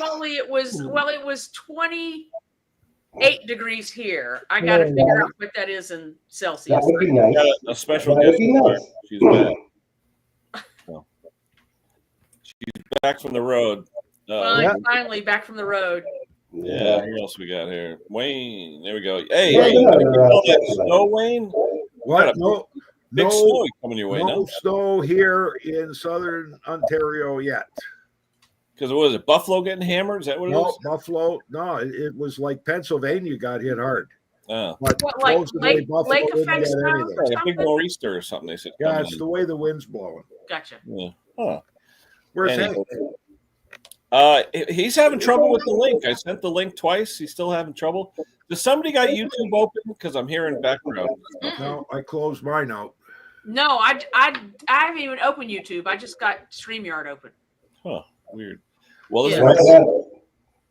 remotely, it was 28 degrees here. I got to figure out what that is in Celsius. That would be nice. A special guest. Nice. She's back. So, she's back from the road. Finally back from the road. Yeah. Who else we got here? Wayne. There we go. Hey, you call that snow, Wayne? What? Big snow coming your way. No snow here in southern Ontario yet. Because what was it? Buffalo getting hammered? Is that what it was? Buffalo. No, it was like Pennsylvania got hit hard. Oh. What, like lake effect snow? Like a big nor'easter or something. They said. Yeah, it's the way the wind's blowing. Gotcha. Yeah. Huh. Where's Hank? He's having trouble with the link. I sent the link twice. He's still having trouble. Does somebody got YouTube open? Because I'm hearing background. No, I closed mine out. No, I haven't even opened YouTube. I just got StreamYard open. Huh. Weird. Well, this Yeah. is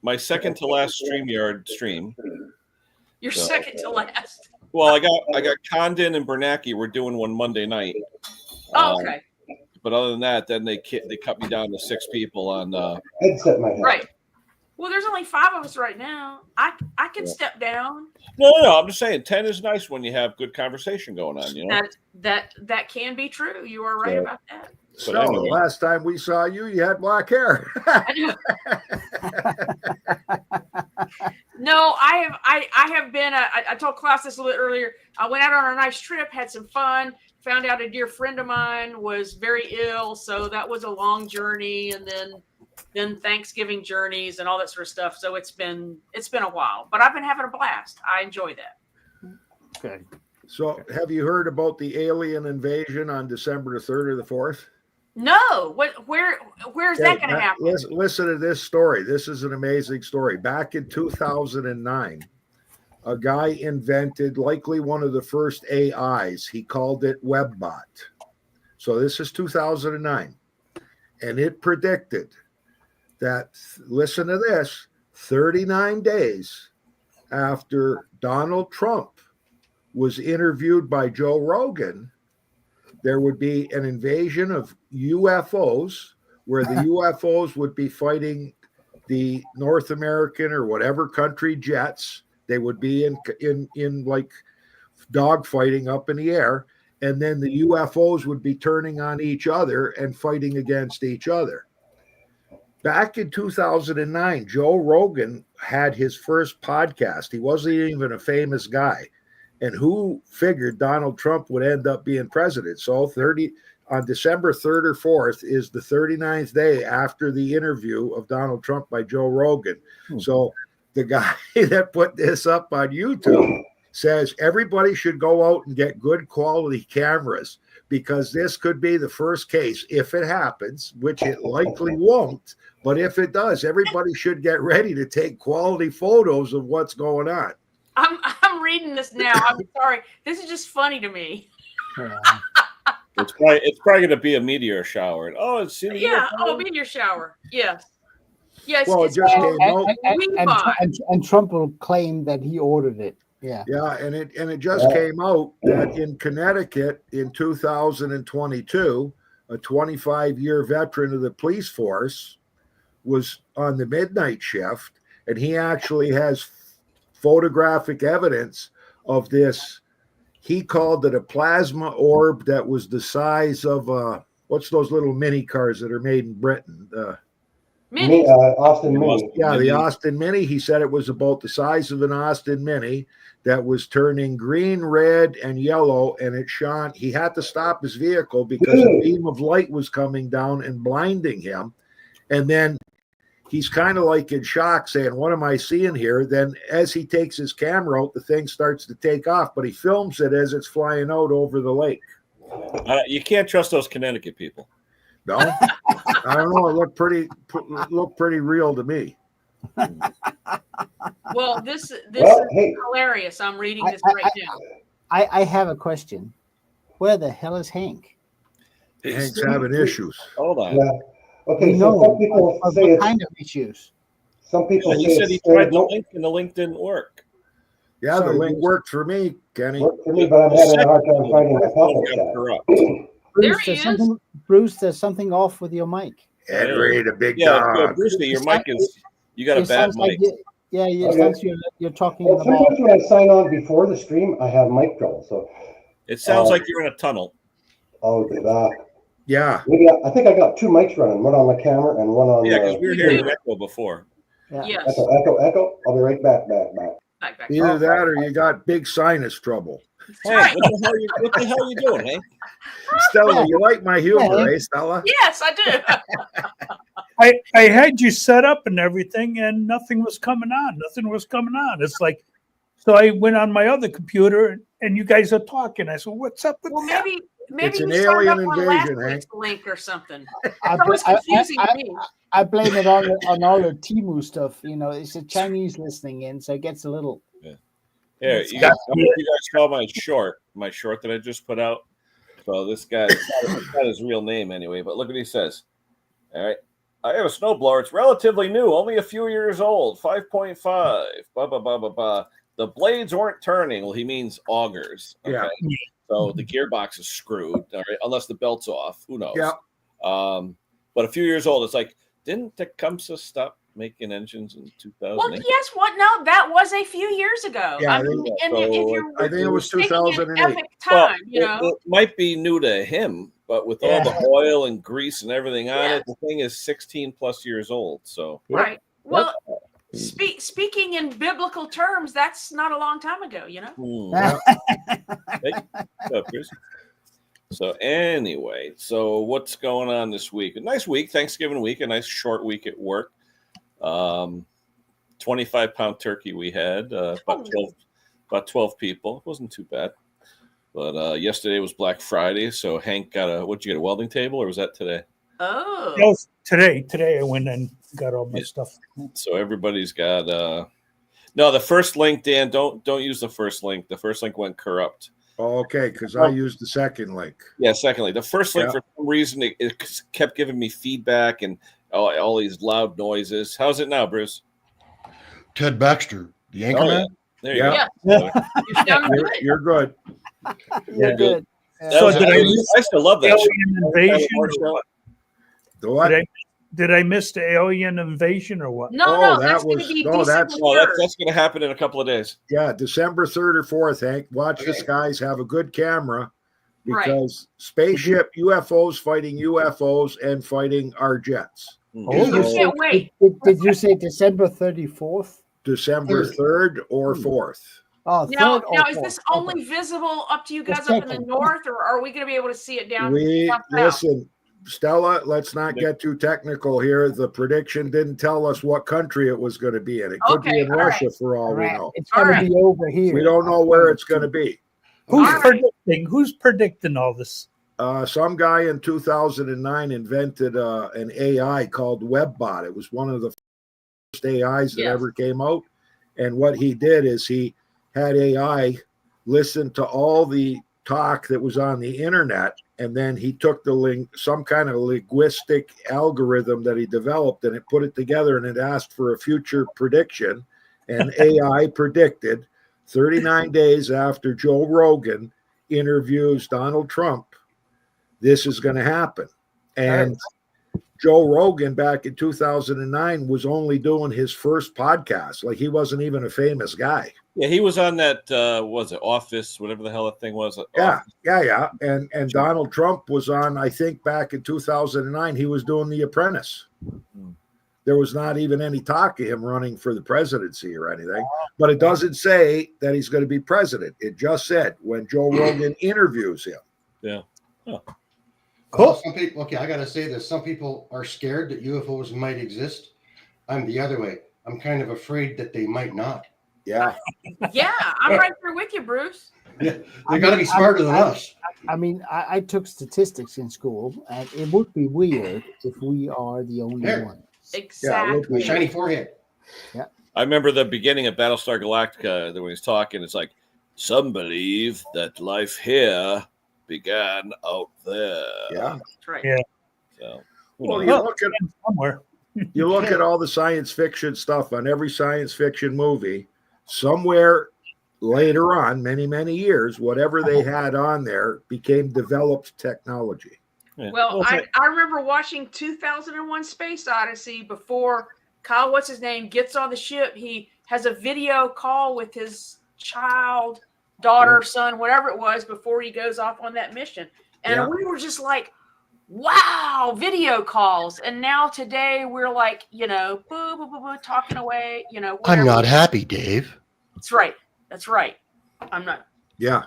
my second to last StreamYard stream. You're second to last. Well, I got Condon and Bernanke. We're doing one Monday night. Oh, okay. But other than that, then they cut me down to 6 people on. Headset my head. Right. Well, there's only 5 of us right now. I can step down. No. I'm just saying 10 is nice when you have good conversation going on. You know that can be true. You are right about that. So anyway. Last time we saw you, you had black hair. No, I have been. I told Klaus this a little earlier. I went out on a nice trip, had some fun. Found out a dear friend of mine was very ill, so that was a long journey, and then Thanksgiving journeys and all that sort of stuff. So it's been a while, but I've been having a blast. I enjoy that. Okay. So have you heard about the alien invasion on December the 3rd or the 4th? No. Where's that going to happen? Listen to this story. This is an amazing story. Back in 2009, a guy invented likely one of the first AIs. He called it WebBot. So this is 2009. And it predicted that, listen to this, 39 days after Donald Trump was interviewed by Joe Rogan, there would be an invasion of UFOs where the UFOs would be fighting the North American or whatever country jets. They would be in like dogfighting up in the air. And then the UFOs would be turning on each other and fighting against each other. Back in 2009, Joe Rogan had his first podcast. He wasn't even a famous guy. And who figured Donald Trump would end up being president? So on December 3rd or 4th is the 39th day after the interview of Donald Trump by Joe Rogan. So the guy that put this up on YouTube says everybody should go out and get good quality cameras because this could be the first case if it happens, which it likely won't. But if it does, everybody should get ready to take quality photos of what's going on. I'm reading this now. I'm sorry. This is just funny to me. It's probably going to be a meteor shower. It's meteor shower. Yes. Yes. Well, it just came out. And Trump will claim that he ordered it. Yeah. Yeah, and it just came out that in Connecticut in 2022, a 25-year veteran of the police force was on the midnight shift, and he actually has photographic evidence of this. He called it a plasma orb that was the size of what's those little mini cars that are made in Britain? Mini. Austin Mini. Yeah, the Austin Mini. He said it was about the size of an Austin Mini that was turning green, red, and yellow, and it shone. He had to stop his vehicle because a beam of light was coming down and blinding him. And then he's kind of like in shock saying, what am I seeing here? Then as he takes his camera out, the thing starts to take off, but he films it as it's flying out over the lake. You can't trust those Connecticut people. No, I don't know. It looked pretty real to me. Well, this is hilarious. I'm reading this right now. I have a question. Where the hell is Hank? Hank's having issues. Hold on. Yeah. Okay, so some people say what kind of issues? Some people he said he tried the link and the link didn't work. Yeah, the link worked for me, Kenny. Worked for me, but I'm having a hard time finding the public Bruce, there's something off with your mic. Henry, the big dog. Bruce, your mic is You got a It bad sounds like mic. it sounds you're talking Well, about. sometimes when I sign on before the stream, I have mic trouble. So, It sounds like you're in a tunnel. oh, Yeah. maybe I think I got two mics running, one on the camera and one on Yeah, because we were You hearing do. an echo before. Yeah. Yes. echo. I'll be right back. Back. Either that or you got big sinus trouble. Hey, right. what the hell are you doing, Hank? Stella, you like my humor, eh, Stella? Yes, I do. I had you set up and everything, and nothing was coming on. It's like, so I went on my other computer, and you guys are talking. I said, "What's up with Well, that?" maybe It's an we started alien up on last invasion, week's link or something. I, That was bl- confusing to me. I blame it on all the Timu stuff. You know, it's the Chinese listening in, so it gets a little. Yeah, That's you guys, it. I don't know if you guys saw my short that I just put out. So this guy, it's not his real name anyway, but look what he says. All right. I have a snowblower. It's relatively new, only a few years old, 5.5. Blah, blah, blah, blah, blah. The blades weren't turning. Well, he means augers. Okay. Yeah. So the gearbox is screwed, all right, unless the belt's off. Who knows? Yeah. But a few years old, it's like, didn't Tecumseh stop making engines in 2008? Well, yes, what? No, that was a few years ago. Yeah, I mean, and so, if you're I think it was taking an 2008. epic time, it might be new to him, but with all the oil and grease and everything on it, the thing is 16 plus years old. So right. Well, speaking in biblical terms, that's not a long time ago, you know. Hey, what's up, Chris? So anyway, so what's going on this week? A nice week, Thanksgiving week, a nice short week at work. 25-pound turkey we had, about 12 people. It wasn't too bad. But yesterday was Black Friday, so Hank got what'd you get, a welding table, or was that today? Oh, That was today. Today I went and got all my stuff. So everybody's got no, the first link, Dan, don't use the first link. The first link went corrupt. Okay, because I used the second link. Yeah, secondly, the first link, for some reason, it kept giving me feedback and all these loud noises. How's it now, Bruce? Ted Baxter, the Anchorman. There you go. You're good. You're good. So I still love that Alien Invasion? The what? Did I miss the Alien Invasion or what? no, that's going to be that's going to happen in a couple of days. Yeah, December 3rd or 4th, Hank. Watch this, guys. Have a good camera because spaceship UFOs fighting UFOs and fighting our jets. I can't wait. Did you say December 34th? December 3rd or 4th. Oh, Now, third or is fourth? this only visible up to you guys Just up in the checking. north, or are we going to be able to see it down? Listen, Stella, let's not get too technical here. The prediction didn't tell us what country it was going to be in. It could be in Russia for all we know. It's going to be over here. We don't know where it's going to be. Who's predicting all this? Some guy in 2009 invented an AI called WebBot. It was one of the first AIs that ever came out. And what he did is he had AI listen to all the talk that was on the internet, and then he took some kind of linguistic algorithm that he developed, and it put it together, and it asked for a future prediction. And AI predicted 39 days after Joe Rogan interviews Donald Trump, this is going to happen. And Joe Rogan back in 2009 was only doing his first podcast. Like, he wasn't even a famous guy. Yeah, he was on that, was it Office, whatever the hell that thing was. Yeah. And Donald Trump was on, I think back in 2009, he was doing The Apprentice. There was not even any talk of him running for the presidency or anything. But it doesn't say that he's going to be president. It just said when Joe Rogan interviews him. Yeah. Oh. Cool. Some people, I got to say this. Some people are scared that UFOs might exist. I'm the other way. I'm kind of afraid that they might not. Yeah. Yeah, I'm right there with you, Bruce. Yeah, they got to be smarter than us. I mean, I took statistics in school, and it would be weird if we are the only ones. Exactly. Yeah, shiny forehead. Yeah. I remember the beginning of Battlestar Galactica when he's talking. It's like, some believe that life here began out there. Yeah. That's right. Yeah. So, Well, you look at somewhere. You look at all the science fiction stuff on every science fiction movie, somewhere later on, many, many years, whatever they had on there became developed technology. Yeah. Well, I remember watching 2001 Space Odyssey before Kyle, what's his name, gets on the ship. He has a video call with his child, daughter, son, whatever it was, before he goes off on that mission. And we were just like, wow, video calls. And now today we're like, you know, boo, boo, boo, boo, talking away, you know. I'm not happy, Dave. That's right. That's right. I'm not. Yeah.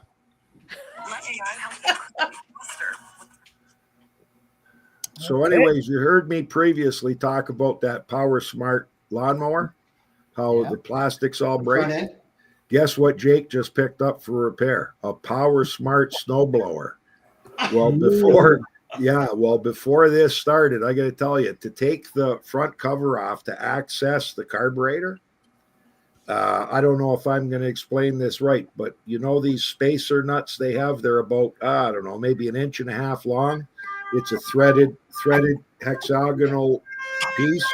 So, anyways, you heard me previously talk about that Power Smart lawnmower, how the plastics all break. Guess what Jake just picked up for repair? A Power Smart snowblower. Well, before this started, I got to tell you, to take the front cover off to access the carburetor, I don't know if I'm going to explain this right, but you know these spacer nuts they have? They're about, I don't know, maybe 1.5 inches long. It's a threaded hexagonal piece.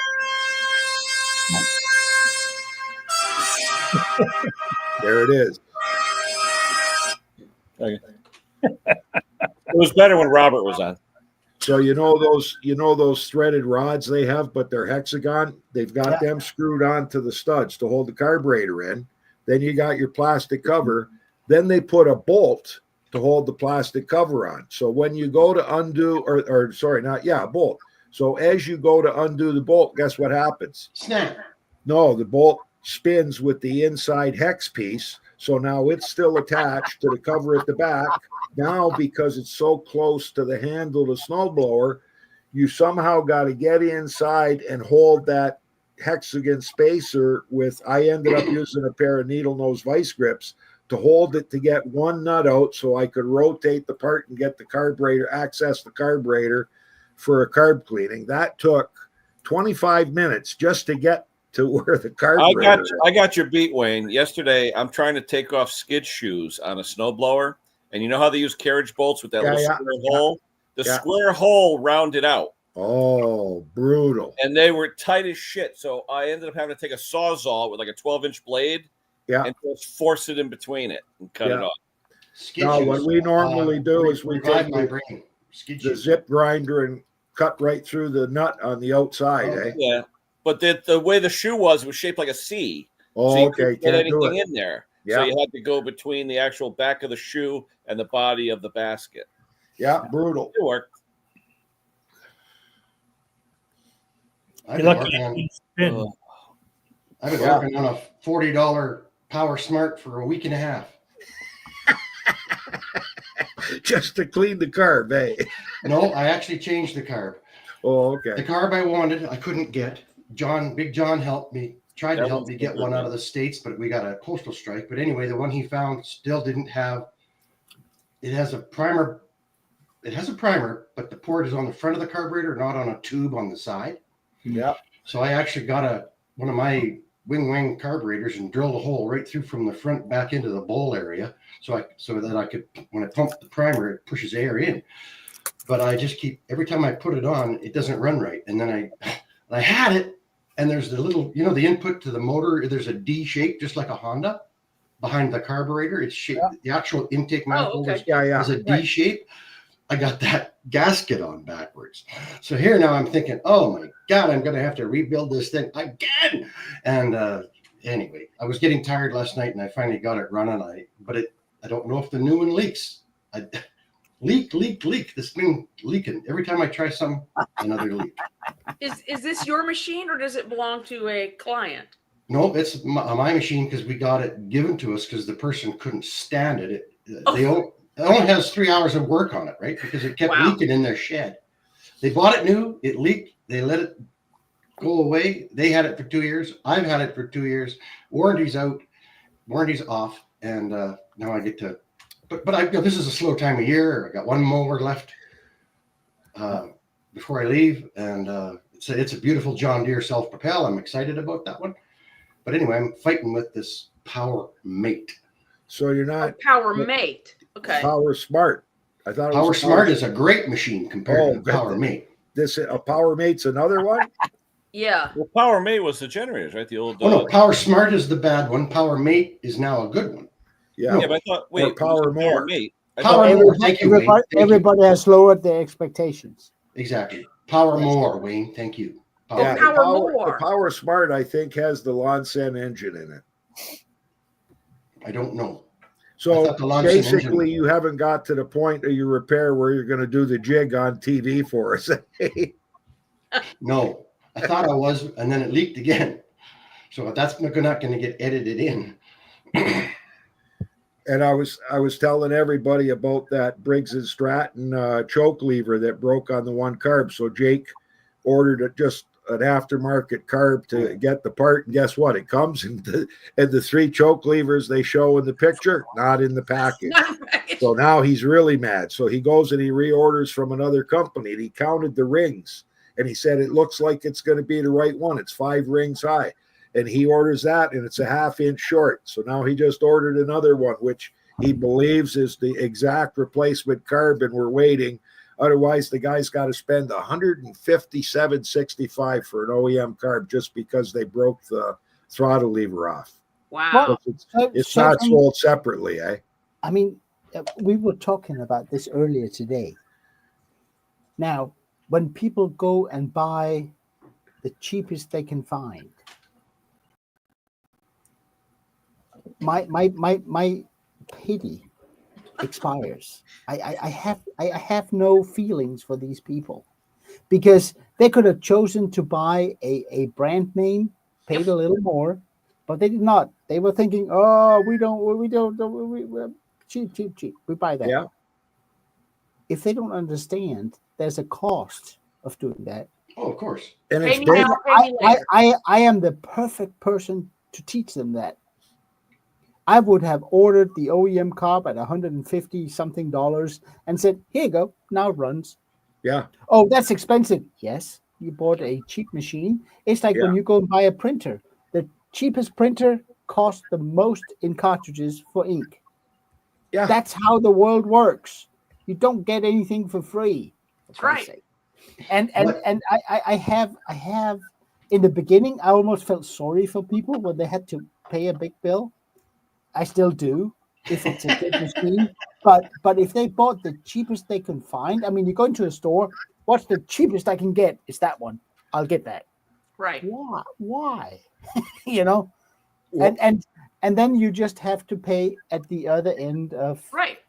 There it is. Okay. It was better when Robert was on. So you know those threaded rods they have, but they're hexagon. They've got them screwed onto the studs to hold the carburetor in. Then you got your plastic cover. Then they put a bolt to hold the plastic cover on. So when you go to undo, a bolt. So as you go to undo the bolt, guess what happens? Snap. No, the bolt spins with the inside hex piece. So now it's still attached to the cover at the back. Now, because it's so close to the handle of the snowblower, you somehow got to get inside and hold that hexagon spacer with, I ended up using a pair of needle nose vice grips to hold it to get one nut out so I could rotate the part and get the carburetor, access the carburetor for a carb cleaning. That took 25 minutes just to get to where the carburetor I got your beat, Wayne. Yesterday, I'm trying to take off skid shoes on a snowblower. And you know how they use carriage bolts with that little square hole? The square hole rounded out. Oh, brutal. And they were tight as shit. So I ended up having to take a Sawzall with like a 12-inch blade and just force it in between it and cut it off. Now, what we normally do is we take the zip grinder and cut right through the nut on the outside, Yeah. But the way the shoe was shaped like a C. Oh, so you okay. couldn't get anything in there. Yeah. So you had to go between the actual back of the shoe and the body of the basket. Yeah, brutal. It worked. I've been working on a $40 Power Smart for a week and a half. Just to clean the carb, eh? No, I actually changed the carb. Oh, okay. The carb I wanted, I couldn't get. Big John helped me. Tried to help me get one out of the States, but we got a postal strike. But anyway, the one he found still didn't have. It has a primer. It has a primer, but the port is on the front of the carburetor, not on a tube on the side. Yeah. So I actually got one of my wing carburetors and drilled a hole right through from the front back into the bowl area, so that I could, when I pump the primer, it pushes air in. But I just keep, every time I put it on, it doesn't run right. And then I had it. And there's the little, the input to the motor, there's a D shape, just like a Honda, behind the carburetor. It's shaped, the actual intake manifold is a D shape. I got that gasket on backwards. So here now I'm thinking, oh my God, I'm going to have to rebuild this thing again. And anyway, I was getting tired last night and I finally got it running. I don't know if the new one leaks. Leak. This thing leaking. Every time I try something, another leak. Is this your machine or does it belong to a client? No, it's my machine because we got it given to us because the person couldn't stand it. It only has 3 hours of work on it, right? Because it kept leaking in their shed. They bought it new. It leaked. They let it go away. They had it for 2 years. I've had it for 2 years. Warranty's out. Warranty's off. And now I get to... But this is a slow time of year. I got one mower left before I leave, and it's a beautiful John Deere self-propel. I'm excited about that one. But anyway, I'm fighting with this Power Mate. So you're not Power Mate. Okay. Power Smart. I thought Power Smart is a great machine compared to the Power Mate. A Power Mate's another one. Yeah. Well, Power Mate was the generators, right? The old. No, Power Smart is the bad one. Power Mate is now a good one. Yeah, but I thought, Power More. Mate. Everybody has lowered their expectations. Exactly. Power More, Wayne. Thank you. Yeah, Power More. the Power Smart, I think, has the Lonsen engine in it. I don't know. I So thought the Lonsen basically, engine- you haven't got to the point of your repair where you're going to do the jig on TV for us. No, I thought I was, and then it leaked again. So that's not going to get edited in. And I was telling everybody about that Briggs and Stratton choke lever that broke on the one carb. So Jake ordered just an aftermarket carb to get the part, and guess what? It comes in the 3 choke levers they show in the picture, not in the package. So now he's really mad. So he goes and he reorders from another company, and he counted the rings, and he said it looks like it's going to be the right one. It's 5 rings high. And he orders that, and it's a 1/2 inch short. So now he just ordered another one, which he believes is the exact replacement carb, and we're waiting. Otherwise, the guy's got to spend $157.65 for an OEM carb just because they broke the throttle lever off. Wow. It's not sold separately, eh? I mean, we were talking about this earlier today. Now, when people go and buy the cheapest they can find, my pity expires. I have no feelings for these people, because they could have chosen to buy a brand name, paid a little more, but they did not. They were thinking, oh, we cheap. We buy that. Yeah. If they don't understand, there's a cost of doing that. Oh, of course. And Pay it's me broken. now, pay me later. I am the perfect person to teach them that. I would have ordered the OEM carb at $150 something and said, here you go, now it runs. Yeah. Oh, that's expensive. Yes, you bought a cheap machine. It's like when you go and buy a printer. The cheapest printer costs the most in cartridges for ink. Yeah. That's how the world works. You don't get anything for free. That's right. Sake. And I have in the beginning, I almost felt sorry for people when they had to pay a big bill. I still do if it's a good machine. But if they bought the cheapest they can find, I mean, you go into a store, what's the cheapest I can get? It's that one. I'll get that. Right. Why? You know? Well, and then you just have to pay at the other end of Right.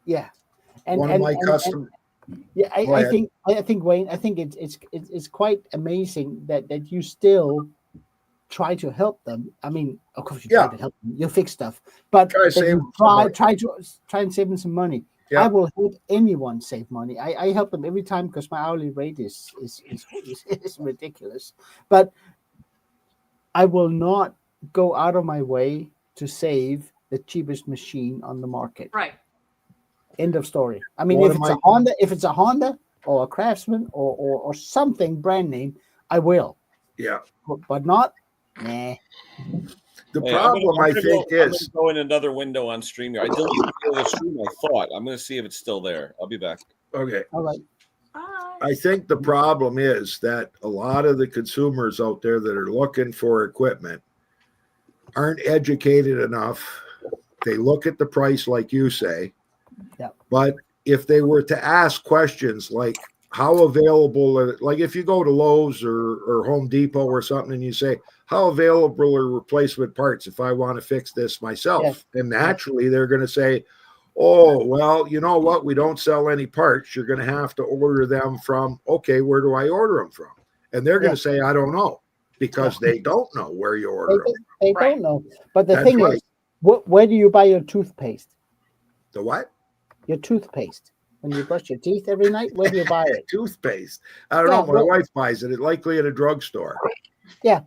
yeah. And one of my customers. Yeah, I think Wayne, I think it's quite amazing that you still try to help them. I mean, of course you try to help them. You fix stuff, but Try to you try and save them some money. Yeah. I will help anyone save money. I help them every time because my hourly rate is ridiculous. But I will not go out of my way to save the cheapest machine on the market. Right. End of story. I mean, if it's a Honda or a Craftsman or something brand name, I will. Yeah. But not. Nah. The problem, I think, I'm is going to go in another window on StreamYard. I deleted the stream. I thought I'm going to see if it's still there. I'll be back. okay. All right. Bye. I think the problem is that a lot of the consumers out there that are looking for equipment aren't educated enough. They look at the price, like you say. Yeah. But if they were to ask questions like how available, like if you go to Lowe's or Home Depot or something and you say, how available are replacement parts if I want to fix this myself? Yes. And naturally they're going to say, oh, well, you know what? We don't sell any parts. You're going to have to order them from, okay, where do I order them from? And they're going to say, I don't know, because they don't know where you order them. They Right. don't know. But the That's thing right. is, where do you buy your toothpaste? The what? Your toothpaste. When you brush your teeth every night, where do you buy it? Toothpaste. I don't know. My wife buys it. It's likely at a drugstore. Yeah.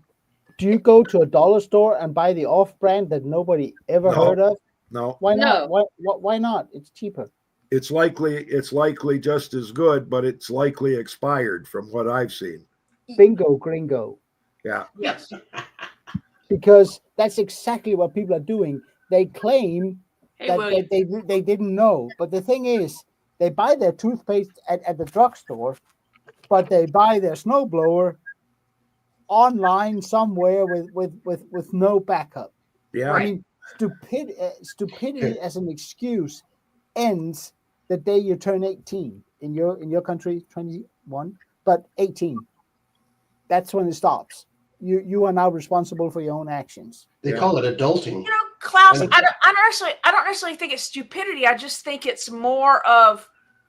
Do you go to a dollar store and buy the off-brand that nobody ever heard of? No. Why No. not? Why not? It's cheaper. It's likely just as good, but it's likely expired from what I've seen. Bingo, gringo. Yeah. Yes. Because that's exactly what people are doing. They claim Hey, that William. they didn't know. But the thing is, they buy their toothpaste at the drugstore, but they buy their snowblower online somewhere with no backup. Yeah. I mean, stupidity as an excuse ends the day you turn 18. In your country, 21, but 18. that's when it stops. You are now responsible for your own actions. They call it adulting. You know, Klaus, And- I don't necessarily think it's stupidity. I just think it's more of,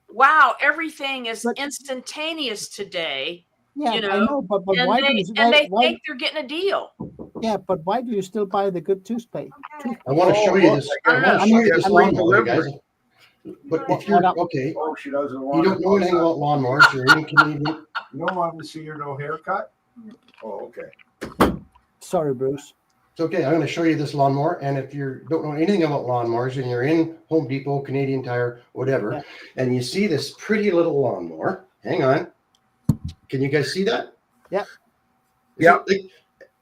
wow, everything is But- instantaneous today. Yeah, You I know, know, but and why they, do you and they why, think they're getting a deal. yeah, but why do you still buy the good toothpaste? I want to show you this. I want to show you this lawnmower, guys. But if you're okay, Oh, she doesn't you want don't know anything about lawnmowers. You're in Canadian. You don't want to see her no haircut? Oh, okay. Sorry, Bruce. It's okay. I'm going to show you this lawnmower. And if you don't know anything about lawnmowers and you're in Home Depot, Canadian Tire, whatever, Yeah. and you see this pretty little lawnmower, hang on. Can you guys see that? Yeah. Yeah.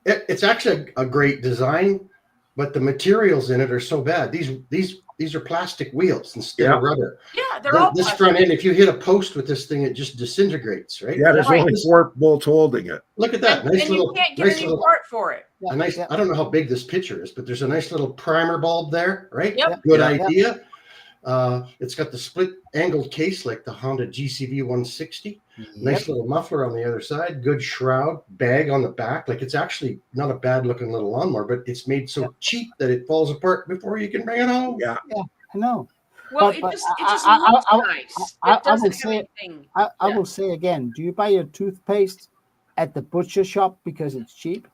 It's actually a great design, but the materials in it are so bad. These are plastic wheels instead of rubber. Yeah, they're all This plastic. front end, if you hit a post with this thing, it just disintegrates, right? Yeah, there's Right. only 4 bolts holding it. Look at that. And Nice you little, can't get nice a new little, part for it. Yeah, a nice, yeah, I don't know how big this picture is, but there's a nice little primer bulb there, right? Yep. Good Yeah. idea. It's got the split angled case like the Honda GCV 160. Nice little muffler on the other side. Good shroud, bag on the back. Like it's actually not a bad looking little lawnmower, but it's made so cheap that it falls apart before you can bring it home. Yeah. I know. Well, But- it but just I- looks I- nice. I It doesn't would have say- anything. I Yeah. will say again, do you buy your toothpaste at the butcher shop because it's cheap?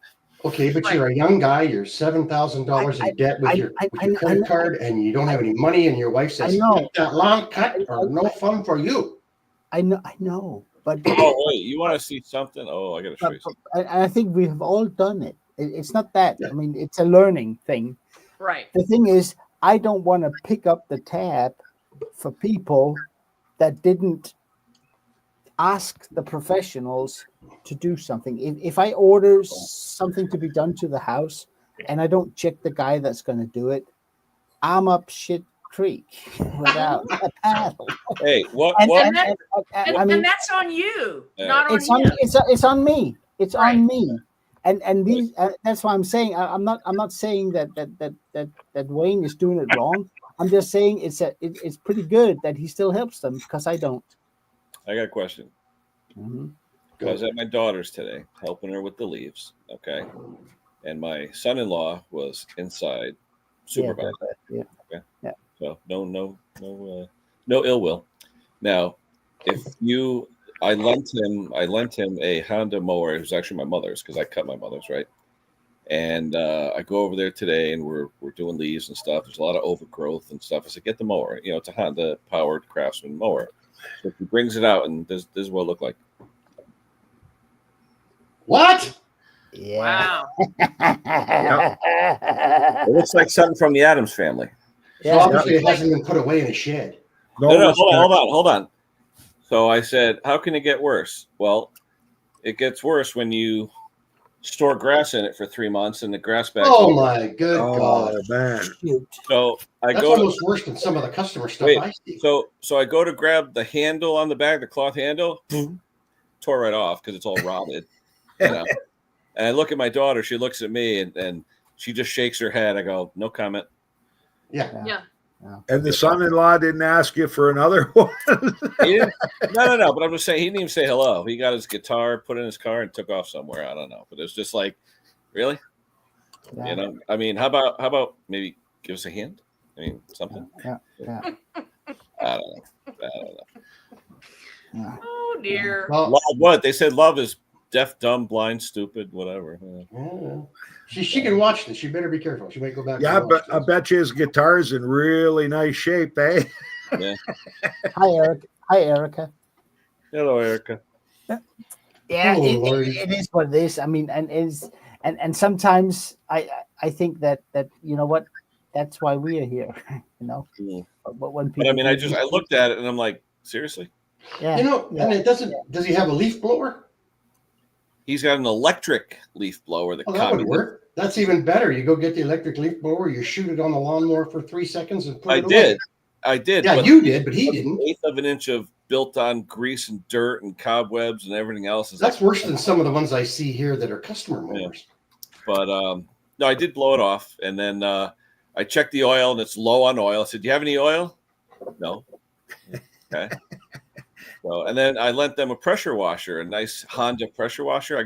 Okay, but you're a young guy. You're $7,000 in debt with your credit card, and you don't have any money. And your wife says, I know. "Get that long cut or no fun for you." I know, but Oh wait, you want to see something? Oh, I gotta show you something. I think we have all done it. It's not that. Yeah. I mean, it's a learning thing. Right. The thing is, I don't want to pick up the tab for people that didn't ask the professionals to do something. If I order something to be done to the house and I don't check the guy that's going to do it, I'm up shit creek without a paddle. Hey, what? And, what? and- and- And, I mean, and that's on you, Yeah. not on it's on him. it's on me. It's Right. on me. And these that's why I'm saying I'm not saying that Wayne is doing it wrong. I'm just saying it's pretty good that he still helps them because I don't. I got a question. Mhm. I was at my daughter's today, helping her with the leaves. Okay, and my son-in-law was inside supervising. Yeah. Okay. Yeah. So no ill will. Now, I lent him a Honda mower. It was actually my mother's because I cut my mother's, right? And I go over there today, and we're doing leaves and stuff. There's a lot of overgrowth and stuff. I said, get the mower. You know, it's a Honda powered Craftsman mower. So he brings it out, and this is what it looked like. What? Yeah. Wow. It looks like something from the Addams Family. So Yeah. obviously it hasn't been put away in a shed. No, hold on. So I said, how can it get worse? Well, it gets worse when you store grass in it for 3 months and the grass bags. Oh my good God. Oh, man. Shoot. So I That's go to, almost worse than some of the customer stuff Wait, I see. so I go to grab the handle on the bag, the cloth handle, tore right off because it's all rotted. You know? And I look at my daughter, she looks at me and she just shakes her head. I go, no comment. Yeah. Yeah. And the son-in-law didn't ask you for another one. He didn't, no. But I'm just saying, he didn't even say hello. He got his guitar, put it in his car, and took off somewhere. I don't know. But it's just like, really? Yeah. You know, I mean, how about maybe give us a hint? I mean, something. Yeah. I don't know. Yeah. Oh dear. Well, Love what? They said love is deaf, dumb, blind, stupid, whatever. yeah. She can watch this. She better be careful. She might go back. Yeah, and but watch I this. bet you his guitar's in really nice shape, eh? Hi, Eric. Hi, Erica. Hello, Erica. Yeah, Oh, Lordy. it is what it is. I mean, and sometimes I think that you know what, that's why we are here. You know, Mm. but when But I people mean, I looked at it and I'm like, seriously? yeah, You know, yeah. and it doesn't. Does he have a leaf blower? He's got an electric leaf blower that Oh, that would communist. work. That's even better. You go get the electric leaf blower. You shoot it on the lawnmower for 3 seconds and put I it did. away. I did. Yeah, but you did, but he an didn't. eighth of an inch of built-on grease and dirt and cobwebs and everything else. Is That's worse than some of the ones I see here that are customer mowers. But no, I did blow it off, and then I checked the oil, and it's low on oil. I said, "Do you have any oil?" No. Okay. So, and then I lent them a pressure washer, a nice Honda pressure washer.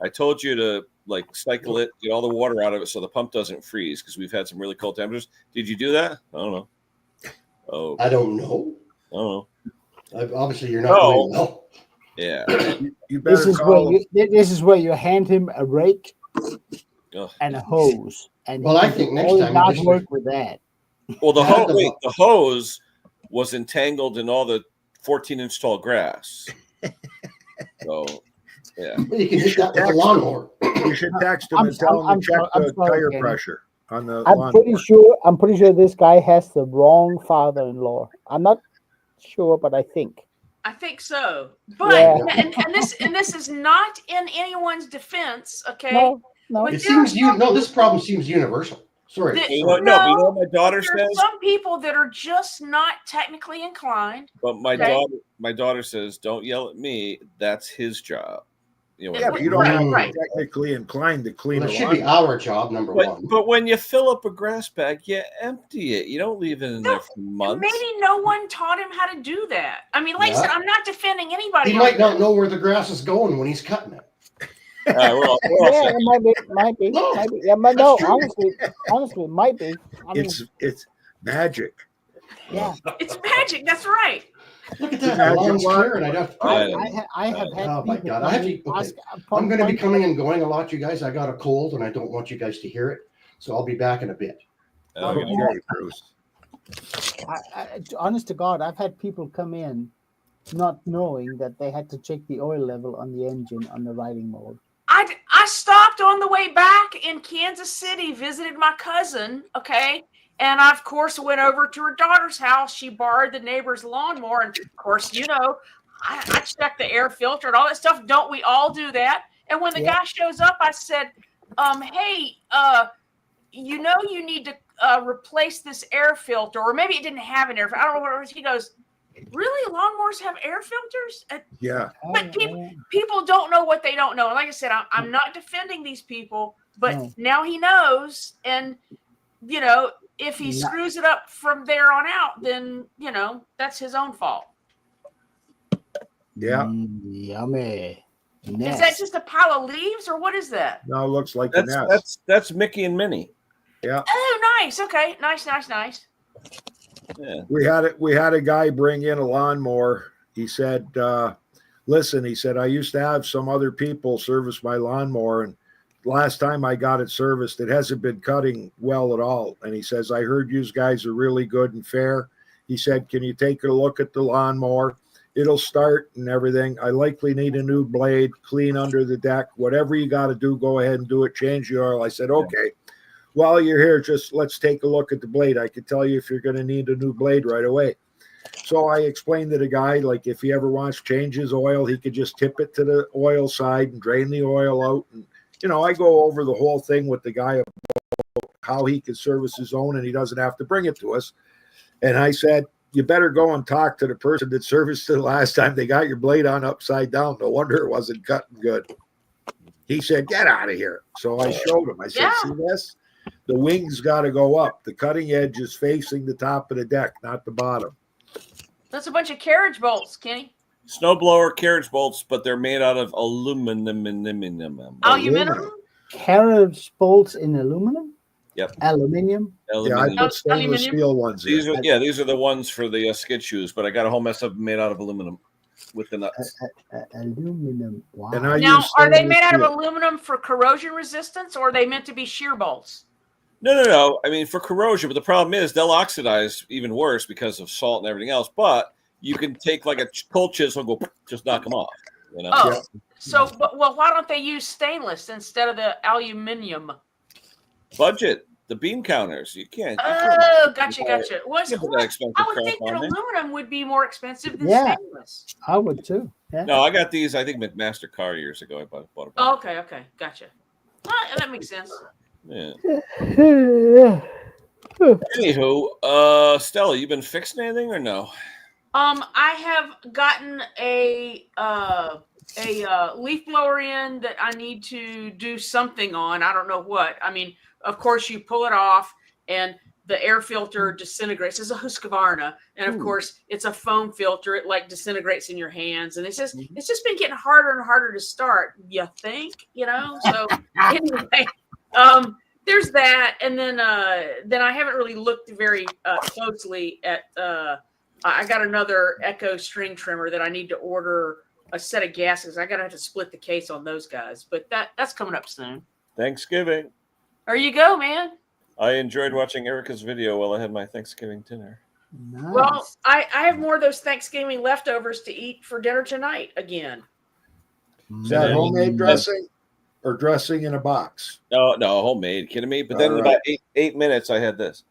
I told you to like cycle it, get all the water out of it so the pump doesn't freeze because we've had some really cold temperatures. Did you do that? I don't know. Oh, I don't know. oh, Obviously, you're not doing well. yeah. You better call. This is where you hand him a rake Ugh. and a hose, and Well, I think next time not you just- work with that. Well, the Yeah, the hose was entangled in all the 14-inch tall grass. So, yeah. Well, you can hit that with a lawnmower. You should text him and tell him to check the tire Kenny. pressure on the I'm lawn. pretty sure this guy has the wrong father-in-law. I'm not sure, but I think. I think so. But Yeah. and this is not in anyone's defense, okay? No. But It there are seems some this problem seems universal. Sorry. that- You know, no, but you know what my daughter there are says? some people that are just not technically inclined. But Okay. my daughter says, "Don't yell at me. That's his job." You know, Yeah, but you don't have to Right. be technically inclined to clean Well, it a should lawn. be our job, number one. but when you fill up a grass bag, you empty it. You don't leave it in there for months. Maybe no one taught him how to do that. I mean, like I Yeah. said, I'm not defending anybody. He on might this. not know where the grass is going when he's cutting it. All right, we're all Yeah, set. it might be. No, Yeah, but no, that's true. honestly, it might be. I mean, It's magic. yeah. It's magic. That's right. Look at that. Imagine The lawn's what- clear, and I'd have to. I have had Oh my people God, come I have in, to- okay. ask- I'm going to be point- coming and going a lot, you guys. I got a cold, and I don't want you guys to hear it, so I'll be back in a bit. Okay. Okay, Bruce. honest to God, I've had people come in not knowing that they had to check the oil level on the engine on the riding mode. I stopped on the way back in Kansas City, visited my cousin, okay? And I, of course, went over to her daughter's house. She borrowed the neighbor's lawnmower. And, of course, you know, I checked the air filter and all that stuff. Don't we all do that? And when the guy shows up, I said, hey, you know you need to replace this air filter. Or maybe it didn't have an air filter. I don't know what it was. He goes, really? Lawnmowers have air filters? Yeah. But people don't know what they don't know. And like I said, I'm not defending these people, but No. now he knows. And, you know, if he screws it up from there on out, then, you know, that's his own fault. Yeah. Yummy. Is that just a pile of leaves or what is that? Now it looks like a nest. That's Mickey and Minnie. Yeah. Oh, nice. Okay. Nice. Yeah. We had a guy bring in a lawnmower. He said, listen, he said, I used to have some other people service my lawnmower, and last time I got it serviced, it hasn't been cutting well at all. And he says, I heard you guys are really good and fair. He said, can you take a look at the lawnmower? It'll start and everything. I likely need a new blade, clean under the deck, whatever you got to do, go ahead and do it. Change the oil. I said, okay. While you're here, just let's take a look at the blade. I can tell you if you're going to need a new blade right away. So I explained to the guy, like if he ever wants to change his oil, he could just tip it to the oil side and drain the oil out. And, you know, I go over the whole thing with the guy about how he can service his own and he doesn't have to bring it to us. And I said, you better go and talk to the person that serviced it last time. They got your blade on upside down. No wonder it wasn't cutting good. He said, get out of here. So I showed him. I said, see this? The wings got to go up. The cutting edge is facing the top of the deck, not the bottom. That's a bunch of carriage bolts, Kenny. Snowblower carriage bolts, but they're made out of aluminum. Aluminum? Carriage bolts in aluminum? Yep. Aluminium? Yeah, I put stainless steel ones in. These are the ones for the skid shoes, but I got a whole mess of them made out of aluminum with the nuts. Aluminum. Wow. And I Now, use are they stainless made out of steel. aluminum for corrosion resistance or are they meant to be shear bolts? No. I mean, for corrosion, but the problem is they'll oxidize even worse because of salt and everything else. But you can take like a cold chisel and go just knock them off. You know? Oh, so well, why don't they use stainless instead of the aluminum? Budget. The beam counters. You can't. Oh, gotcha. What's that expensive I would crap think that on there? aluminum would be more expensive than Yeah. stainless. I would too. Yeah. No, I got these. I think McMaster car years ago. I bought a bunch. Oh, okay, gotcha. That makes sense. Yeah. Yeah. Anywho, Stella, you been fixing anything or no? I have gotten a leaf blower in that I need to do something on. I don't know what. I mean, of course, you pull it off, and the air filter disintegrates. It's a Husqvarna, and of course, it's a foam filter. It like disintegrates in your hands, and it's just been getting harder and harder to start. You think, So anyway, there's that, and then I haven't really looked very closely at. I got another Echo string trimmer that I need to order a set of gaskets. I gotta have to split the case on those guys, but that's coming up soon. Thanksgiving. There you go, man. I enjoyed watching Erica's video while I had my Thanksgiving dinner. Nice. Well, I have more of those Thanksgiving leftovers to eat for dinner tonight again. Is that homemade dressing or dressing in a box? No, homemade. Kidding me? But then in about 8 minutes, I had this.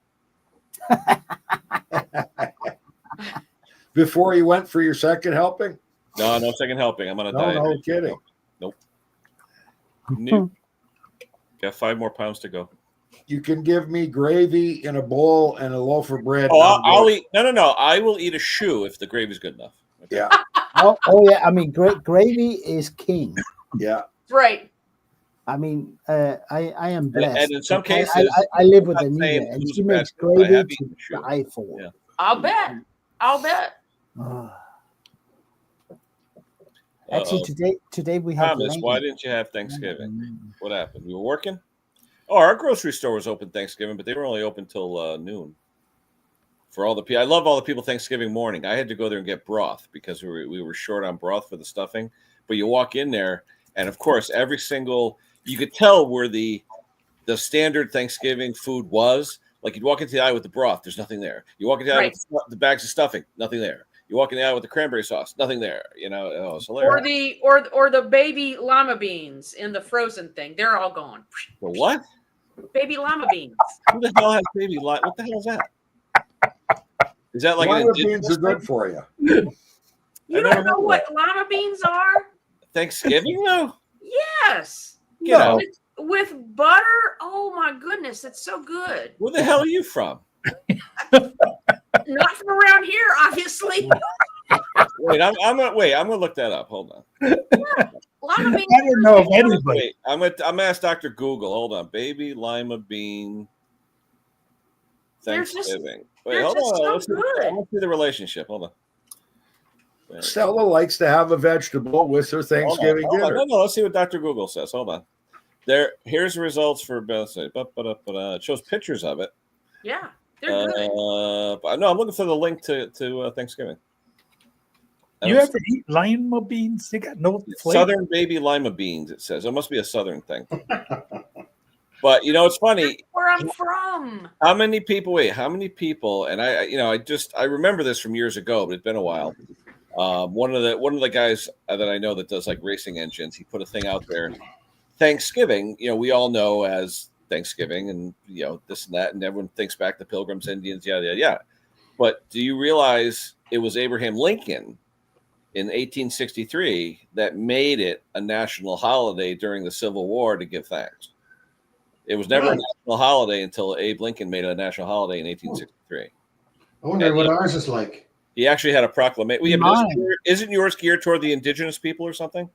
Before you went for your second helping? No second helping. I'm on a diet. No kidding. Nope. Nope. Got 5 more pounds to go. You can give me gravy in a bowl and a loaf of bread. Oh, I'll eat. No. I will eat a shoe if the gravy's good enough. Okay. Yeah. Oh yeah. I mean, gravy is king. Yeah. Right. I mean, I am blessed. And in some cases, I live with I'm not Anita, saying and who's she the makes best, but I have gravy eaten to shoe. die for. Yeah. I'll bet. Actually, today we have Thomas, lamb. why didn't you have Thanksgiving? What happened? You were working? Oh, our grocery store was open Thanksgiving, but they were only open till noon. For all the people, I love all the people Thanksgiving morning. I had to go there and get broth because we were short on broth for the stuffing. But you walk in there, and of course, you could tell where the standard Thanksgiving food was. Like you'd walk into the aisle with the broth, there's nothing there. You walk into the aisle with the bags of stuffing, nothing there. You walk in the aisle with the cranberry sauce, nothing there. It's hilarious. Or the baby lima beans in the frozen thing, they're all gone. The what? Baby lima beans. Who the hell has baby lima? What the hell is that? Is that like Lima beans are good for you. You don't know what lima beans are? Thanksgiving though? Yes. Get out. With butter. Oh my goodness, it's so good. Where the hell are you from? Not from around here, obviously. Wait, I'm gonna look that up. Hold on. Lima beans. I don't know if anybody. Wait, I'm gonna ask Dr. Google. Hold on. Baby lima bean Thanksgiving. Wait, hold on. Let's see the relationship. Hold on. Stella likes to have a vegetable with her Thanksgiving dinner. No, let's see what Dr. Google says. Hold on. Here's the results for it shows pictures of it. Yeah, they're good. But no, I'm looking for the link to Thanksgiving. You ever eat lima beans? They got no flavor. Southern baby lima beans, it says. It must be a southern thing. But it's funny. Where I'm from. How many people, and I remember this from years ago, but it's been a while. One of the guys that I know that does like racing engines, he put a thing out there. Thanksgiving, we all know as Thanksgiving and this and that, and everyone thinks back to Pilgrims, Indians, yeah. But do you realize it was Abraham Lincoln in 1863 that made it a national holiday during the Civil War to give thanks? It was never a national holiday until Abe Lincoln made it a national holiday in 1863. I wonder what ours is like. He actually had a proclamation. Isn't yours geared toward the indigenous people or something?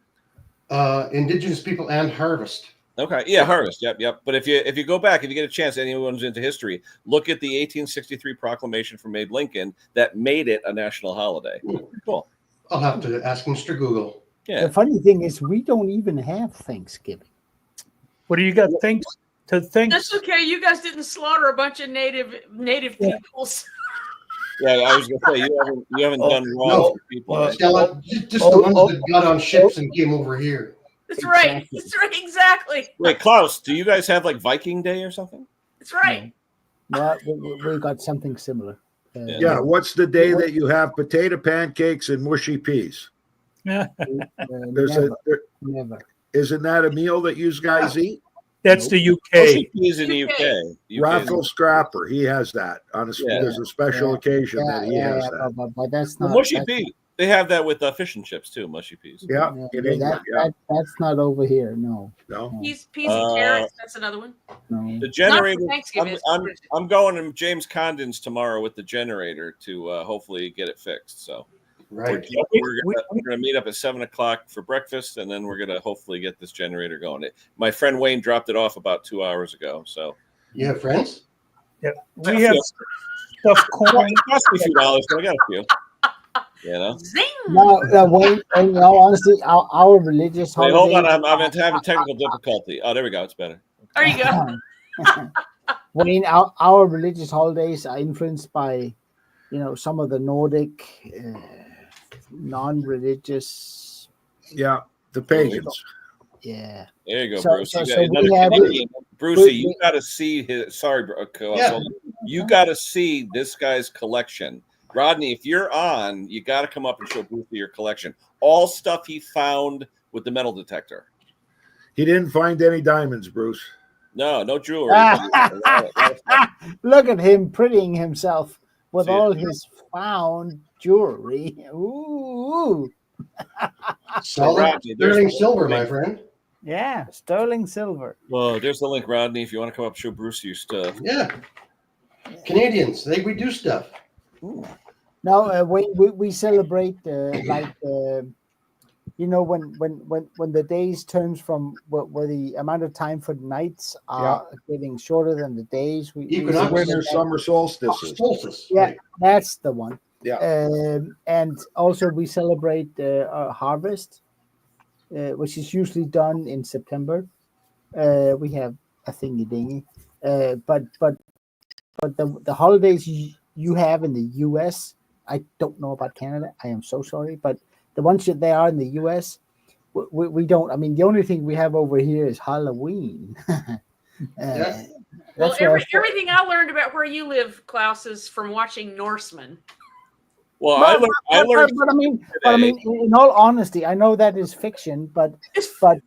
Indigenous people and harvest. Okay, yeah, harvest. Yep. But if you go back, if you get a chance, anyone who's into history, look at the 1863 proclamation from Abe Lincoln that made it a national holiday. Cool. I'll have to ask Mr. Google. Yeah. The funny thing is, we don't even have Thanksgiving. What do you got? Thanks. That's okay. You guys didn't slaughter a bunch of native peoples. Yeah, I was gonna say you haven't done wrong for people. Stella, just the ones that got on ships and came over here. That's right. That's right. Exactly. Wait, Klaus, do you guys have like Viking Day or something? That's right. No, we got something similar. Yeah. What's the day that you have potato pancakes and mushy peas? Never. Isn't that a meal that you guys eat? That's the UK. Mushy peas in the UK. Raffle Scrapper, he has that on there's a special occasion that he has that. But that's not mushy pea. They have that with fish and chips too. Mushy peas. Yeah, in England. That's not over here. No. Peas and carrots. That's another one. No. The generator. I'm going to James Condon's tomorrow with the generator to hopefully get it fixed. So. Right. We're going to meet up at 7:00 for breakfast, and then we're going to hopefully get this generator going. My friend Wayne dropped it off about 2 hours ago. So, you have friends? Yeah, we have stuff coin. It cost me a few dollars, but I got a few. You know. Zing! No, Wayne, in all honesty, our religious Wait, holidays. hold on. I'm having technical difficulty. Oh, there we go. It's better. There you go. Wayne, our religious holidays are influenced by, some of the Nordic non-religious. Yeah, the pagans. Yeah. There you go, So- Bruce. so- You got so another we have- Canadian. Brucey, you we- got to see his. Sorry, Yeah. you got to see this guy's collection. Rodney, if you're on, you got to come up and show Brucey your collection. All stuff he found with the metal detector. He didn't find any diamonds, Bruce. No jewelry. Look at him prettying himself with See it? all his found jewelry. Ooh. Solid Rodney, there's sterling the silver, link. my friend. Yeah, sterling silver. Well, there's the link, Rodney. If you want to come up, show Brucey your stuff. Yeah. Canadians, we do stuff. No, we celebrate when the days turns from where the amount of time for the nights are getting shorter than the days. We Equinox. celebrate Winter, that. summer solstices. Solstice. Yeah, Right. that's the one. Yeah. And also we celebrate our harvest, which is usually done in September. We have a thingy dingy, but the holidays you have in the U.S., I don't know about Canada. I am so sorry, but the ones that they are in the U.S., we don't. I mean, the only thing we have over here is Halloween. Yeah. Well, That's where everything I learned about where you live, Klaus, is from watching Norsemen. Well, But I learned. but I mean, in all honesty, I know that is fiction, but It's but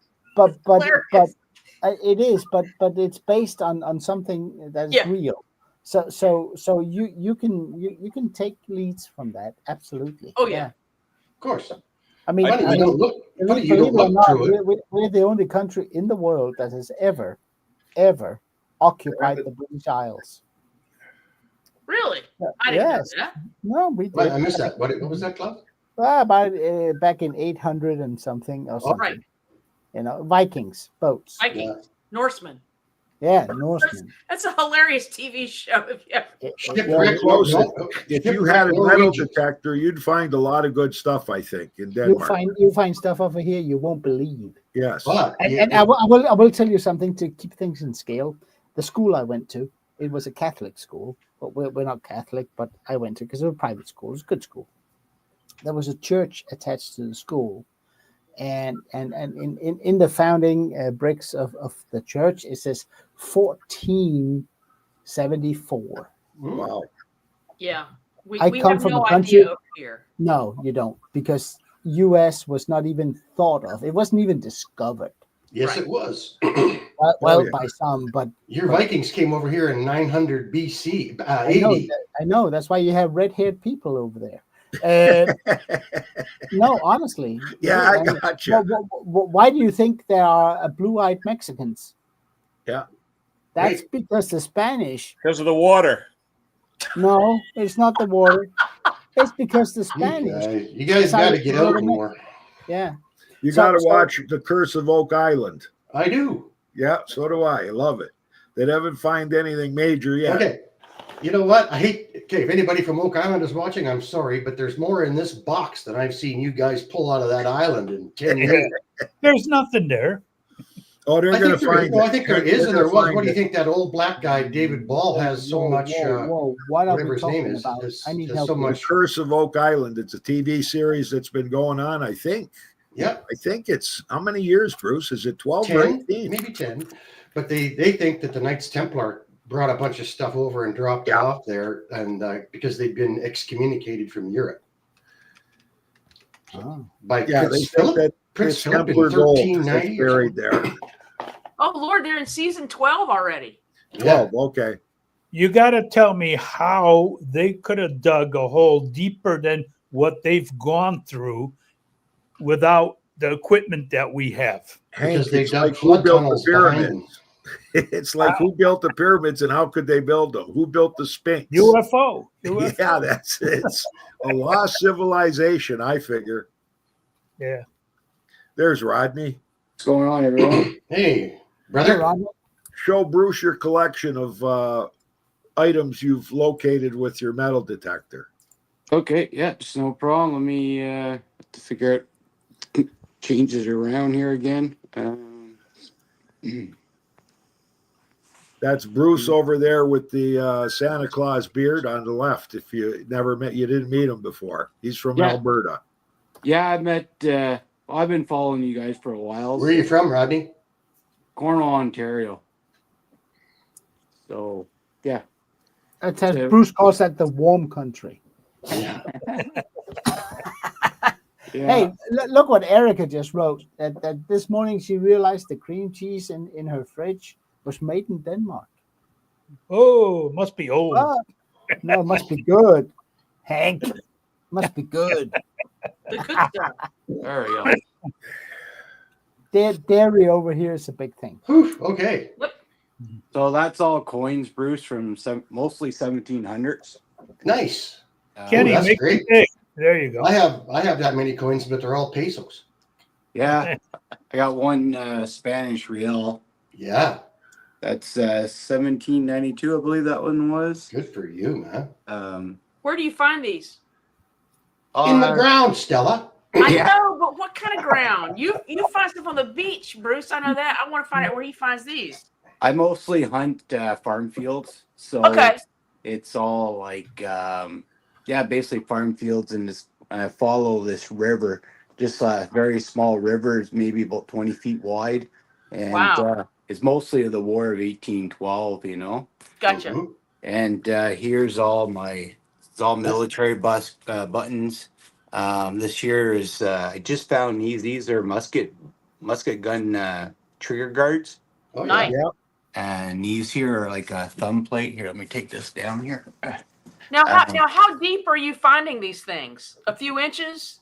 hilarious. it is, but it's based on something that is Yeah. real. So you can take leads from that, absolutely. Oh, yeah. Of course. I mean, Funny, you don't look. Funny, you believe don't it or look not, through it. we're the only country in the world that has ever occupied the British Isles. Really? I didn't Yes. know that. No, we What? did. I missed that. What was that, Klaus? About back in 800 and something or something. Right. Vikings boats. Viking. Norsemen. Yeah, Norsemen. That's a hilarious TV show. If you ever... Shipwreck, close it. If you had a metal Norwegian. detector, you'd find a lot of good stuff, I think, in Denmark. You'll find stuff over here you won't believe. Yes. But And I will tell you something to keep things in scale. The school I went to, it was a Catholic school, but we're not Catholic, but I went to because it was a private school. It was a good school. There was a church attached to the school, and in the founding bricks of the church, it says 1474. Wow. Yeah. We I come have from no a country- idea over here. No, you don't, because U.S. was not even thought of. It wasn't even discovered. yes, Right. it was. Well, yeah. by some, but Your Vikings came over here in 900 BC, I know, 80. I know. That's why you have red-haired people over there. No, honestly. Yeah, I got you. Why do you think there are blue-eyed Mexicans? Yeah. That's because the Spanish. Because of the water. No, it's not the water. It's because the Spanish. You guys got to get out more. Yeah. You So- got to so- watch The Curse of Oak Island. I do. Yeah, so do I. I love it. They haven't find anything major yet. Okay. You know what? if anybody from Oak Island is watching, I'm sorry, but there's more in this box than I've seen you guys pull out of that island in 10 years. There's nothing there. Oh, they're going to find it. I think there is, They're and there gonna was. find What do you it. think that old black guy, David Ball, has so much, Whoa, what are whatever we his name talking is, about? has- I need has help. so here. The much- Curse of Oak Island. It's a TV series that's been going on, I think. yeah, I think it's how many years, Bruce? Is it 12 or 10, 18? maybe 10. But they think that the Knights Templar brought a bunch of stuff over and dropped it off there, and because they'd been excommunicated from Europe Oh. by Yeah, they Prince think Philip. that Prince it's Philip in Templar gold 1390 that's or buried there. Oh, Lord, they're in season 12 already. 12, okay. You got to tell me how they could have dug a hole deeper than what they've gone through without the equipment that we have. Hank, Because they it's dug like who flood built the tunnels behind them. pyramids? It's like who built the pyramids and how could they build them? Who built the Sphinx? UFO. Yeah, that's it's a lost civilization, I figure. Yeah. There's Rodney. What's going on, everyone? Hey, brother. Roger? Show Bruce your collection of items you've located with your metal detector. Okay, yeah, just no problem. Let me have to figure out changes around here again. That's Bruce over there with the Santa Claus beard on the left. If you didn't meet him before. He's from Yeah. Alberta. Yeah, I met. I've been following you guys for a while. Where are you from, Rodney? Cornwall, Ontario. So yeah. It says So- Bruce calls that the warm country. Yeah. Yeah. Hey, look what Erica just wrote. That this morning she realized the cream cheese in her fridge was made in Denmark. Oh, must be old. Oh, no, it must be good. Hank, must be good. The good stuff. There we go. Dairy over here is a big thing. Whew, okay. So that's all coins, Bruce, from mostly 1700s. Nice. Kenny, that's make great. it big. There you go. I have that many coins, but they're all pesos. Yeah, I got one Spanish real. Yeah. That's 1792, I believe that one was. Good for you, man. Where do you find these? In the ground, Stella. I Yeah. know, but what kind of ground? You find stuff on the beach, Bruce. I know that. I want to find out where he finds these. I mostly hunt farm fields, so Okay. it's all like basically farm fields, and this I follow this river, just a very small river, it's maybe about 20 feet wide, and Wow. it's mostly of the War of 1812, you know. Gotcha. Mhm. And here's all it's all military buttons. This year is I just found these. These are musket gun trigger guards. Oh, yeah. Nice. Yeah. And these here are like a thumb plate. Here, let me take this down here. Now, how deep are you finding these things? A few inches?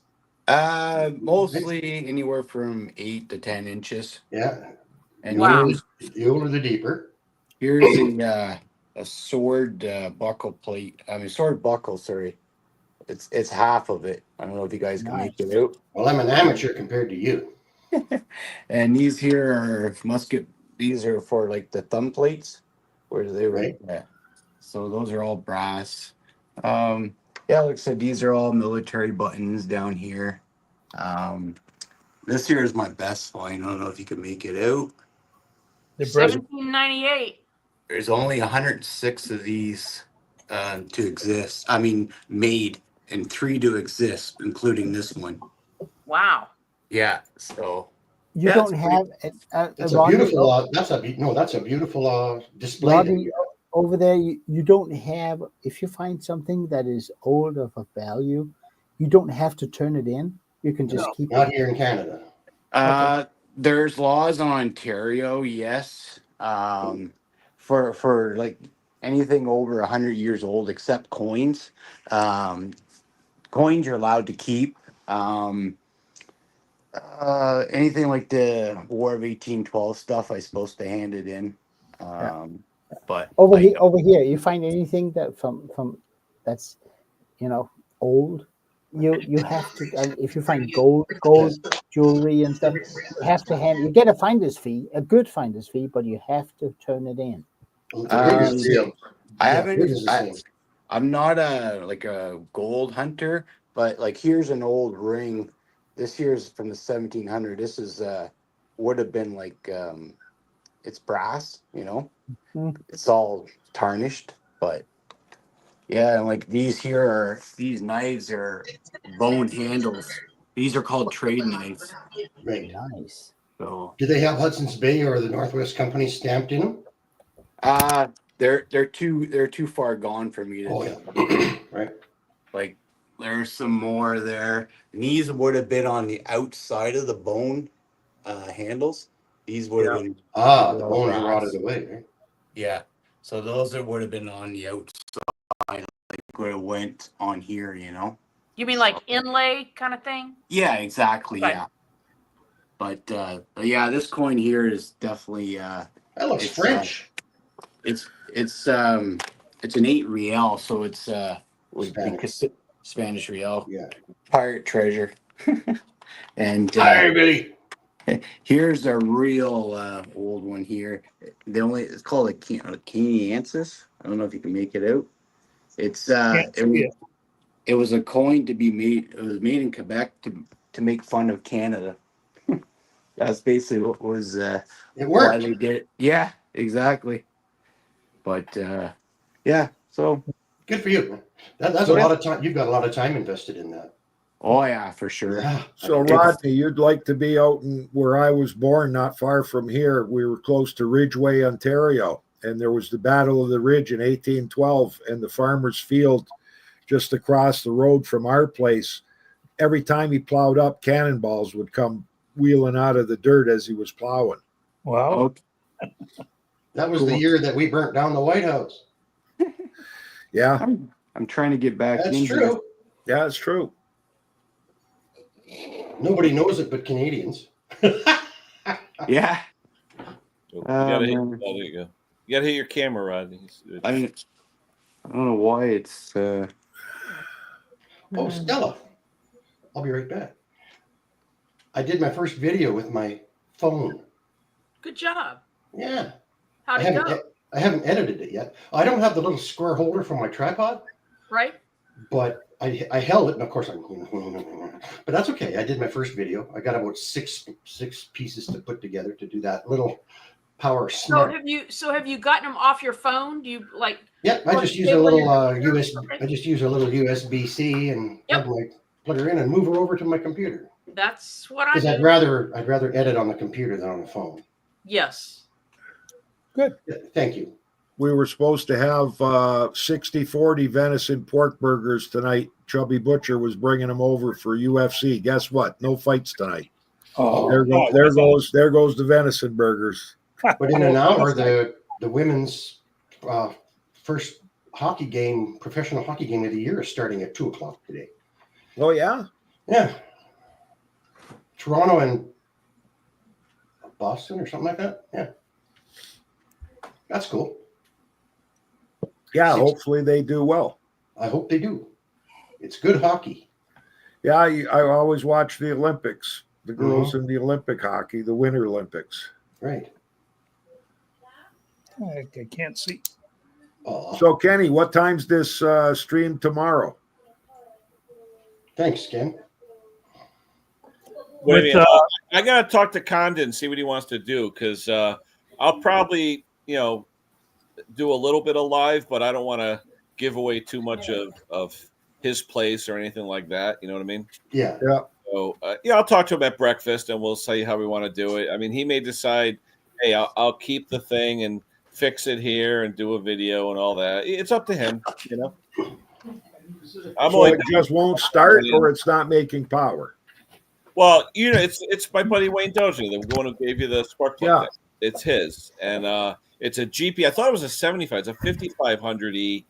Mostly anywhere from 8 to 10 inches. Yeah. And Wow. The older, the deeper. here's a sword buckle plate. Sword buckle. Sorry, it's half of it. I don't know if you guys can make it out. Well, I'm an amateur compared to you. And these here are musket. These are for like the thumb plates, where they were. Right. Yeah. So those are all brass. Yeah, like I said, these are all military buttons down here. This here is my best find. I don't know if you can make it out. The breast 1798. There's only 106 of these to exist. I mean, made, and 3 to exist, including this one. Wow. Yeah. So You Yeah, don't it's have That's a Rodney, beautiful. That's a beautiful display. Rodney, over there. You don't have, if you find something that is old of a value, you don't have to turn it in. You can just keep Not it. here in Canada. there's laws in Ontario, yes, for like anything over 100 years old, except coins. Coins you're allowed to keep. Anything like the War of 1812 stuff, I'm supposed to hand it in. But Over here, you find anything that from that's old, you have to. If you find gold jewelry and stuff, you have to you get a finder's fee, a good finder's fee, but you have to turn it in. Here's the deal. I Yeah, haven't. here's the thing. I'm not a gold hunter, but like here's an old ring. This here's from the 1700. This is would have been like it's brass, Mhm. It's all tarnished, but yeah, and like these knives are bone handles. These are called trade knives. Right. Nice. So Do they have Hudson's Bay or the Northwest Company stamped in them? they're too far gone for me to Oh tell. yeah. Right. Like there's some more there. And these would have been on the outside of the bone handles. These would have been The bone rotted away. Right? yeah. So those would have been on the outside, like where it went on here, You mean like inlay kind of thing? Yeah, exactly. Right. Yeah. But yeah, this coin here is definitely That looks It's, French. it's an 8 real, so it's would be Spanish. Spanish real. Yeah. Pirate treasure. And Hi, Billy. here's a real old one here. It's called a Caniensis. I don't know if you can make it out. It's Can't see it. it was a coin to be made. It was made in Quebec to make fun of Canada. That's basically what was It why worked. they did it. Yeah, exactly. But yeah, so Good for you. That's a lot of time. You've got a lot of time invested in that. oh yeah, for sure. Yeah. So, Rodney, you'd like to be out in where I was born, not far from here. We were close to Ridgeway, Ontario, and there was the Battle of the Ridge in 1812, and the farmer's field just across the road from our place. Every time he plowed up, cannonballs would come wheeling out of the dirt as he was plowing. Wow. Okay. That was the year that we burnt down the White House. Yeah, I'm trying to get back That's into true. yeah, it's true. Nobody knows it but Canadians. Yeah. You gotta hit, man. there you go. You gotta hit your camera, Rodney. I don't know why it's Oh, Stella. I'll be right back. I did my first video with my phone. Good job. Yeah. How'd I it haven't, go? I haven't edited it yet. I don't have the little square holder for my tripod, Right? but I held it, and of course but that's okay. I did my first video. I got about six pieces to put together to do that little power So smart. have you gotten them off your phone? Do you like? Yeah, I just use a little USB. I just use a little USB-C and plug her in and move her over to my computer. That's what I Because do. I'd rather edit on the computer than on the phone. Yes. Yeah, thank you. We were supposed to have 60-40 venison pork burgers tonight. Chubby Butcher was bringing them over for UFC. Guess what? No fights tonight. Oh, There goes the venison burgers. But in an hour, the women's first hockey game, professional hockey game of the year, is starting at 2:00 today. Oh yeah, Yeah, Toronto and Boston or something like that. Yeah, that's cool. yeah. Hopefully they do well. I hope they do. It's good hockey. Yeah, I always watch the Olympics. The girls in the Olympic hockey, the Winter Olympics. Right. I can't see. So, Kenny, what time's this stream tomorrow? Thanks, Ken. Wait a With, minute. I gotta talk to Condon, see what he wants to do, because I'll probably, do a little bit of live, but I don't want to give away too much of his place or anything like that. You know what I mean? Yeah. Yeah. So I'll talk to him at breakfast, and we'll see how we want to do it. I mean, he may decide, hey, I'll keep the thing and fix it here and do a video and all that. It's up to him, I'm So only it just won't start, or it's not making power. Well, it's my buddy Wayne Dozier, the one who gave you the spark plug. Yeah. It's his, and it's a GP. I thought it was a 75. It's a 5500E,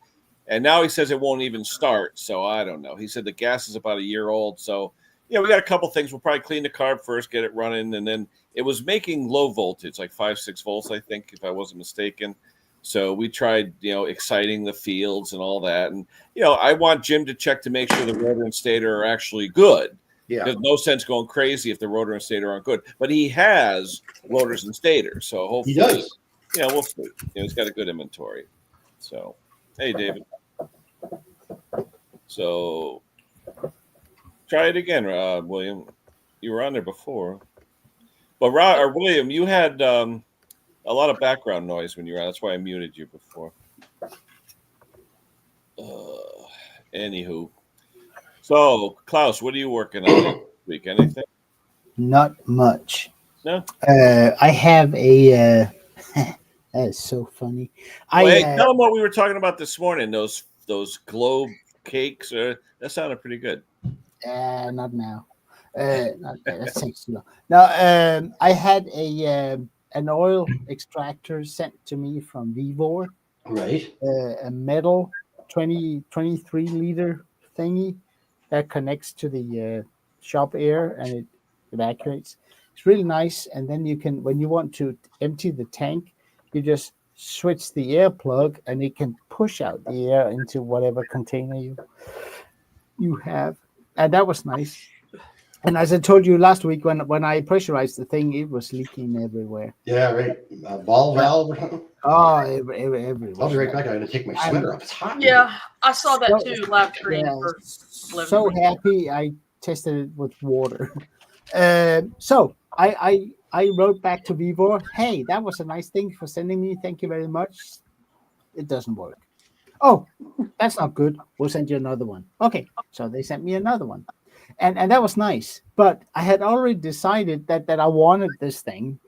and now he says it won't even start. So I don't know. He said the gas is about a year old. So we got a couple things. We'll probably clean the carb first, get it running, and then it was making low voltage, like 5-6 volts, I think, if I wasn't mistaken. So we tried, exciting the fields and all that, and I want Jim to check to make sure the rotor and stator are actually good. Yeah. There's no sense going crazy if the rotor and stator aren't good. But he has rotors and stators, so hopefully He does. we'll see. He's got a good inventory. So, hey, David. So, try it again, William. You were on there before, but William, you had a lot of background noise when you were on. That's why I muted you before. Anywho. So, Klaus, what are you working on this week? Anything? Not much. No? I have a. That is so funny. Hey, tell them what we were talking about this morning. Those globe cakes. That sounded pretty good. Not now. Not, that takes too long. No, I had an oil extractor sent to me from Vivor. Right. A metal 23 liter thingy that connects to the shop air, and it evacuates. It's really nice. And then you can, when you want to empty the tank, you just switch the air plug, and it can push out the air into whatever container you have. And that was nice. And as I told you last week, when I pressurized the thing, it was leaking everywhere. Yeah, right. A ball valve or something. Oh, everywhere. I'll be right back. I'm gonna take my sweater off. It's hot. Yeah, I saw that So- too. Live stream Yeah, for so happy I tested it with water. So I wrote back to Vivor, hey, that was a nice thing for sending me. Thank you very much. It doesn't work. Oh, that's not good. We'll send you another one. Okay, so they sent me another one. And that was nice. But I had already decided that I wanted this thing,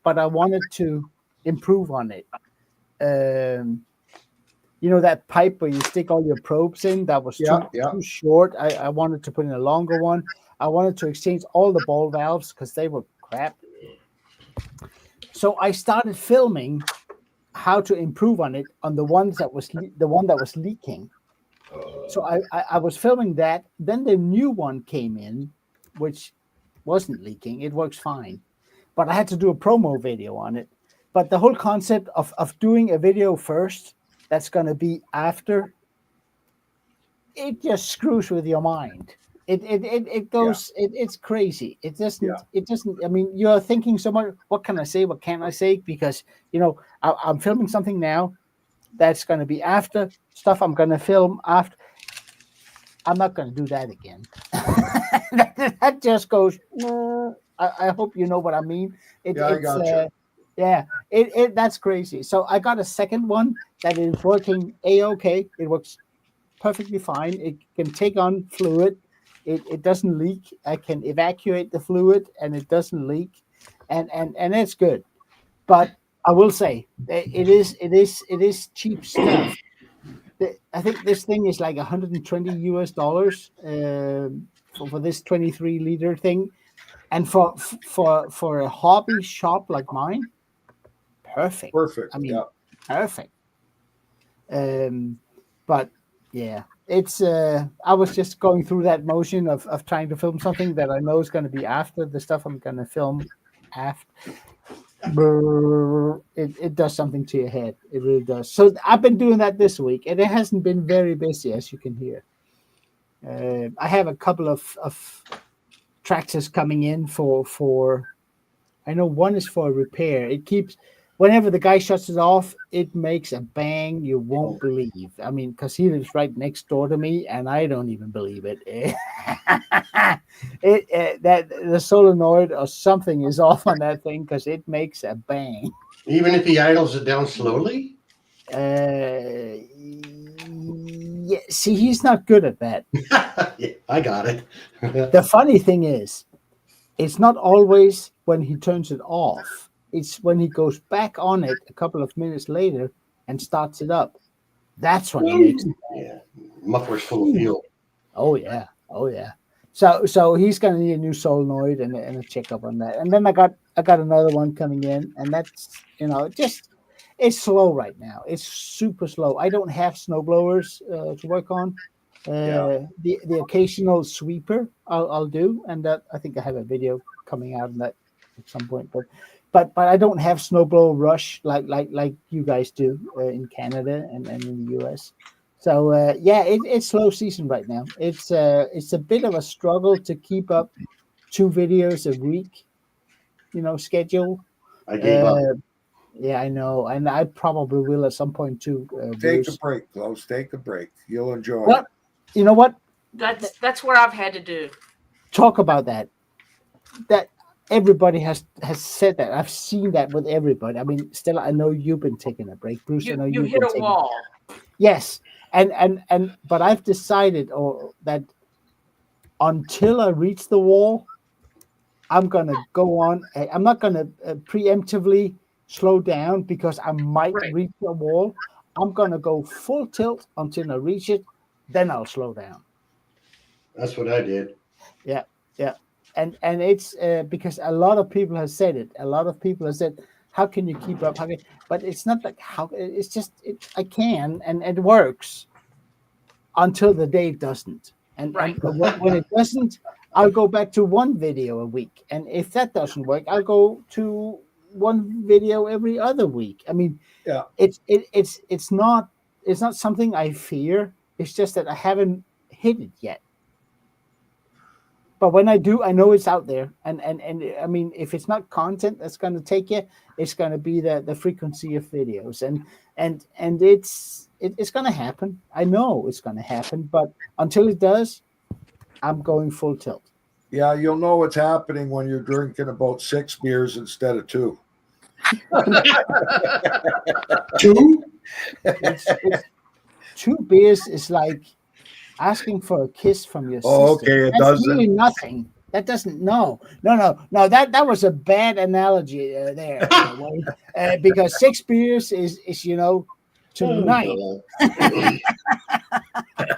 but I wanted to improve on it. You know that pipe where you stick all your probes in, that was too short. I wanted to put in a longer one. I wanted to exchange all the ball valves because they were crap. So I started filming how to improve on it on the one that was leaking. So I was filming that. Then the new one came in, which wasn't leaking. It works fine. But I had to do a promo video on it. But the whole concept of doing a video first that's going to be after, it just screws with your mind. It goes, it's crazy. It doesn't, I mean, you're thinking so much, what can I say? What can't I say? Because, you know, I'm filming something now that's going to be after stuff I'm going to film after. I'm not going to do that again. that just goes, I hope you know what I mean. I got you. Yeah, that's crazy. So I got a second one that is working A-okay. It works perfectly fine. It can take on fluid. It doesn't leak. I can evacuate the fluid and it doesn't leak. And it's good. But I will say it is cheap stuff. I think this thing is like $120 for this 23-liter thing. And for a hobby shop like mine, perfect. I mean, perfect. But yeah, it's I was just going through that motion of trying to film something that I know is going to be after the stuff I'm going to film after. It does something to your head. It really does. So I've been doing that this week, and it hasn't been very busy, as you can hear. I have a couple of tractors coming in for I know one is for repair. It keeps, whenever the guy shuts it off, it makes a bang you won't believe. I mean, because he lives right next door to me, and I don't even believe it. That the solenoid or something is off on that thing because it makes a bang. Even if he idles it down slowly? Yeah, see, he's not good at that. Yeah, I got it. The funny thing is, it's not always when he turns it off. It's when he goes back on it a couple of minutes later and starts it up. That's when he makes it. Yeah, muffler's full of fuel. Oh yeah. So he's gonna need a new solenoid and a checkup on that. And then I got another one coming in, and that's, you know, it's slow right now. It's super slow. I don't have snow blowers to work on. The occasional sweeper I'll do, and that I think I have a video coming out on that at some point. But I don't have snowblower rush like you guys do in Canada and in the US. So it's slow season right now. It's a bit of a struggle to keep up 2 videos a week, you know, schedule. I gave up. Yeah, I know, and I probably will at some point too. Take a break, Klaus. Take a break. You'll enjoy it. You know what? That's what I've had to do. Talk about that. That everybody has said that. I've seen that with everybody. I mean, Stella, I know you've been taking a break. Bruce, I know you hit a wall. Yes, and but I've decided that until I reach the wall, I'm gonna go on. I'm not gonna preemptively slow down because I might reach the wall. I'm gonna go full tilt until I reach it. Then I'll slow down. That's what I did. Yeah. And it's because a lot of people have said it. A lot of people have said, "How can you keep up?" But it's not like how. It's just I can, and it works until the day it doesn't. And when it doesn't, I'll go back to 1 video a week. And if that doesn't work, I'll go to 1 video every other week. I mean, it's not something I fear. It's just that I haven't hit it yet. but when I do, I know it's out there. And I mean, if it's not content that's going to take you, it's going to be the frequency of videos. And it's going to happen. I know it's going to happen. But until it does, I'm going full tilt. Yeah, you'll know what's happening when you're drinking about 6 beers instead of 2. 2? It's 2 beers is like asking for a kiss from your sister. Oh, okay, it That's doesn't. really nothing. That doesn't. No. That was a bad analogy there, because 6 beers is tonight.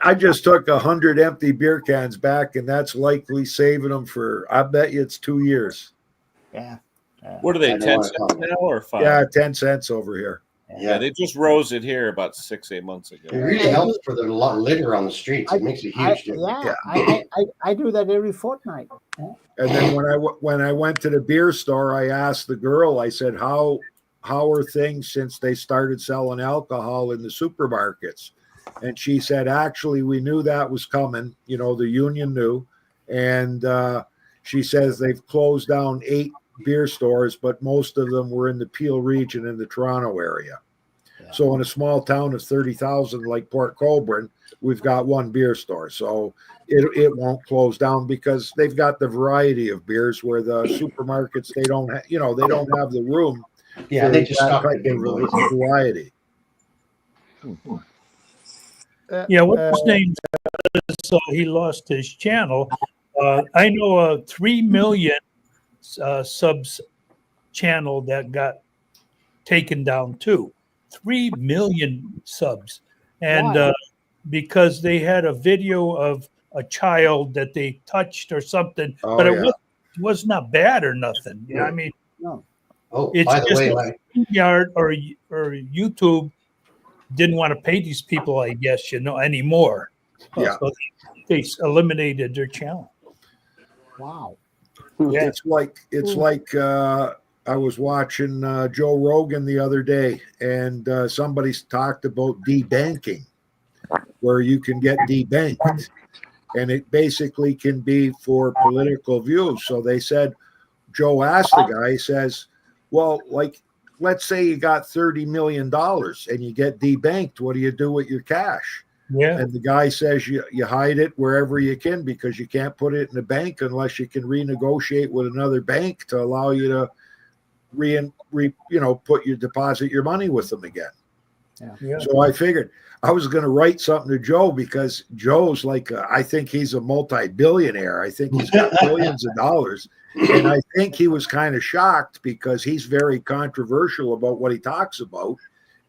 I just took 100 empty beer cans back, and that's likely saving them for, I bet you it's 2 years. Yeah. What are they, I know 10 what cents now or 5? Yeah, 10 cents over here. Yeah, they just rose it here about 6-8 months ago. It really helps for the litter on the streets. It makes a huge difference. I do that every fortnight. And then when I went to the beer store, I asked the girl, I said, how are things since they started selling alcohol in the supermarkets? And she said, actually, we knew that was coming. You know, the union knew. And she says they've closed down 8 beer stores, but most of them were in the Peel region in the Toronto area. Yeah. So in a small town of 30,000 like Port Colborne, we've got 1 beer store. So it won't close down because they've got the variety of beers where the supermarkets, they don't have the room. Yeah, they just stop type of variety. Yeah, what's his name? So he lost his channel. I know a 3 million subs channel that got taken down too. 3 million subs. And because they had a video of a child that they touched or something, but it was not bad or nothing. Yeah, I mean, no. Oh, it's by the just way, Yard or YouTube didn't want to pay these people, I guess, anymore. Yeah. So they eliminated their channel. Wow. Yeah. It's like I was watching Joe Rogan the other day, and somebody talked about debanking, where you can get debanked, and it basically can be for political views. So they said, Joe asked the guy, he says, well, like, let's say you got $30 million and you get debanked. What do you do with your cash? Yeah. And the guy says you hide it wherever you can, because you can't put it in the bank unless you can renegotiate with another bank to allow you to deposit your money with them again. Yeah. So I figured I was going to write something to Joe, because Joe's like, I think he's a multi-billionaire. I think he's got billions of dollars. And I think he was kind of shocked because he's very controversial about what he talks about,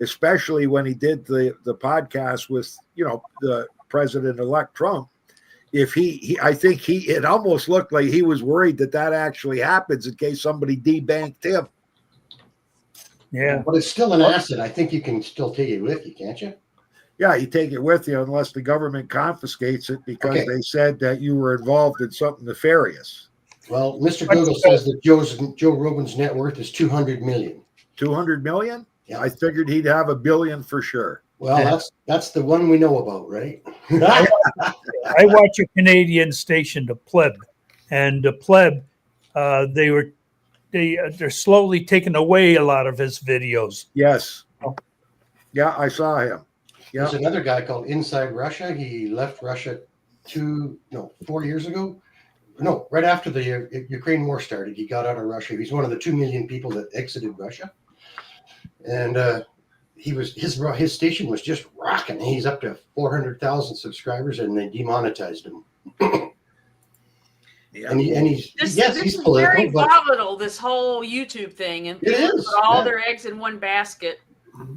especially when he did the podcast with, the president-elect Trump. I think it almost looked like he was worried that actually happens in case somebody debanked him. Yeah. But it's still an asset. I think you can still take it with you, can't you? Yeah, you take it with you unless the government confiscates it because they said that you were involved in something nefarious. Well, Mr. Google says that Joe Rogan's net worth is $200 million. 200 million? Yeah. I figured he'd have $1 billion for sure. Well, that's the one we know about, right? I watch a Canadian station, the Pleb, and the Pleb, they're slowly taking away a lot of his videos. Yes. Yeah, I saw him. Yeah. There's another guy called Inside Russia. He left Russia 4 years ago. No, right after the Ukraine war started, he got out of Russia. He's one of the 2 million people that exited Russia, and his station was just rocking. He's up to 400,000 subscribers, and they demonetized him. Yeah. And he's This political, is very but volatile, this whole YouTube thing, and it is put all their eggs in one basket.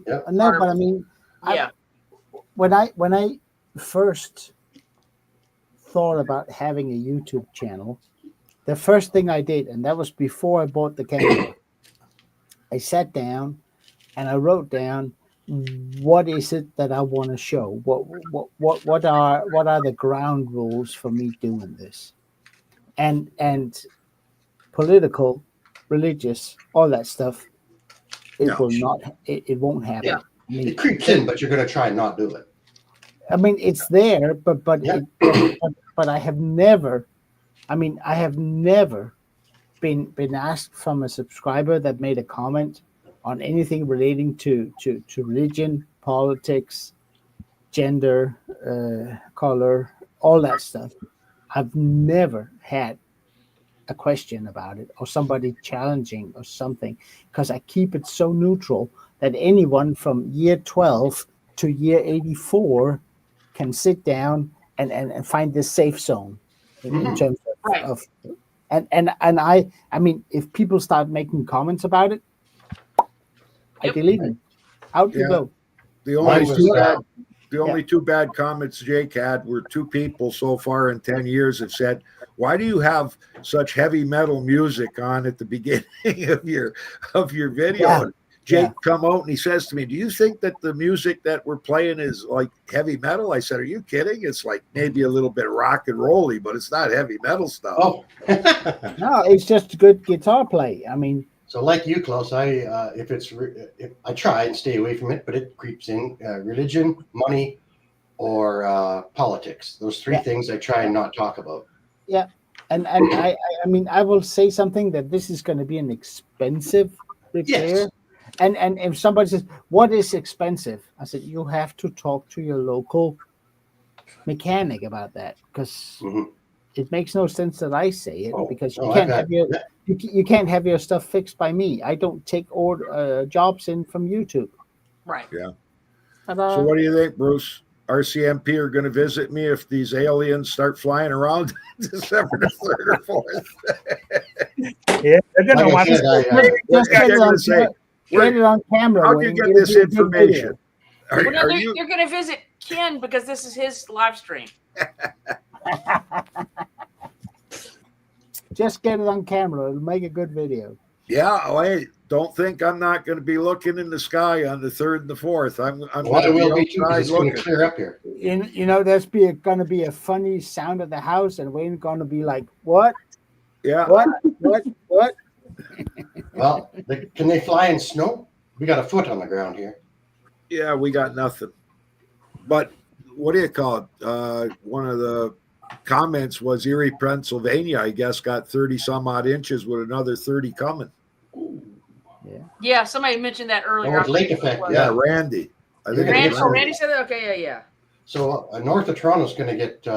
Yeah. No, but I mean, when I first thought about having a YouTube channel, the first thing I did, and that was before I bought the camera, I sat down and I wrote down what is it that I want to show. What are the ground rules for me doing this? And political, religious, all that stuff, it won't happen. Yeah. I mean, it creeps in, but you're going to try and not do it. I mean, it's there, but I have never I mean, I have never been asked from a subscriber that made a comment on anything relating to religion, politics, gender, color, all that stuff. I've never had a question about it or somebody challenging or something, because I keep it so neutral that anyone from year 12 to year 84 can sit down and find this safe zone in terms Right. of and I mean, if people start making comments about it, I Yep. delete them. Out you Yeah. go. The only Mine was, the only two bad comments Jake had were two people so far in 10 years have said, "Why do you have such heavy metal music on at the beginning of your video?" Yeah. And Jake come out and he says to me, "Do you think that the music that we're playing is like heavy metal?" I said, "Are you kidding? It's like maybe a little bit rock and rolly, but it's not heavy metal stuff." Oh. No, it's just good guitar play. I mean, So like you, Klaus, if I try and stay away from it, but it creeps in religion, money, or politics. Those three things I try and not talk about. yeah. And I mean, I will say something that this is going to be an expensive repair. Yes. And if somebody says, "What is expensive?" I said, "You have to talk to your local mechanic about that, because it makes no sense that I say it, because you can't have your you can't have your stuff fixed by me. I don't take jobs in from YouTube." Right. Yeah. Ta-da. So what do you think, Bruce? RCMP are going to visit me if these aliens start flying around December the 3rd or 4th. Yeah, they're going to Like I want said, to. Just get it on camera. How'd you Wayne. get It'll this be a good information? video. Well, no, they're going to visit Ken because this is his live stream. Just get it on camera. It'll make a good video. Yeah, wait. Don't think I'm not going to be looking in the sky on the 3rd and the 4th. I'm Well, I going will to be be too, because outside it's going looking. to clear up here. You know, there's going to be a funny sound at the house, and Wayne's going to be like, "What? Yeah. What?" Well, can they fly in snow? We got a foot on the ground here. Yeah, we got nothing. But what do you call it? One of the comments was Erie, Pennsylvania, I guess, got 30 some odd inches with another 30 coming. Yeah, somebody mentioned that earlier. Oh, with lake effect, Yeah, Randy. I think Randy said that? Okay, yeah. So north of Toronto is going to get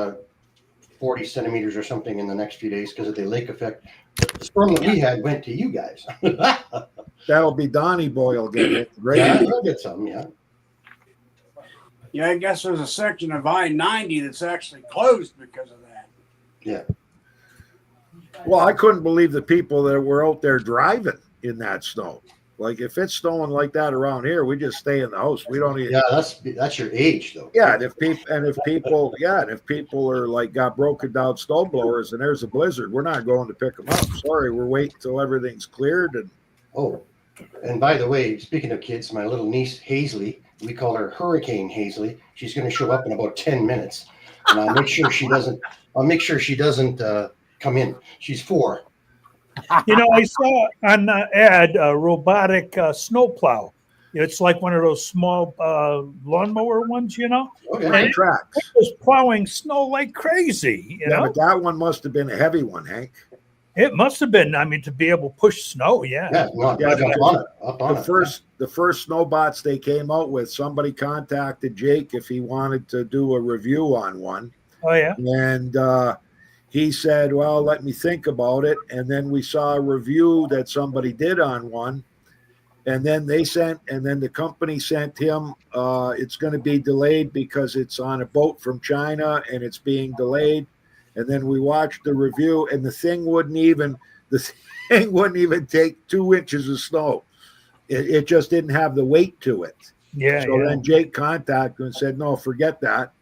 40 centimeters or something in the next few days because of the lake effect. The storm that we had went to you guys. That'll be Donnie Boyle getting it. Right? Yeah, I'll get some, yeah. Yeah, I guess there's a section of I-90 that's actually closed because of that. Yeah. Well, I couldn't believe the people that were out there driving in that snow. Like, if it's snowing like that around here, we just stay in the house. We don't even. Yeah, that's your age, though. Yeah, and if people are like got broken down snow blowers and there's a blizzard, we're not going to pick them up. Sorry, we're waiting till everything's cleared. And and by the way, speaking of kids, my little niece Hazley, we call her Hurricane Hazley. She's going to show up in about 10 minutes, and I'll make sure she doesn't. Come in. She's 4. You know, I saw on the ad a robotic snowplow. It's like one of those small lawnmower ones, you know. Okay. And it was plowing snow like crazy. You know? But that one must have been a heavy one, Hank. It must have been. I mean, to be able to push snow, yeah. The first snowbots they came out with, somebody contacted Jake if he wanted to do a review on one. Oh yeah. And he said, "Well, let me think about it." And then we saw a review that somebody did on one. And then the company sent him, it's going to be delayed because it's on a boat from China and it's being delayed. And then we watched the review and the thing wouldn't even take 2 inches of snow. It just didn't have the weight to it. Yeah. So then Jake contacted him and said, "No, forget that."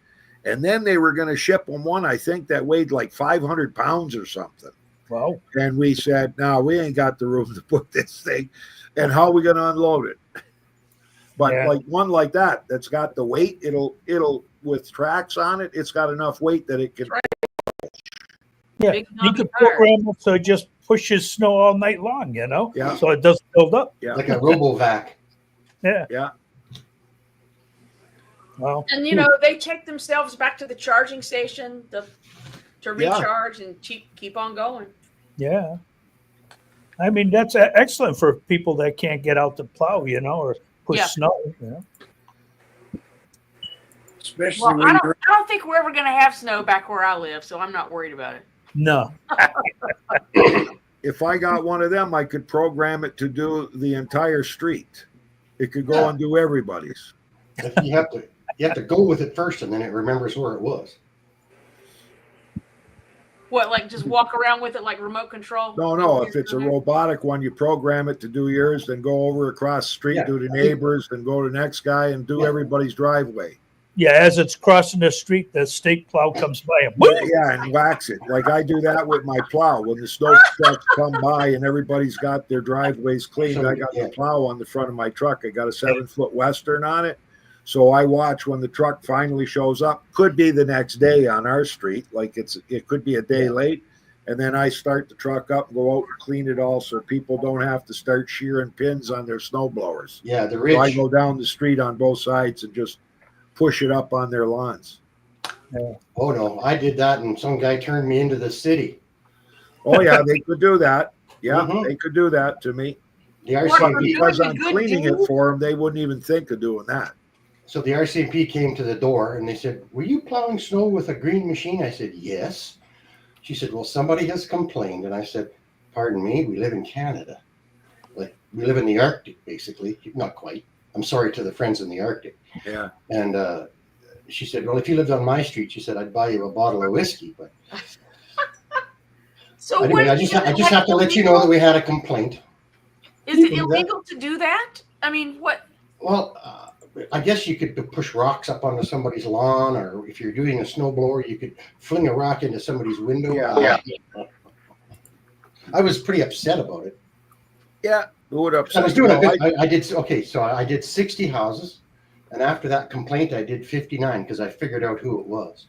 And then they were going to ship him one, I think, that weighed like 500 pounds or something. Wow. And we said, "No, we ain't got the room to put this thing. And how are we going to unload it?" But like one like that's got the weight, it'll with tracks on it, it's got enough weight that it can. Yeah, you could program it so it just pushes snow all night long, you know? Yeah. So it doesn't build up. Yeah. Like a RoboVac. Yeah. Yeah. Well. And they take themselves back to the charging station. The to Yeah. recharge and keep on going. Yeah. I mean, that's excellent for people that can't get out to plow, or push Yeah. snow. Especially Well, when I you're don't think we're ever going to have snow back where I live, so I'm not worried about it. No. If I got one of them, I could program it to do the entire street. It could go and do everybody's. If you have to go with it first, and then it remembers where it was. What, like just walk around with it like remote control? No. If it's a robotic one, you program it to do yours, then go over across the street, Yeah. do the neighbors, then go to the next guy and do everybody's driveway. Yeah, as it's crossing the street, the state plow comes by and boom! Yeah, and wax it. Like I do that with my plow. When the snow trucks come by and everybody's got their driveways cleaned, I got the plow on the front of my truck. I got a 7-foot Western on it. So I watch when the truck finally shows up. Could be the next day on our street. Like it could be a day late. And then I start the truck up and go out and clean it all so people don't have to start shearing pins on their snow blowers. Yeah, the So ridge. I go down the street on both sides and just push it up on their lawns. Oh no, I did that, and some guy turned me into the city. Oh yeah, they could do that. Yeah, Mhm. they could do that to me. The What, But are you RCMP. because doing I'm the good cleaning deed? it for them, they wouldn't even think of doing that. So the RCMP came to the door and they said, "Were you plowing snow with a green machine?" I said, "Yes." She said, "Well, somebody has complained." And I said, "Pardon me, we live in Canada. Like, we live in the Arctic, basically. Not quite. I'm sorry to the friends in the Arctic." Yeah. And she said, "Well, if you lived on my street," she said, "I'd buy you a bottle of whiskey." But So anyway, what I just have to let you know that we had a complaint. Is it illegal to do that? I mean, what? Well, I guess you could push rocks up onto somebody's lawn, or if you're doing a snowblower, you could fling a rock into somebody's window. Yeah. I was pretty upset about it. Yeah. Who would I upset was doing you? I did okay. So I did 60 houses, and after that complaint, I did 59 because I figured out who it was.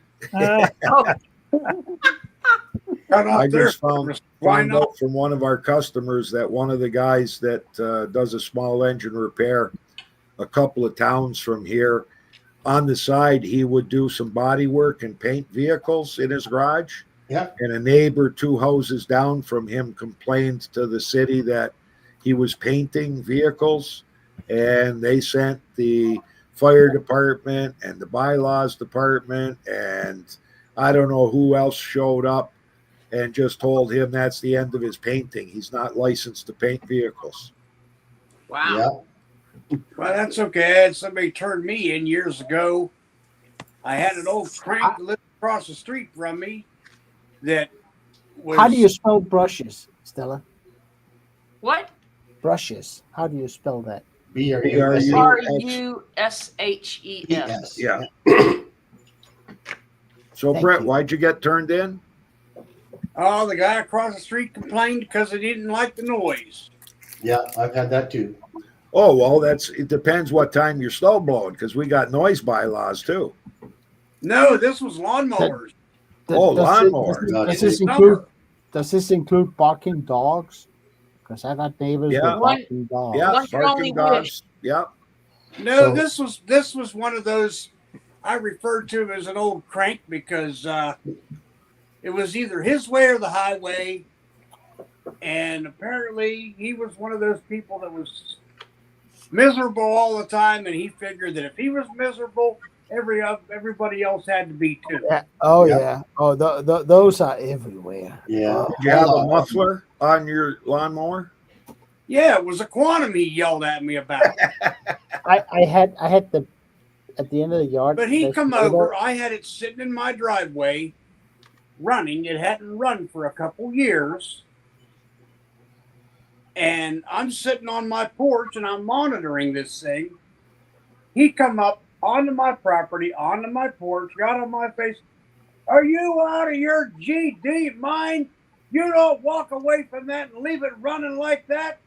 I just found Why not? out from one of our customers that one of the guys that does a small engine repair a couple of towns from here, on the side, he would do some body work and paint vehicles in his garage. Yeah. And a neighbor 2 houses down from him complained to the city that he was painting vehicles, and they sent the fire department and the bylaws department, and I don't know who else showed up and just told him that's the end of his painting. He's not licensed to paint vehicles. Wow. Yeah. Well, that's okay. I had somebody turn me in years ago. I had an old crank that lived across the street from me that was. How do you spell brushes, Stella? What? Brushes. How do you spell that? BRUSHES. RUSHES. Yeah. So, Thank Brett, you. why'd you get turned in? Oh, the guy across the street complained because he didn't like the noise. Yeah, I've had that too. Oh, well, it depends what time you're snow blowing, because we got noise bylaws too. No, this was lawnmowers. Oh, lawnmower. Does this include barking dogs? Because I got neighbors Yeah. with barking dogs. Yeah, One can only barking dogs. wish. Yeah. No, So- this was one of those I referred to as an old crank because it was either his way or the highway, and apparently he was one of those people that was miserable all the time, and he figured that if he was miserable, everybody else had to be too. Yeah. Oh Yep. yeah. Oh, those are everywhere. Yeah. Do you have a muffler on your lawnmower? Yeah, it was a quantum he yelled at me about. I had the at the end of the yard. But he there's come little- over. I had it sitting in my driveway, running. It hadn't run for a couple years, and I'm sitting on my porch and I'm monitoring this thing. He come up onto my property, onto my porch, got on my face. "Are you out of your GD mind? You don't walk away from that and leave it running like that.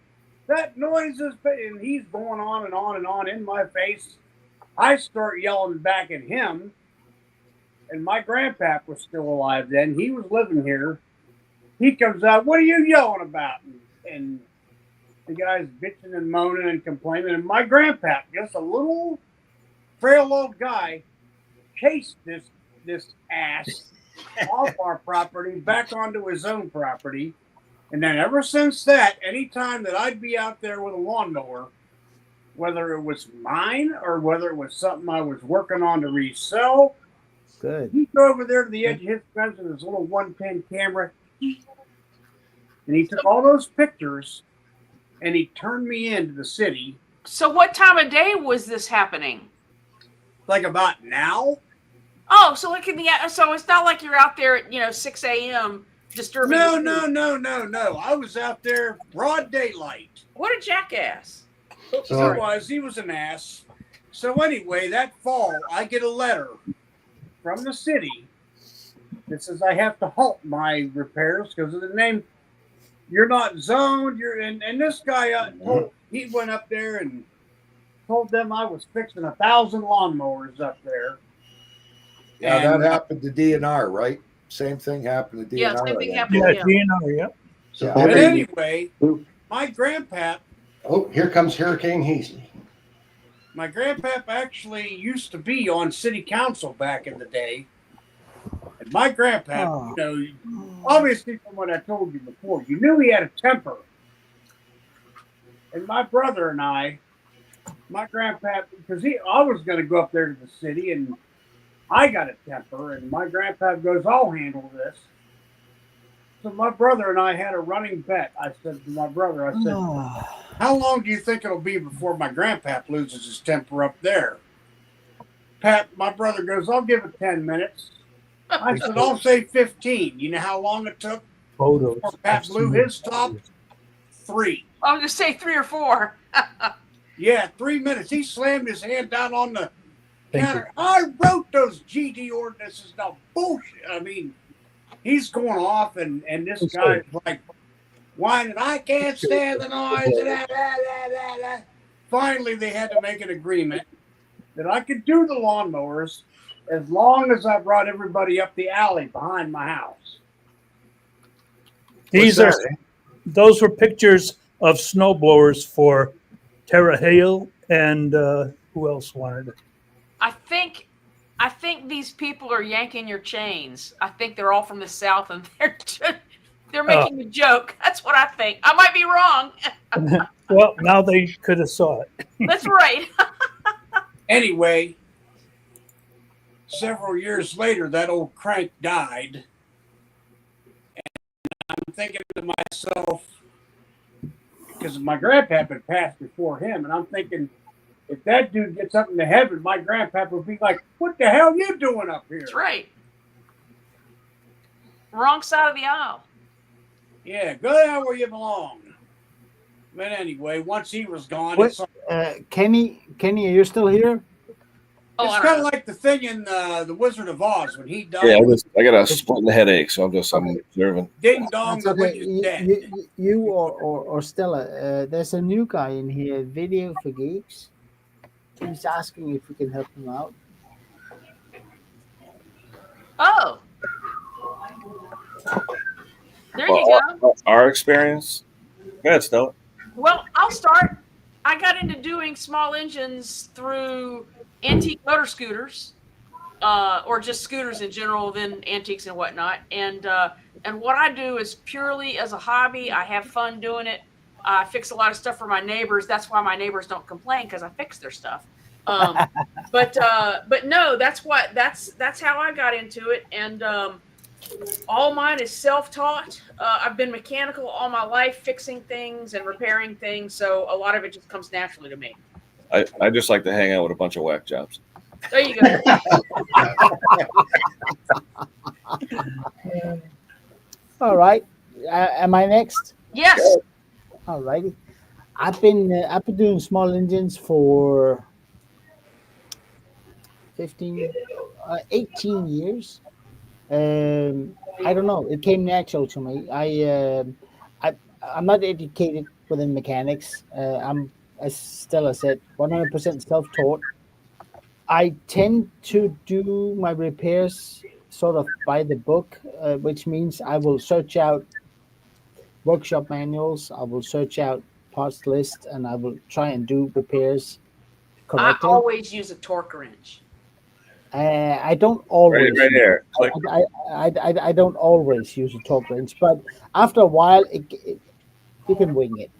That noise is..." And he's going on and on and on in my face. I start yelling back at him, and my grandpap was still alive then. He was living here. He comes out, "What are you yelling about?" And the guy's bitching and moaning and complaining. And my grandpap, just a little frail old guy, chased this ass off our property back onto his own property. And then ever since that, anytime that I'd be out there with a lawnmower, whether it was mine or whether it was something I was working on to resell, Good. he'd go over there to the edge of his fence with his little 110 camera, and he took all those pictures, and he turned me into the city. So what time of day was this happening? Like about now? Oh, so so it's not like you're out there at 6 a.m. disturbing. No. I was out there broad daylight. What a jackass! He was an ass. So anyway, that fall, I get a letter from the city that says I have to halt my repairs because of the name. You're not zoned. And this guy he went up there and told them I was fixing 1,000 lawnmowers up there. Yeah, that happened to DNR, right? Same thing happened to DNR. Yeah, same thing right? happened. Yeah, DNR, yeah. So But anyway, my grandpap. oh, here comes Hurricane Hazley. My grandpap actually used to be on city council back in the day. And my grandpap, obviously from what I told you before, you knew he had a temper. And my brother and I, my grandpap, because I was going to go up there to the city and I got a temper, and my grandpap goes, I'll handle this. So my brother and I had a running bet. I said to my brother, how long do you think it'll be before my grandpap loses his temper up there? My brother goes, I'll give it 10 minutes. I said, I'll say 15. You know how long it took Photos. before Pat blew his top? 3. I was going to say 3 or 4. Yeah, 3 minutes. He slammed his hand down on the counter. I wrote those GD ordinances. Now, bullshit. I mean, he's going off, and this guy's like whining, I can't stand the noise. Finally, they had to make an agreement that I could do the lawnmowers as long as I brought everybody up the alley behind my house. Those were pictures of snowblowers for Tara Hale and who else wanted it? I think these people are yanking your chains. I think they're all from the South, and they're making a joke. That's what I think. I might be wrong. Well, now they could have saw it. That's right. Anyway, several years later, that old crank died. And I'm thinking to myself, because my grandpap had passed before him, and I'm thinking, if that dude gets up into heaven, my grandpap would be like, what the hell are you doing up here? That's right. Wrong side of the aisle. Yeah, go down where you belong. But anyway, once he was gone, it's Kenny, are you still here? Oh, kind of like the thing in the Wizard of Oz when he died. Yeah, I got a splitting headache, so I'm observing. Ding dong, That's okay. the witch is dead. You or Stella, there's a new guy in here, Video for Geeks. He's asking if we can help him out. Oh. There you go. Our experience? Yeah, it's no. Well, I'll start. I got into doing small engines through antique motor scooters, or just scooters in general, then antiques and whatnot. And what I do is purely as a hobby. I have fun doing it. I fix a lot of stuff for my neighbors. That's why my neighbors don't complain, because I fix their stuff. But no, that's how I got into it. And all mine is self-taught. I've been mechanical all my life, fixing things and repairing things. So a lot of it just comes naturally to me. I just like to hang out with a bunch of whack jobs. There you go. All right. Am I next? Yes. All righty. I've been doing small engines for 18 years. I don't know. It came natural to me. I'm not educated within mechanics. I'm, as Stella said, 100% self-taught. I tend to do my repairs sort of by the book, which means I will search out workshop manuals. I will search out parts list, and I will try and do repairs correctly. I always use a torque wrench. I don't always. Right here. Click. I don't always use a talk range, but after a while, you can wing it.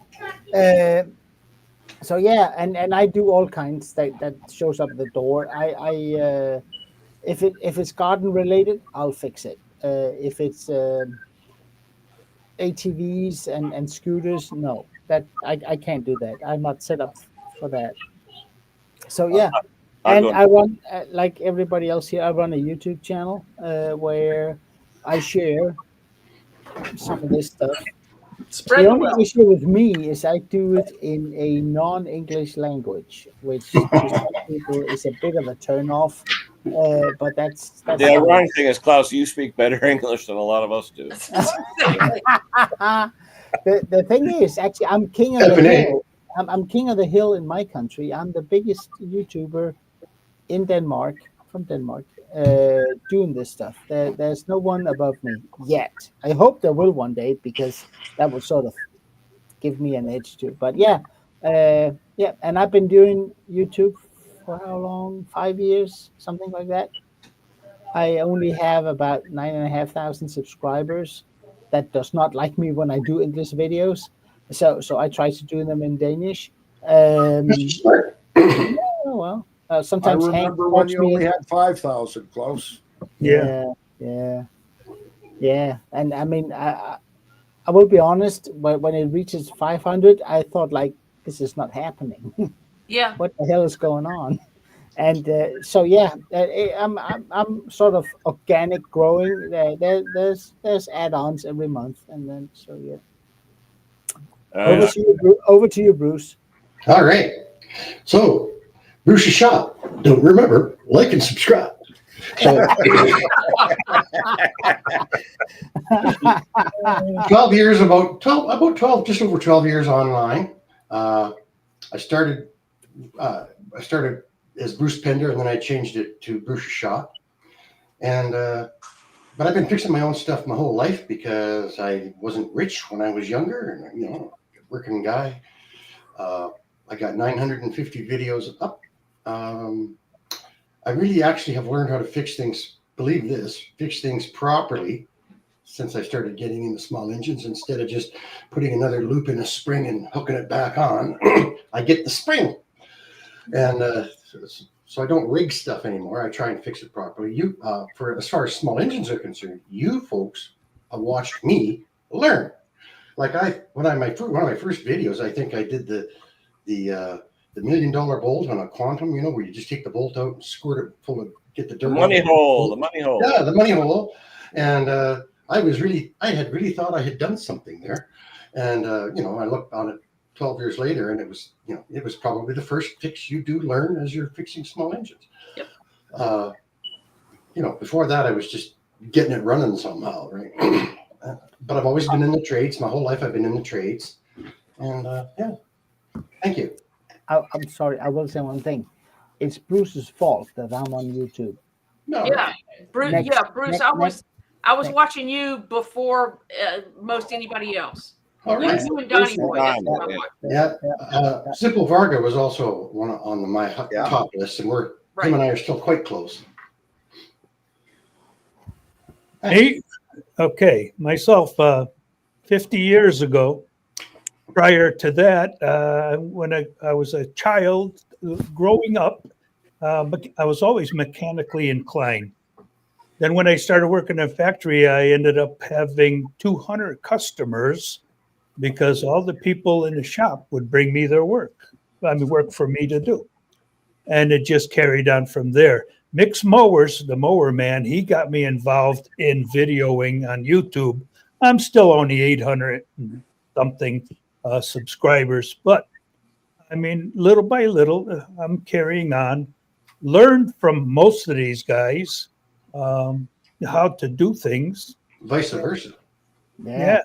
So yeah, and I do all kinds that shows up the door. If it's garden related, I'll fix it. If it's ATVs and scooters, no, that I can't do that. I'm not set up for that. So yeah, and I run like everybody else here. I run a YouTube channel where I share some of this stuff. Spread The the only wealth. issue with me is I do it in a non-English language, which to some people is a bit of a turn-off. But that's The ironic thing is, Klaus, you speak better English than a lot of us do. The thing is, actually, I'm king of the hill. I'm king of the hill in my country. I'm the biggest YouTuber in Denmark, from Denmark, doing this stuff. There's no one above me yet. I hope there will one day, because that will sort of give me an edge too. But yeah, yeah. And I've been doing YouTube for how long? 5 years, something like that. I only have about 9,500 subscribers. That does not like me when I do English videos, so I try to do them in Danish. Yeah, well, I sometimes Hank remember when talks you me only in. had 5,000, Klaus. Yeah, and I mean, I will be honest. But when it reaches 500, I thought like, this is not happening. Yeah. What the hell is going on? And so yeah, I'm sort of organic growing. There's add-ons every month, and then so yeah. Over to you, Bruce. All right. So, Bruce's Shop. Don't remember, like and subscribe. So, 12 years, about 12, just over 12 years online. I started as Bruce Pender, and then I changed it to Bruce's Shop. And but I've been fixing my own stuff my whole life because I wasn't rich when I was younger, and working guy. I got 950 videos up. I really actually have learned how to fix things. Believe this, fix things properly since I started getting into small engines. Instead of just putting another loop in a spring and hooking it back on, I get the spring, and so I don't rig stuff anymore. I try and fix it properly. For as far as small engines are concerned, you folks have watched me learn. Like one of my first videos, I think I did the $1 million bolt on a Quantum, where you just take the bolt out and squirt it full of, get the dirt. The money hole. Yeah, the money hole. And I had really thought I had done something there. And I looked on it 12 years later, and it was probably the first fix you do learn as you're fixing small engines. Yep. Before that, I was just getting it running somehow, right? But I've always been in the trades. My whole life I've been in the trades. And yeah, thank you. I'm sorry. I will say one thing. It's Bruce's fault that I'm on YouTube. No, Yeah, Bruce. Bruce. I was watching you before most anybody else. All right. You and Donnie Boy. Yeah. Simple Varga was also one on my top list, and him and I are still quite close. Hey, okay, myself, 50 years ago. Prior to that, when I was a child growing up, I was always mechanically inclined. Then when I started working in a factory, I ended up having 200 customers because all the people in the shop would bring me their work for me to do. And it just carried on from there. Mix Mowers, the mower man, he got me involved in videoing on YouTube. I'm still only 800 something subscribers, but I mean, little by little, I'm carrying on. Learned from most of these guys how to do things. Vice versa. Yeah.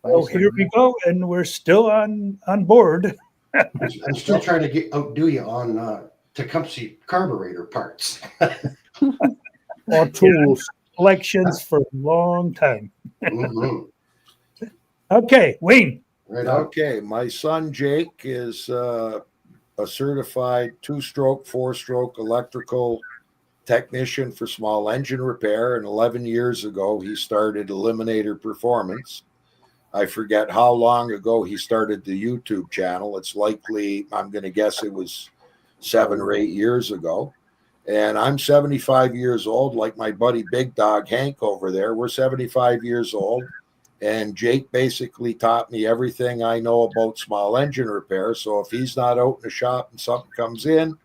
So here we go, and we're still on board. I'm still trying to outdo you on Tecumseh carburetor parts. Or tools. Collections for a long time. Mm-hmm. Okay, Wayne. Right on. Okay, my son Jake is a certified 2-stroke, 4-stroke electrical technician for small engine repair, and 11 years ago he started Eliminator Performance. I forget how long ago he started the YouTube channel. It's likely, I'm going to guess it was 7 or 8 years ago. And I'm 75 years old, like my buddy Big Dog Hank over there. We're 75 years old. And Jake basically taught me everything I know about small engine repair. So if he's not out in the shop and something comes in,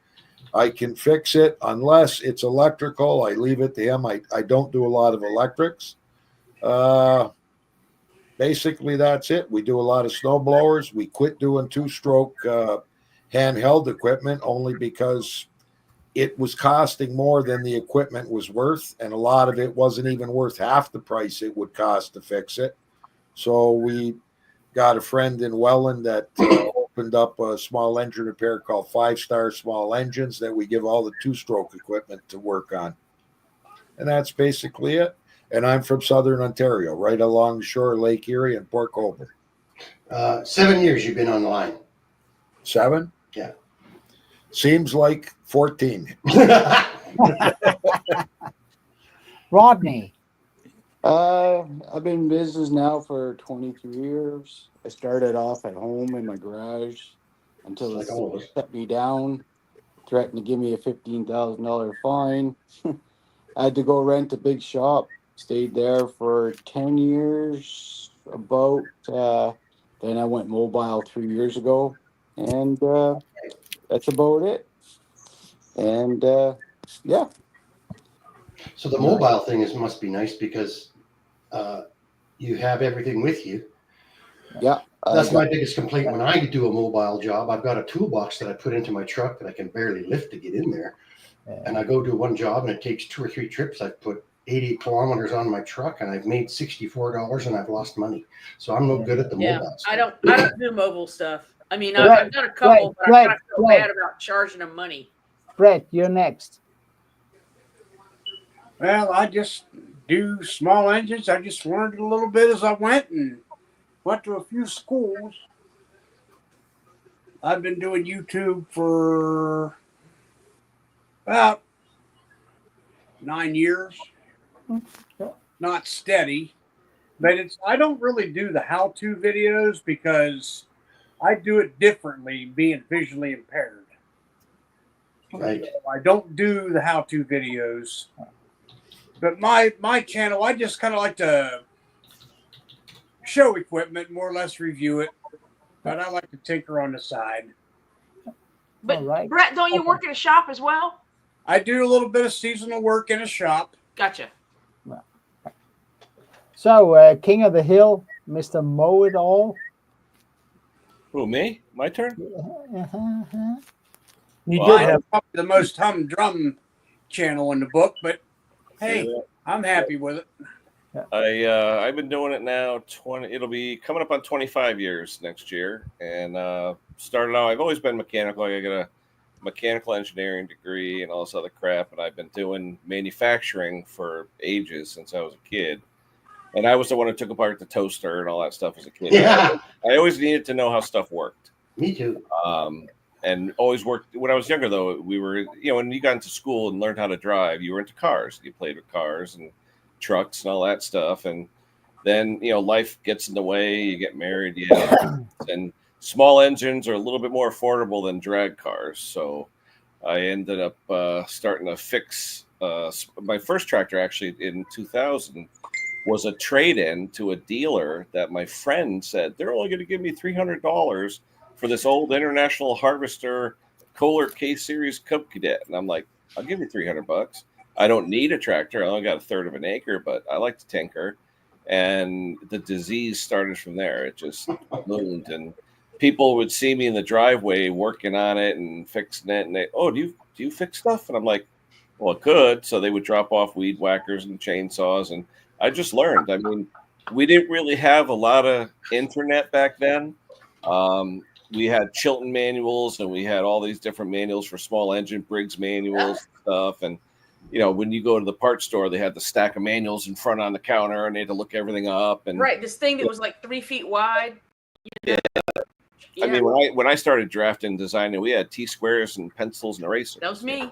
I can fix it. Unless it's electrical, I leave it to him. I don't do a lot of electrics. Basically, that's it. We do a lot of snow blowers. We quit doing two-stroke handheld equipment only because it was costing more than the equipment was worth, and a lot of it wasn't even worth half the price it would cost to fix it. So we got a friend in Welland that opened up a small engine repair called 5 Star Small Engines that we give all the two-stroke equipment to work on. And that's basically it. And I'm from Southern Ontario, right along the shore of Lake Erie and Port Colborne. 7 years you've been on the line. 7? Yeah. Seems like 14. Rodney. I've been in business now for 23 years. I started off at home in my garage until the city shut me down, threatened to give me a $15,000 fine. I had to go rent a big shop. Stayed there for 10 years, about. Then I went mobile 3 years ago, and that's about it. And yeah. So the mobile thing must be nice because you have everything with you. Yeah. That's my biggest complaint when I do a mobile job. I've got a toolbox that I put into my truck that I can barely lift to get in there. And I go do one job and it takes 2 or 3 trips. I've put 80 kilometers on my truck and I've made $64 and I've lost money. So I'm no good at the mobile stuff. I don't do mobile stuff. I mean, I've done a couple, but I kind of feel bad about charging them money. Brett, you're next. Well, I just do small engines. I just learned a little bit as I went and went to a few schools. I've been doing YouTube for about 9 years. Not steady, but I don't really do the how-to videos because I do it differently being visually impaired. Right. So I don't do the how-to videos. But my channel, I just kind of like to show equipment, more or less review it. But I like to tinker on the side. But Brett, don't you work at a shop as well? I do a little bit of seasonal work in a shop. Gotcha. So, King of the Hill, Mr. Mow It All. Who, me? My turn? You did have probably the most humdrum channel in the book, but hey, I'm happy with it. I've been doing it now. It'll be coming up on 25 years next year, and started out. I've always been mechanical. I got a mechanical engineering degree and all this other crap, and I've been doing manufacturing for ages since I was a kid. And I was the one who took apart the toaster and all that stuff as a kid. Yeah. I always needed to know how stuff worked. Me too. And always worked. When I was younger, though, we were, when you got into school and learned how to drive, you were into cars. You played with cars and trucks and all that stuff. And then, life gets in the way. You get married. And small engines are a little bit more affordable than drag cars. So I ended up starting to fix my first tractor, actually, in 2000. Was a trade-in to a dealer that my friend said they're only going to give me $300 for this old International Harvester Kohler K-Series Cub Cadet. And I'm like, I'll give you $300. I don't need a tractor. I only got a third of an acre, but I like to tinker. And the disease started from there. It just bloomed. And people would see me in the driveway working on it and fixing it. And they, do you fix stuff? And I'm like, well, it could. So they would drop off weed whackers and chainsaws. And I just learned. I mean, we didn't really have a lot of internet back then. We had Chilton manuals and we had all these different manuals for small engine, Briggs manuals and stuff. And, when you go to the parts store, they had the stack of manuals in front on the counter and they had to look everything up. And right, this thing that was like 3 feet wide. Yeah. I mean, when I started drafting and designing, we had T-squares and pencils and erasers. That was me.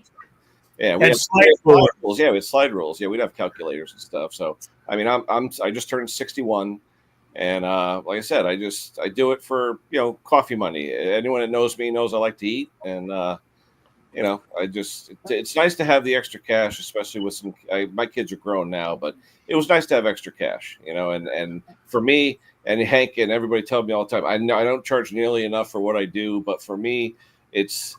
Yeah, we And have slide slide rules. Yeah, we have slide rules. Yeah, we'd have calculators and stuff. So I mean, I just turned 61, and like I said, I do it for coffee money. Anyone that knows me knows I like to eat, and it's nice to have the extra cash, especially with my kids are grown now, but it was nice to have extra cash, and for me and Hank and everybody tell me all the time, I know I don't charge nearly enough for what I do, but for me, it's,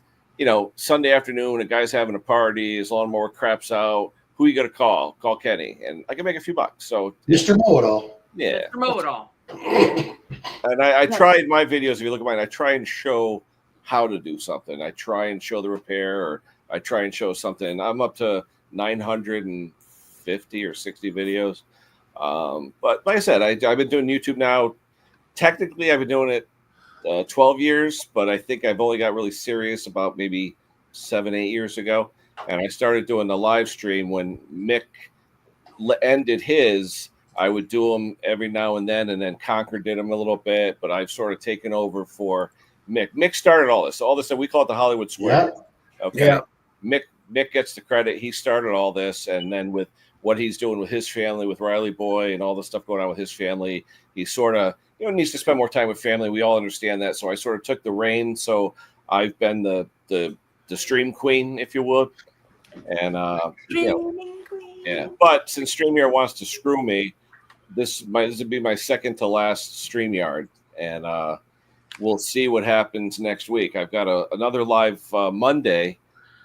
Sunday afternoon, a guy's having a party, his lawnmower craps out, who you got to call? Call Kenny, and I can make a few bucks. So Mr. Know-it-all. Yeah. Mr. Know-it-all. And I tried my videos. If you look at mine, I try and show how to do something. I try and show the repair, or I try and show something. I'm up to 950 or 60 videos. But like I said, I've been doing YouTube now. Technically, I've been doing it 12 years, but I think I've only got really serious about maybe 7-8 years ago. And I started doing the live stream when Mick ended his. I would do them every now and then Conquer did them a little bit, but I've sort of taken over for Mick. Mick started all this. All this, we call it the Hollywood Square. Yeah. Okay. Yeah. Mick gets the credit. He started all this, and then with what he's doing with his family, with Riley Boy, and all the stuff going on with his family, he sort of needs to spend more time with family. We all understand that. So I sort of took the reins. So I've been the stream queen, if you would, and yeah. But since StreamYard wants to screw me, this would be my second to last StreamYard, and we'll see what happens next week. I've got another live Monday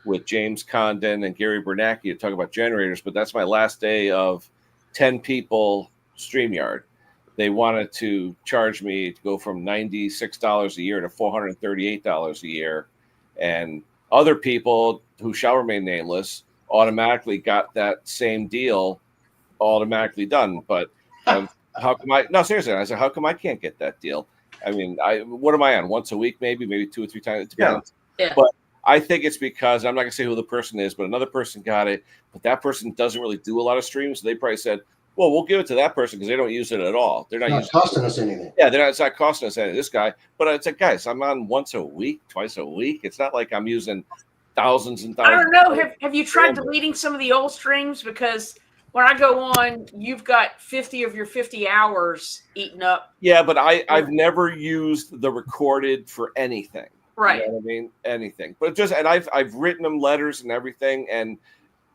with James Condon and Gary Bernanke to talk about generators, but that's my last day of 10 people StreamYard. They wanted to charge me to go from $96 a year to $438 a year, and other people who shall remain nameless automatically got that same deal automatically done. But how come no, seriously, I said, how come I can't get that deal? I mean, what am I on? Once a week, maybe 2 or 3 times. It depends. Yeah. But I think it's because I'm not gonna say who the person is, but another person got it, but that person doesn't really do a lot of streams. So they probably said, well, we'll give it to that person because they don't use it at all. They're not costing us anything. Yeah, it's not costing us anything. This guy, but it's like, guys, I'm on once a week, twice a week. It's not like I'm using thousands and thousands. I don't know. Have you tried deleting some of the old streams? Because when I go on, you've got 50 of your 50 hours eaten up. Yeah, but I've never used the recorded for anything. Right. You know what I mean? Anything. But I've written them letters and everything, and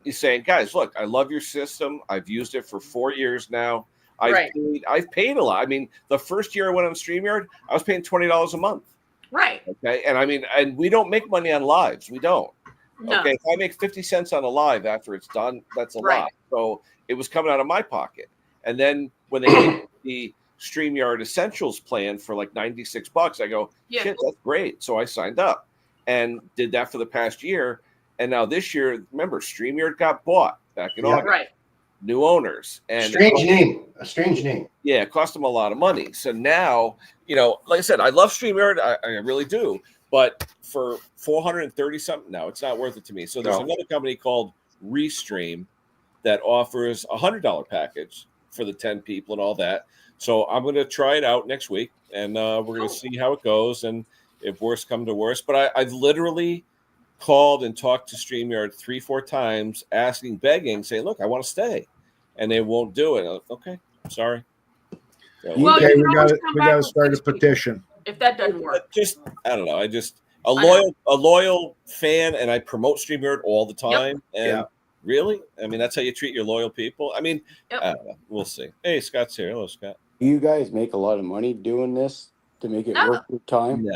he's saying, guys, look, I love your system. I've used it for 4 years now. I've paid a lot. I mean, the first year I went on StreamYard, I was paying $20 a month. Right. Okay. And I mean, and we don't make money on lives. We don't. No. Okay. If I make 50 cents on a live after it's done, that's a lot. So it was coming out of my pocket. And then when they gave the StreamYard Essentials plan for like $96, I go, shit, that's great. So I signed up and did that for the past year. And now this year, remember, StreamYard got bought back in August. Right. New owners. And A strange name. Yeah, it cost them a lot of money. So now, like I said, I love StreamYard. I really do. But for 430 something, now it's not worth it to me. So there's another company called Restream that offers a $100 package for the 10 people and all that. So I'm going to try it out next week, and we're going to see how it goes. And if worse come to worse, but I've literally called and talked to StreamYard 3-4 times, asking, begging, saying, look, I want to stay. And they won't do it. Like, okay, sorry. So, well, okay, we got to start a petition. If that doesn't work, I don't know. A loyal fan, and I promote StreamYard all the time. Yep. And really, I mean, that's how you treat your loyal people. I mean, I don't know. We'll see. Hey, Scott's here. Hello, Scott. Do you guys make a lot of money doing this to make it worth your time?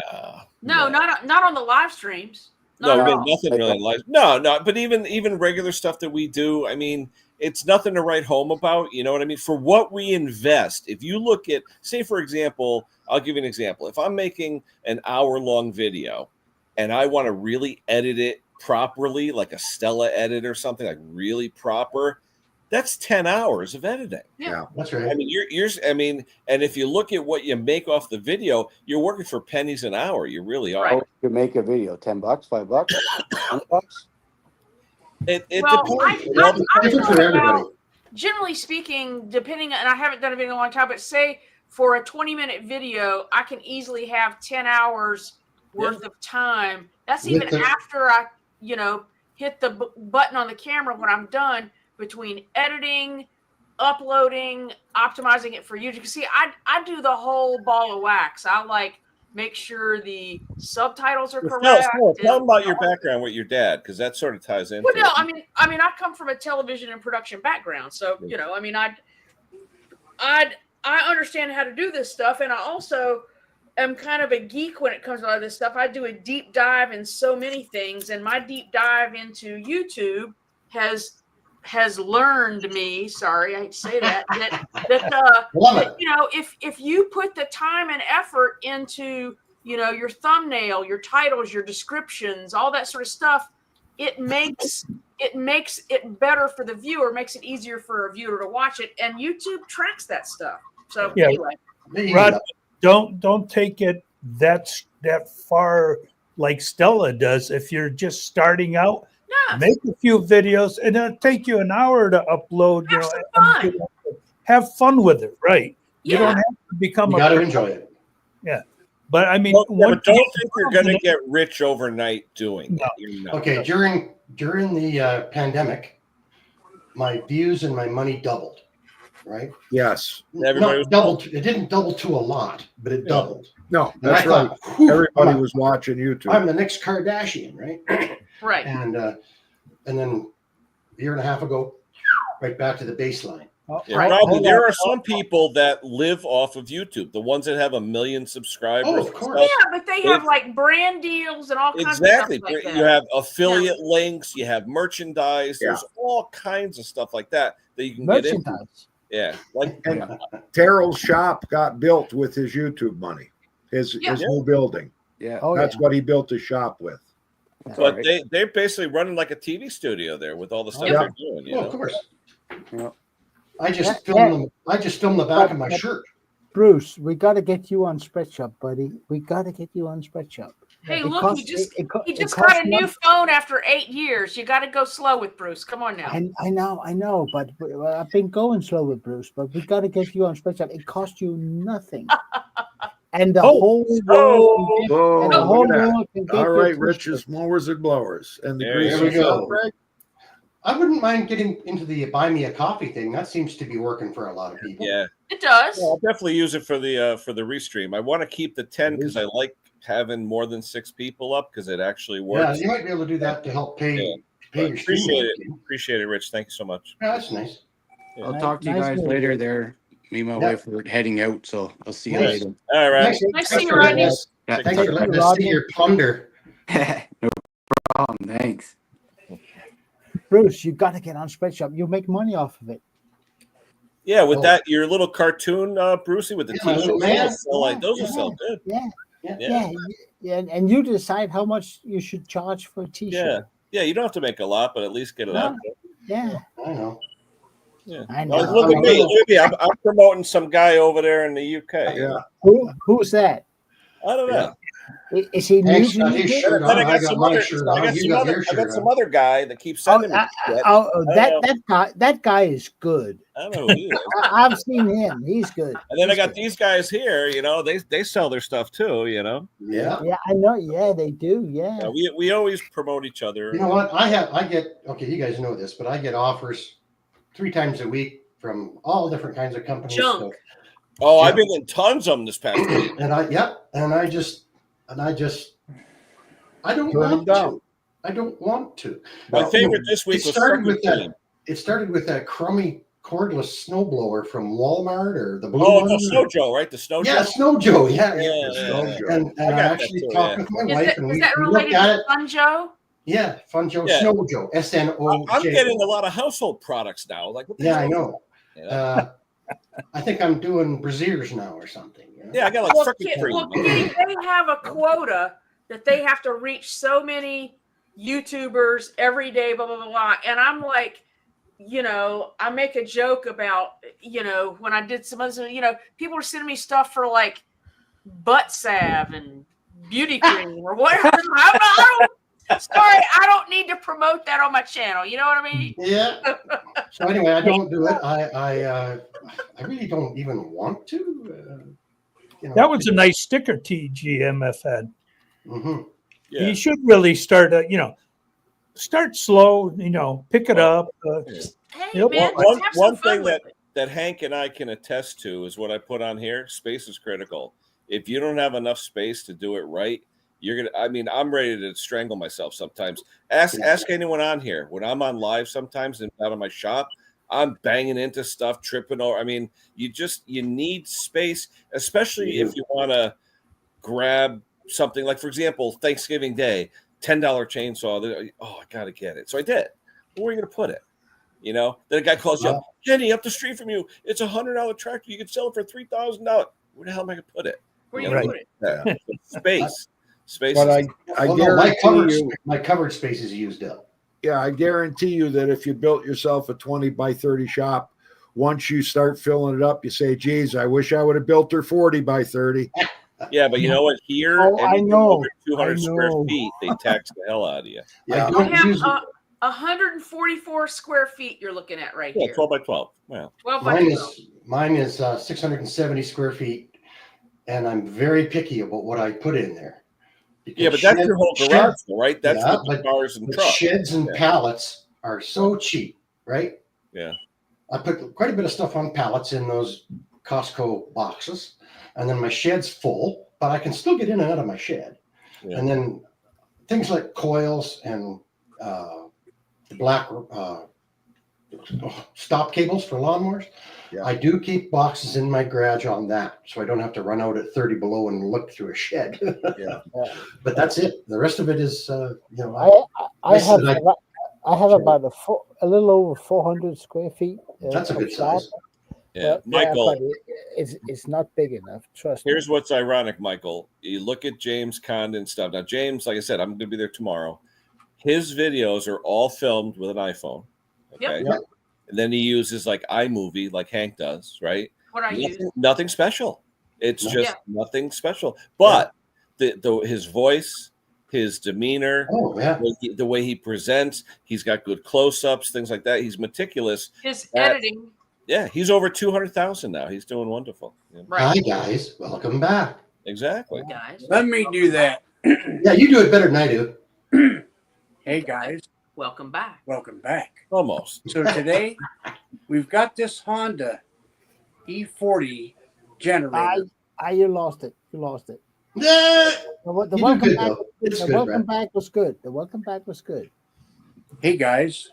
No, not on the live streams. No, I mean, nothing really like no, but even regular stuff that we do, I mean, it's nothing to write home about. You know what I mean? For what we invest, if you look at, say, for example, I'll give you an example. If I'm making an hour-long video and I want to really edit it properly, like a Stella edit or something, like really proper, that's 10 hours of editing. Yeah, that's right. I mean, and if you look at what you make off the video, you're working for pennies an hour. You really are. Right. You make a video, $10, $5, $10. It depends. Generally speaking, depending, and I haven't done a video in a long time, but say for a 20-minute video, I can easily have 10 hours worth of time. That's even after I, hit the button on the camera when I'm done between editing, uploading, optimizing it for YouTube. See, I do the whole ball of wax. I like make sure the subtitles are correct. Tell them about your background with your dad, because that sort of ties into. Well, no, it. I mean, I come from a television and production background, so you know, I mean, I understand how to do this stuff, and I also am kind of a geek when it comes to all this stuff. I do a deep dive in so many things, and my deep dive into YouTube has learned me. Sorry, I hate to say that. That you know, if you put the time and effort into, you know, your thumbnail, your titles, your descriptions, all that sort of stuff, it makes it better for the viewer, makes it easier for a viewer to watch it, and YouTube tracks that stuff. So yeah, anyway, Rod, don't take it that far like Stella does. If you're just starting out, make a few videos, and it'll take you an hour to upload. Have some fun. Have fun with it, right? Yeah. You don't have to become. You got to enjoy it. Yeah, but I mean, but don't think you're going to get rich overnight doing it. Okay, during the pandemic, my views and my money doubled. Right? Yes. Everybody was doubled. It didn't double to a lot, but it doubled. No, that's right. Everybody was watching YouTube. I'm the next Kardashian, right? Right. And then a year and a half ago, right back to the baseline. Rob, there are some people that live off of YouTube. The ones that have 1 million subscribers. Oh, of course. Yeah, but they have like brand deals and all kinds of stuff like that. You have affiliate links. You have merchandise. There's all kinds of stuff like that you can get into. Yeah, like Terrell's shop got built with his YouTube money, his new building. Yeah, that's what he built his shop with. But they're basically running like a TV studio there with all the stuff they're doing. Of course. Yeah. I just filmed the back of my shirt. Bruce, we got to get you on Spreadshop, buddy. We got to get you on Spreadshop. Hey, look, he just got a new phone after 8 years. You got to go slow with Bruce. Come on now. I know, but I've been going slow with Bruce, but we got to get you on Spreadshop. It costs you nothing. And the whole world can get all right, Rich's mowers and blowers. And there we go. I wouldn't mind getting into the buy me a coffee thing. That seems to be working for a lot of people. Yeah, it does. Well, I'll definitely use it for the restream. I want to keep the 10 because I like having more than 6 people up because it actually works. Yeah, you might be able to do that to help pay your appreciate it, Rich. Thank you so much. Yeah, that's nice. Yeah. I'll talk to you guys later there. Me and my wife are heading out, so I'll see you later. All right. Nice seeing you, Rodney. Thanks for letting us see your plunder. No problem. Thanks. Bruce, you got to get on Spreadshop. You'll make money off of it. Yeah, with that, your little cartoon, Brucey, with the t-shirts, those will sell good. Yeah. And you decide how much you should charge for a t-shirt. Yeah. You don't have to make a lot, but at least get it out there. Yeah, I know. Yeah. I know. Look at me. I'm promoting some guy over there in the UK. Yeah. Who's that? I don't know. Is he new? I got some other guy that keeps sending me. That guy is good. I don't know who he is. I've seen him. He's good. And then I got these guys here. You know, they sell their stuff too. You know. Yeah. Yeah, I know. Yeah, they do. Yeah. We always promote each other. You know what? I get you guys know this, but I get offers 3 times a week from all different kinds of companies. Junk. So, I've been getting tons of them this past week. And I don't want to. I don't want to. My favorite this week It started with that crummy cordless snowblower from Walmart or the blue one. Oh, Snow Joe, right? The Snow Joe. Yeah, Snow Joe. Yeah. And I actually talked with my wife, and we looked at it. Fun Joe? Yeah, Fun Joe, Snow Joe, SNO. I'm getting a lot of household products now. Like, what the hell? I know. Yeah. I think I'm doing braziers now or something. You know? Yeah, I got like they have a quota that they have to reach so many YouTubers every day, blah, blah, blah, blah. And I'm like, you know, I make a joke about, you know, when I did some other, you know, people are sending me stuff for like butt salve and beauty cream or whatever. I don't need to promote that on my channel. You know what I mean? Yeah. So anyway, I don't do it. I really don't even want to. You know, that was a nice sticker TGMF had. Mm-hmm. Yeah. You should really start, start slow. Pick it up. Hey, Yep. man, One, let's have one some fun thing with it. that Hank and I can attest to is what I put on here. Space is critical. If you don't have enough space to do it right, you're gonna. I mean, I'm ready to strangle myself sometimes. Ask anyone on here. When I'm on live, sometimes and out of my shop, I'm banging into stuff, tripping over. I mean, you need space, especially if you want to grab something like, for example, Thanksgiving Day, $10 chainsaw. Oh, I gotta get it. So I did. Where are you gonna put it? Then a guy calls you up, Kenny, up the street from you. It's $100 tractor. You can sell it for $3,000. Where the hell am I gonna put it? Where you gonna put it? Yeah. Space. But I guarantee my covered space is used up. Yeah, I guarantee you that if you built yourself a 20 by 30 shop, once you start filling it up, you say, geez, I wish I would have built her 40 by 30. Yeah, but you know what? Here, I know. over 200 square feet, they tax the hell out of you. Yeah, I have 144 square feet you're looking at right here. 12 by 12. Wow. 12 by 12. Mine is 670 square feet, and I'm very picky about what I put in there. Yeah, but that's your whole garage, right? That's the cars and trucks. Sheds and pallets are so cheap, right? Yeah. I put quite a bit of stuff on pallets in those Costco boxes, and then my shed's full, but I can still get in and out of my shed. Yeah. And then things like coils and black stop cables for lawnmowers. Yeah. I do keep boxes in my garage on that, so I don't have to run out at 30 below and look through a shed. Yeah. But that's it. The rest of it is, I have about a little over 400 square feet. That's a good size. Yeah, Michael, it's not big enough. Trust me. Here's what's ironic, Michael. You look at James Condon stuff. Now, James, like I said, I'm going to be there tomorrow. His videos are all filmed with an iPhone. Okay. Yep. And then he uses like iMovie, like Hank does, right? What I use? Nothing special. It's just nothing special. But his voice, his demeanor, the way he presents, he's got good close-ups, things like that. He's meticulous. His editing. Yeah, he's over 200,000 now. He's doing wonderful. Yeah. Right. Hi guys, welcome back. Exactly. Hey guys, let me do that. Yeah, you do it better than I do. Hey guys, welcome back. Welcome back. Almost. So today we've got this Honda E40 generator. You lost it. You lost it. The welcome back was good. The welcome back was good. Hey guys,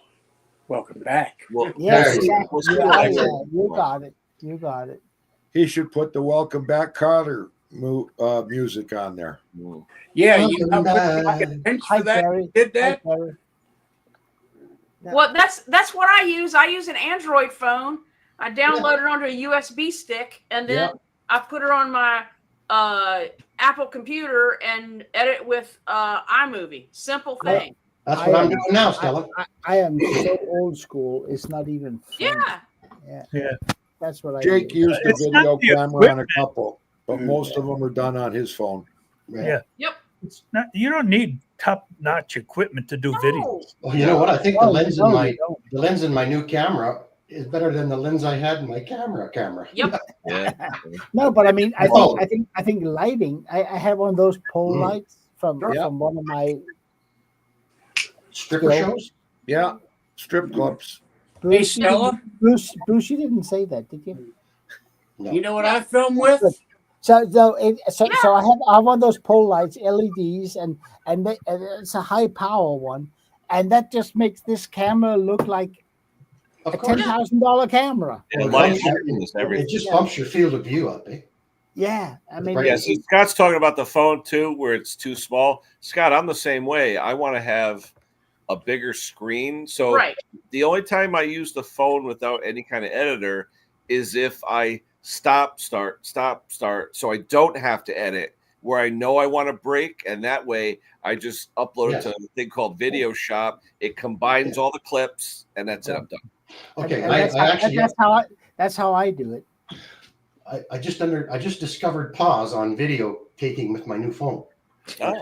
welcome back. Well, yes, exactly. You got it. You got it. He should put the welcome back Carter music on there. Yeah, you for that. Did that? Well, that's what I use. I use an Android phone. I download it onto a USB stick, and then I put it on my Apple computer and edit with iMovie. Simple thing. That's what I'm doing now, Stella. I am so old school. It's not even funny. Yeah. That's what Jake used a video camera on a couple, but most of them are done on his phone. Yeah. Yep. It's not. You don't need top-notch equipment to do videos. Well, you know what? I think the lens in my new camera is better than the lens I had in my camera. Yep. No, but I mean, I think lighting. I have one of those pole lights from one of my stripper shows. Yeah, strip clubs. Bruce, you didn't say that, did you? No. You know what I film with? So I have one of those pole lights, LEDs, and it's a high power one, and that just makes this camera look like a $10,000 camera. It just bumps your field of view up, eh? Yeah, I mean, see, Scott's talking about the phone too, where it's too small. Scott, I'm the same way. I want to have a bigger screen, so the only time I use the phone without any kind of editor is if I stop, start, so I don't have to edit, where I know I want to break, and that way I just upload it to a thing called Video Shop. It combines all the clips, and that's it. I'm done. Okay, that's how I do it. I just discovered pause on video taking with my new phone. But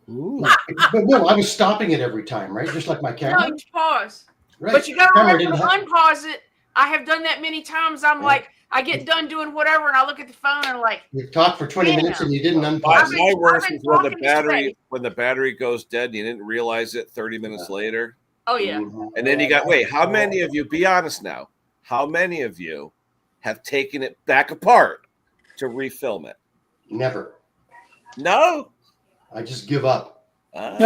no, I was stopping it every time, right? Just like my camera. No, you pause. Right. But you got to remember to unpause it. I have done that many times. I'm like, I get done doing whatever, and I look at the phone and I'm like, You talked for 20 minutes and you didn't My, unpause it. my worst I've is been when the talking to Spade. battery goes dead and you didn't realize it 30 minutes later. oh yeah, And then you got, wait, how many of you, be honest now, how many of you have taken it back apart to refilm it? Never. No? I just give up. I've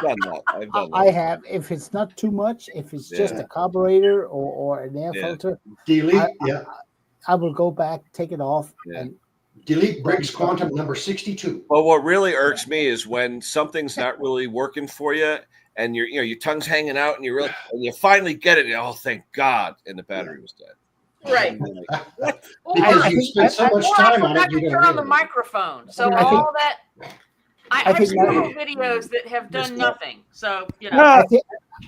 done that. I have, if it's not too much, if it's just a carburetor or an air filter, Delete, I will go back, take it off, and delete Briggs Quantum number 62. Well, what really irks me is when something's not really working for you, and your tongue's hanging out, and you finally get it. And, oh, thank God! And the battery was dead. right. Because you spent so much time on I it, you forgot to don't turn on the realize. microphone. So I think- all that. I have think several that- videos that have done nothing. So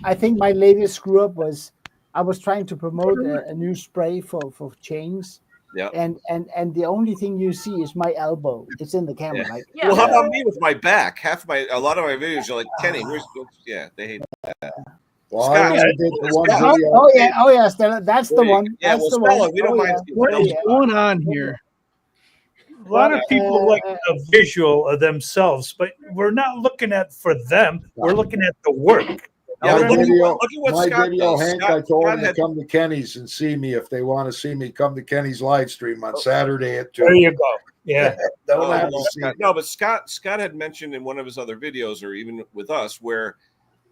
I think my latest screw up was I was trying to promote a new spray for chains. Yeah. And the only thing you see is my elbow. It's in the camera. Like, Well, how about me with my back? A lot of my videos are like, Kenny, they hate that. Well, Scott, I only did the one Scott. video. oh yeah, Stella, that's the one. Yeah, That's well, the Stella, one. we don't mind. What is going on here? A lot of people like a visual of themselves, but we're not looking at for them. We're looking at the work. Yeah, My look at video, what my Scott video, does. Hank, I told him to come to Kenny's and see me if they want to see me. Come to Kenny's live stream on Saturday at 2. There you go. Yeah. Don't have to see Scott. No, but Scott had mentioned in one of his other videos, or even with us, where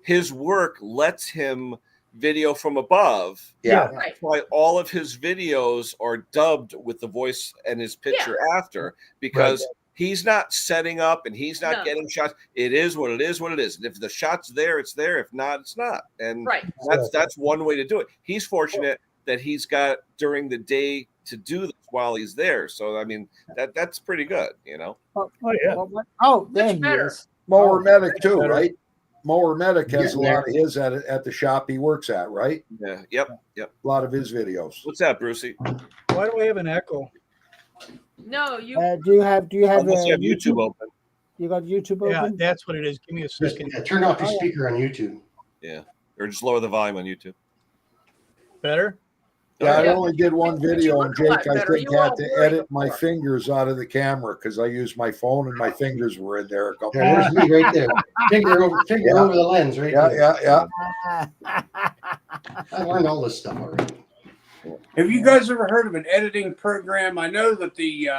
his work lets him video from above. Yeah. That's why all of his videos are dubbed with the voice and his picture after, because he's not setting up and he's not getting shots. It is what it is, what it is. And if the shot's there, it's there. If not, it's not. And that's one way to do it. He's fortunate that he's got during the day to do this while he's there. So I mean that's pretty good, you know. Oh yeah. Oh, there he is. Mower Medic too, right? Mower Medic has a lot of his at the shop he works at, right? Yeah. Yep. A lot of his videos. What's that, Brucey? Why do I have an echo? no, you. Do you have Unless you have YouTube open. You got YouTube open? Yeah, that's what it is. Give me a second. Turn off your speaker on YouTube. Yeah. Or just lower the volume on YouTube. Better? Yeah, I only did one video, and look a lot Jake, I better. think, You all had to worry edit my before. fingers out of the camera because I used my phone and my fingers were in there a couple Yeah, there's me right there. Finger over the lens, right there. Yeah. I learned all this stuff already. Have you guys ever heard of an editing program? I know that the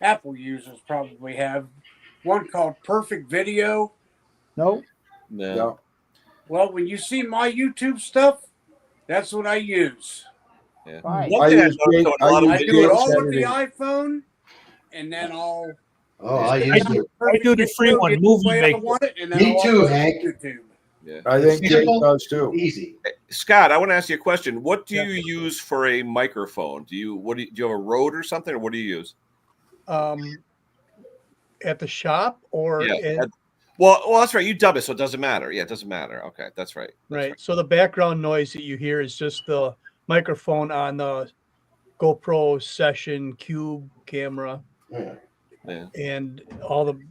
Apple users probably have one called Perfect Video. No. No. Well, when you see my YouTube stuff, that's what I use. Yeah. Right. One thing I use noticed Jake- on a lot of I use do it videos. all with the editing. iPhone, and then I'll. Oh, I used to. I do the free one, Movie I Maker. want it, and then Me I'll too, upload it to Hank. YouTube. Yeah. I think Jake Simple. does too. Easy. Scott, I want to ask you a question. What do you use for a microphone? Do you have a Rode or something, or what do you use? At the shop or in, Well, that's right. You dub it, so it doesn't matter. Yeah, it doesn't matter. Okay, that's right. right. So the background noise that you hear is just the microphone on the GoPro Session Cube camera. Yeah. Yeah. And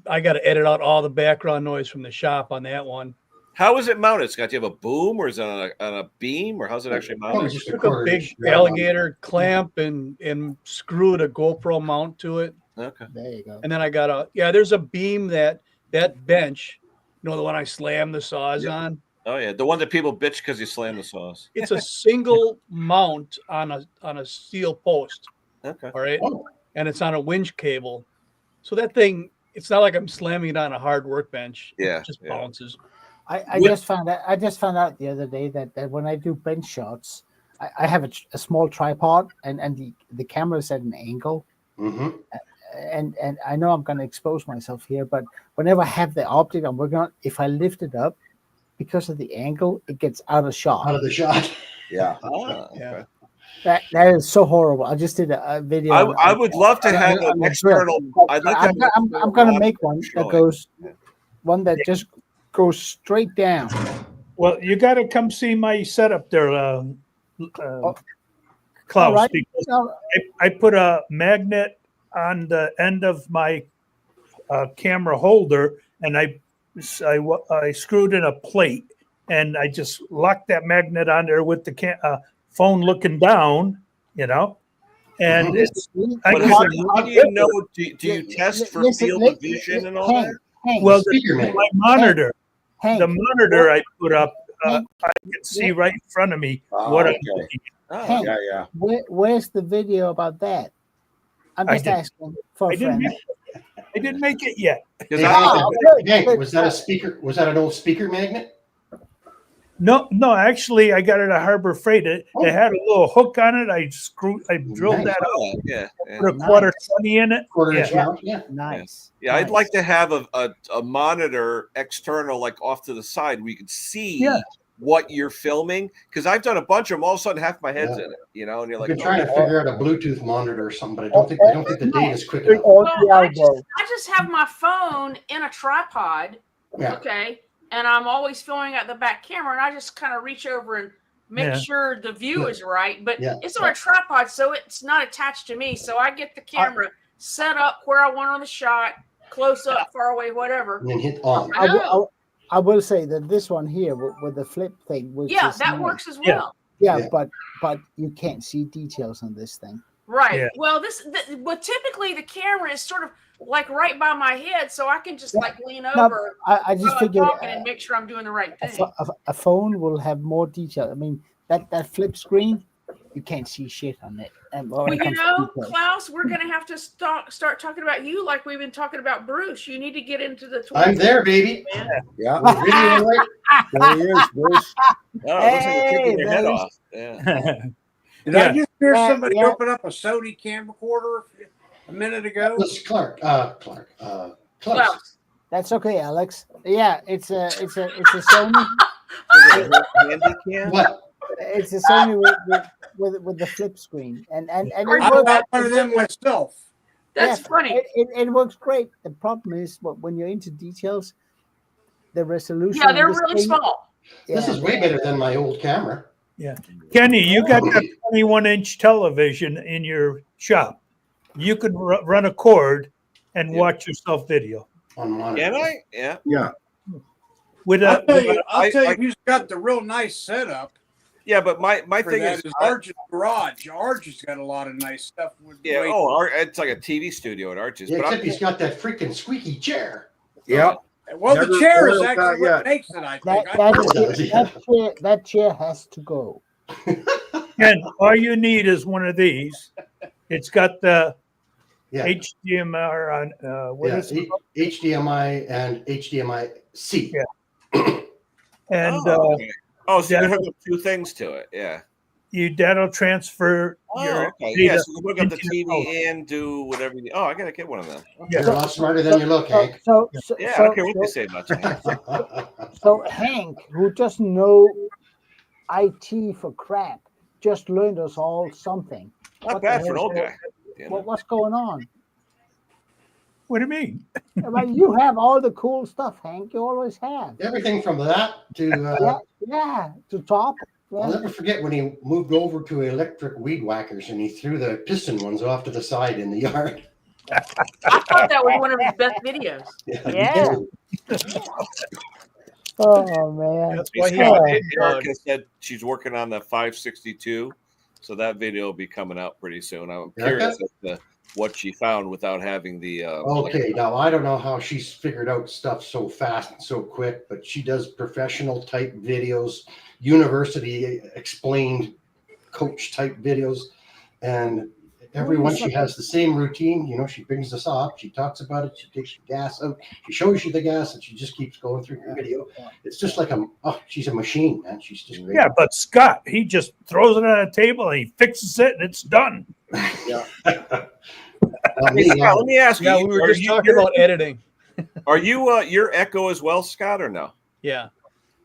I got to edit out all the background noise from the shop on that one. How is it mounted, Scott? Do you have a boom, or is it on a beam, or how's it actually Probably mounted? just a Took a quarter big inch grab on alligator clamp and screwed a GoPro mount to it. Okay. There you go. And then I got there's a beam that bench, the one I slammed the saws on. Oh yeah, the one that people bitch because you slam the saws. It's a single mount on a steel post. Okay. All right. Oh. And it's on a winch cable. So that thing, it's not like I'm slamming it on a hard workbench. Yeah. It just yeah. bounces. I just found out the other day that when I do bench shots, I have a small tripod and the camera's at an angle. Mm-hmm. And I know I'm going to expose myself here, but whenever I have the object I'm working on, if I lift it up, because of the angle, it gets out of shot. Out of the shot. Yeah. Ah, Yeah. okay. That is so horrible. I just did a video. I would love to have on an the external. drill. I'd like to have I'm going to make one that showing. goes, one that just goes straight down. Well, you got to come see my setup there, Klaus, All right. because No, I put a magnet on the end of my camera holder, and I screwed in a plate, and I just locked that magnet on there with the phone looking down, you know, and it's. I But could- how do you know? Do you test for field of vision and all that? Well, Speaker my magnet. monitor, Hank, the monitor I put up, Hank, I can see right in front of me Oh, what I'm okay. looking at. Oh, Hank, yeah. where's the video about that? I'm I just didn't- asking for I a didn't friend. I didn't make it yet. Because Hey, I Hank, good. was that a speaker? Was that an old speaker magnet? No, actually, I got it at Harbor Freight. It had a little hook on it. I drilled Nice. that Oh, out. yeah. Put a quarter 20 in it. Quarter inch Yeah. mount. Yeah. Nice. Yeah, I'd nice. like to have a monitor external, like off to the side, where you can see Yeah. what you're filming. Because I've done a bunch of them. All of a sudden, half my head's Yeah. in it, you know, and you're I've like, been trying to figure out a Bluetooth monitor or something, but I don't think the data is quick enough. Or Well, the I elbow. just have my phone in a tripod. Yeah. Okay. And I'm always filming at the back camera, and I just kind of reach over and make Yeah. sure the view is right. But Yeah. it's on a tripod, so it's not attached to me. So I get the camera set up where I want on the shot, close up, far away, whatever. And then hit on. I will say that this one here with the flip thing, which Yeah, is that nice. works as Yeah. well. Yeah, Yeah. but you can't see details on this thing. Right. Yeah. Well, well, typically the camera is sort of like right by my head, so I can just like lean No, over I just while I'm figured talking and make sure I'm doing the right thing. a phone will have more detail. I mean, that flip screen, you can't see shit on it. And when Well, it you comes to know, details. Klaus, we're going to have to start talking about you like we've been talking about Bruce. You need to get into the. I'm there, baby. Man. Yeah. We're videoing right. There he is, Bruce. oh, it looks like you're Hey, taking your head Bruce. off. Yeah. Did I just hear Yeah, somebody yeah. open up a Sony camcorder a minute ago? This is Clark. Clark. Klaus. Klaus. That's okay, Alex. Yeah, it's a Sony. Handy cam? What? It's a Sony with the flip screen, and it I works. got one of them myself. That's Yeah, funny. It works great. The problem is when you're into details, the resolution. Yeah, they're on this really thing- small. This yeah. is way better than my old camera. Kenny, you got that 21-inch television in your shop. You could run a cord and watch yourself video On monitor. Can I? Yeah. Yeah. with I'll a. tell you, I- who's got the real nice setup. Yeah, but my For thing that is, Arch's garage. Arch's got a lot of nice stuff. With yeah. great- It's like a TV studio at Arches. Yeah, but except he's got that freaking squeaky chair. Yep. Well, Never the chair is boiled actually that what yet. makes it. I That think. that chair has to go. And all you need is one of these. It's got the Yeah. HDMI on. What Yeah, is it? HDMI and HDMI-C. Yeah. And okay. So you that- hook up two things to it. Yeah. that'll transfer Oh, your okay. data Yeah, so you hook up the into your phone. TV and do whatever you. Oh, I gotta get one of them. You're a lot smarter than you look, Hank. Yeah, I don't care what they say about you. So Hank, who doesn't know IT for crap, just learned us all something. Not What bad the for an hell's old guy. You know? What's going on? What do you mean? I mean, you have all the cool stuff, Hank. You always have. Everything from that to Yeah, to top. I'll Yeah. never forget when he moved over to electric weed whackers and he threw the piston ones off to the side in the yard. I thought that was one of his best videos. Yeah. Oh man. That's why he Erica said she's working on the 562, so that video will be coming out pretty soon. I'm curious as to what she found without having the. Okay, now I don't know how she's figured out stuff so fast and so quick, but she does professional type videos, university explained coach type videos, and everyone she has the same routine. You know, she brings us up, she talks about it, she takes the gas out, she shows you the gas, and she just keeps going through her video. It's just like she's a machine, man. She's just great. Yeah, but Scott, he just throws it on a table and he fixes it and it's done. Yeah. Hey, Scott, let me ask you. Yeah, we were are just you- talking about editing. Are you your Echo as well, Scott, or no? Yeah.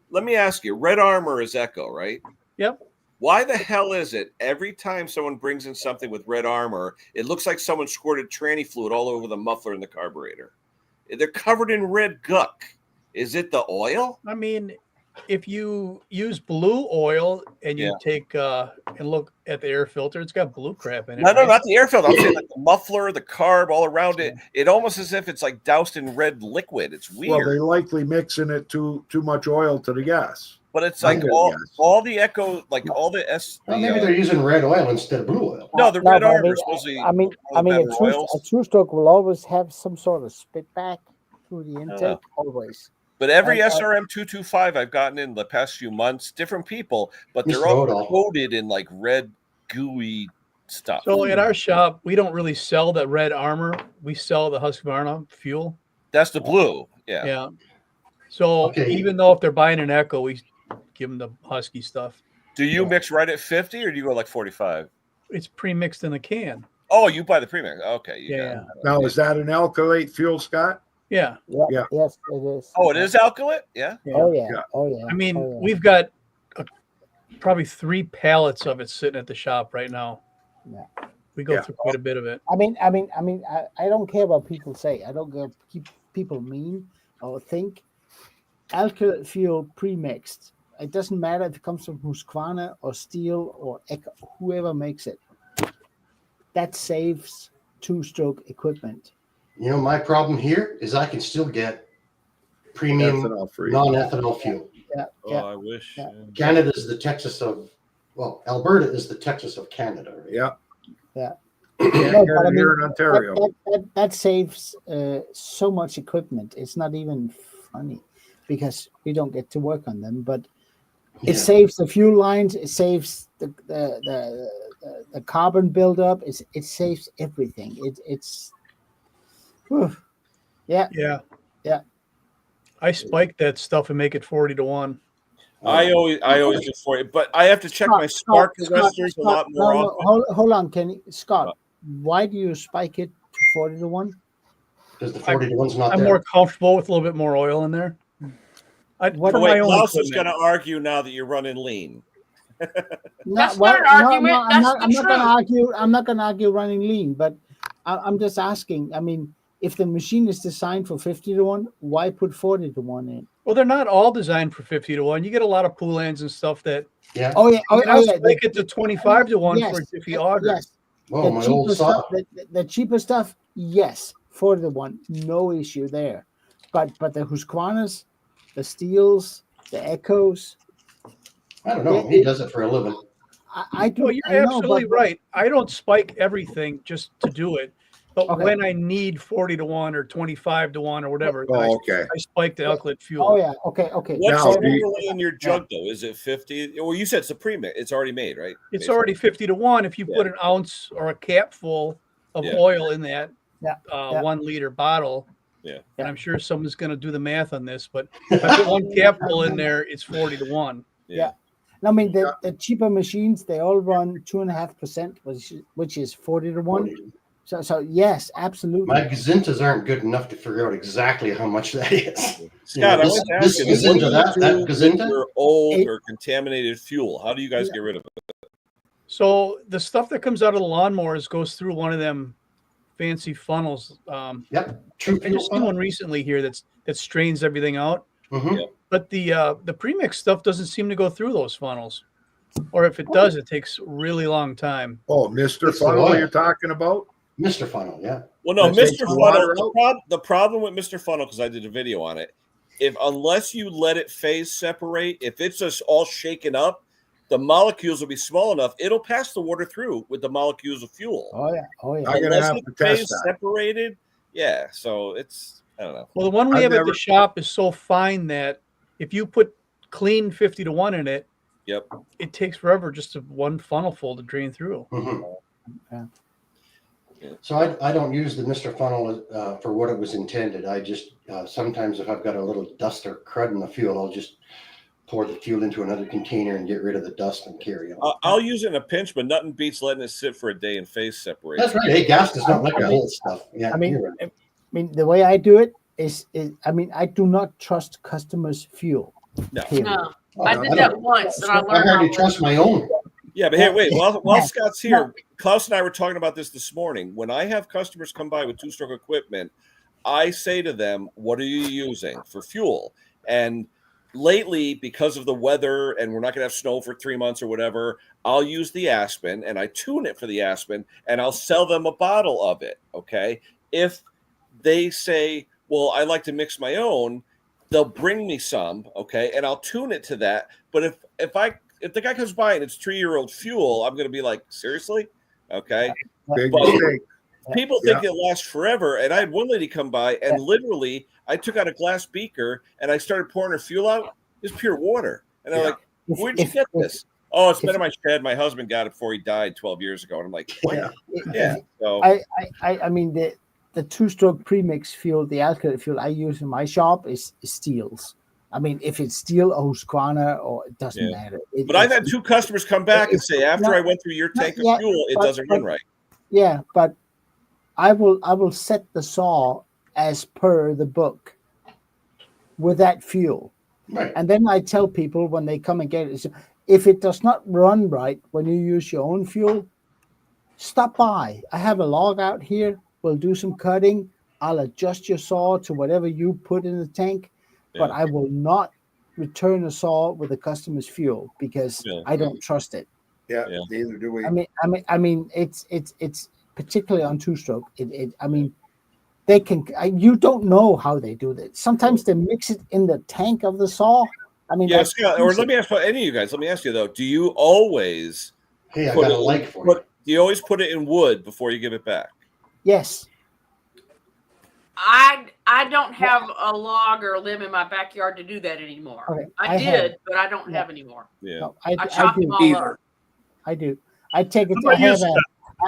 Let me ask you. Red Armor is Echo, right? Yep. Why the hell is it every time someone brings in something with Red Armor, it looks like someone squirted tranny fluid all over the muffler and the carburetor? They're covered in red guck. Is it the oil? I mean, if you use blue oil and you take and look at the air filter, it's got blue crap in it. No, right? not the air filter. I'm saying like the muffler, the carb, all around it. It almost as if it's like doused in red liquid. It's weird. Well, they likely mixing it too much oil to the gas. But it's like all the Echo, like all the Well, maybe they're using red oil instead of blue oil. No, the No, red but armor is supposedly a true stroke will always have some sort of spit back through the intake, always. But every SRM 225 I've gotten in the past few months, different people, but they're all coated in like red gooey stuff. So at our shop, we don't really sell that red armor. We sell the Husqvarna fuel. That's the blue. Yeah. Yeah. So even though if they're buying an Echo, we give them the Husky stuff. Do you mix right at 50 or do you go like 45? It's pre-mixed in the can. Oh, you buy the premix. Okay. Yeah. Now, is that an alkylate fuel, Scott? Yeah. Yeah. Yes, it is. Oh, it is alkylate? Yeah. Oh, yeah. Oh, yeah. I mean, we've got probably 3 pallets of it sitting at the shop right now. Yeah. We go through quite a bit of it. I don't care what people say. I don't care keep people mean or think. Alkylate fuel pre-mixed. It doesn't matter if it comes from Husqvarna or Steel or Echo, whoever makes it. That saves two-stroke equipment. You know, my problem here is I can still get premium non-ethanol fuel. Yeah. I wish. Yeah. Canada is the Texas of, well, Alberta is the Texas of Canada. Right? Yeah. Yeah. No, but here in Ontario. That saves so much equipment. It's not even funny because we don't get to work on them, but it saves the fuel lines. It saves the carbon buildup. It saves everything. It's yeah. I spike that stuff and make it 40-1. I always do 40, but I have to check my spark registers a lot more often. Hold on, Kenny. Scott, why do you spike it to 40-1? Because the 40-1's not I'm there. more comfortable with a little bit more oil in there. Klaus is going to argue now that you're running lean. That's not an argument. I'm not going to argue running lean, but I'm just asking. I mean, if the machine is designed for 50-1, why put 40-1 in? Well, they're not all designed for 50-1. You get a lot of pool ends and stuff that. Yeah. Oh yeah. Make it to 25-1 for a jiffy auger. Yes. The cheaper stuff, yes, 40-1, no issue there. But the Husqvarnas, the Steels, the Echoes. I don't know. He does it for a living. I do. Well, you're absolutely right. I don't spike everything just to do it. But when I need 40-1 or 25-1 or whatever, I spike the alkylate fuel. Oh yeah, okay. What's normally in your jug though? Is it 50? Well, you said it's a premix. It's already made, right? It's already 50-1. If you put an ounce or a cap full of oil in that 1 liter bottle, and I'm sure someone's going to do the math on this, but if I put 1 cap full in there, it's 40-1. Yeah. I mean, the cheaper machines, they all run 2.5%, which is 40-1. So yes, absolutely. My gazintas aren't good enough to figure out exactly how much that is. Scott, I was asking, this gazinta, that gazinta? Or old or contaminated fuel. How do you guys get rid of it? So the stuff that comes out of the lawnmowers goes through one of them fancy funnels. True. I just seen one recently here that strains everything out. Mm-hmm. But the premix stuff doesn't seem to go through those funnels, or if it does, it takes a really long time. Oh, Mr. Funnel, you're talking about? Mr. Funnel, yeah. Well, no, Mr. Funnel. The problem with Mr. Funnel, because I did a video on it, unless you let it phase separate, if it's just all shaken up, the molecules will be small enough. It'll pass the water through with the molecules of fuel. Oh yeah. I'm gonna have to test that. Separated, yeah. So it's I don't know. Well, the one we have at the shop is so fine that if you put clean 50-1 in it, it takes forever just one funnel full to drain through. Mm-hmm. Yeah. So I don't use the Mr. Funnel for what it was intended. I just sometimes if I've got a little dust or crud in the fuel, I'll just pour the fuel into another container and get rid of the dust and carry on. I'll use it in a pinch, but nothing beats letting it sit for a day and phase separate. That's right. Hey, gas does not like the whole stuff. Yeah. I mean, the way I do it is I do not trust customers' fuel. No. I did that once, and I learned. I hardly trust my own. Yeah, but hey, wait. While Scott's here, Klaus and I were talking about this morning. When I have customers come by with two-stroke equipment, I say to them, "What are you using for fuel?" And lately, because of the weather, and we're not going to have snow for 3 months or whatever, I'll use the Aspen, and I tune it for the Aspen, and I'll sell them a bottle of it. Okay, if they say, "Well, I like to mix my own," they'll bring me some, okay, and I'll tune it to that. But if the guy comes by and it's 3-year-old fuel, I'm going to be like, seriously, okay. Big but mistake. people think it lasts forever, and I had one lady come by, and literally, I took out a glass beaker and I started pouring her fuel out. It's pure water, and I'm like, where'd you get this? Oh, it's been in my shed. My husband got it before he died 12 years ago, and I'm like, what? Yeah. So I mean the two-stroke premix fuel, the alkylate fuel I use in my shop is Steels. I mean, if it's Steel or Husqvarna, or it doesn't matter. But I've had 2 customers come back and say, after I went through your tank of fuel, it doesn't run right. Yeah, but I will set the saw as per the book with that fuel. Right. And then I tell people when they come and get it, if it does not run right when you use your own fuel, stop by. I have a log out here. We'll do some cutting. I'll adjust your saw to whatever you put in the tank, but I will not return a saw with the customer's fuel because I don't trust it. Yeah, neither do we. I mean, it's particularly on two-stroke. I mean, they can. You don't know how they do that. Sometimes they mix it in the tank of the saw. I mean, Scott, or let me ask any of you guys. Let me ask you though: do you always? Hey, I got a like for you. Do you always put it in wood before you give it back? Yes. I don't have a log or a limb in my backyard to do that anymore. Okay, I did, but I don't have anymore. Yeah, no, I chop them all up. I do. I take it.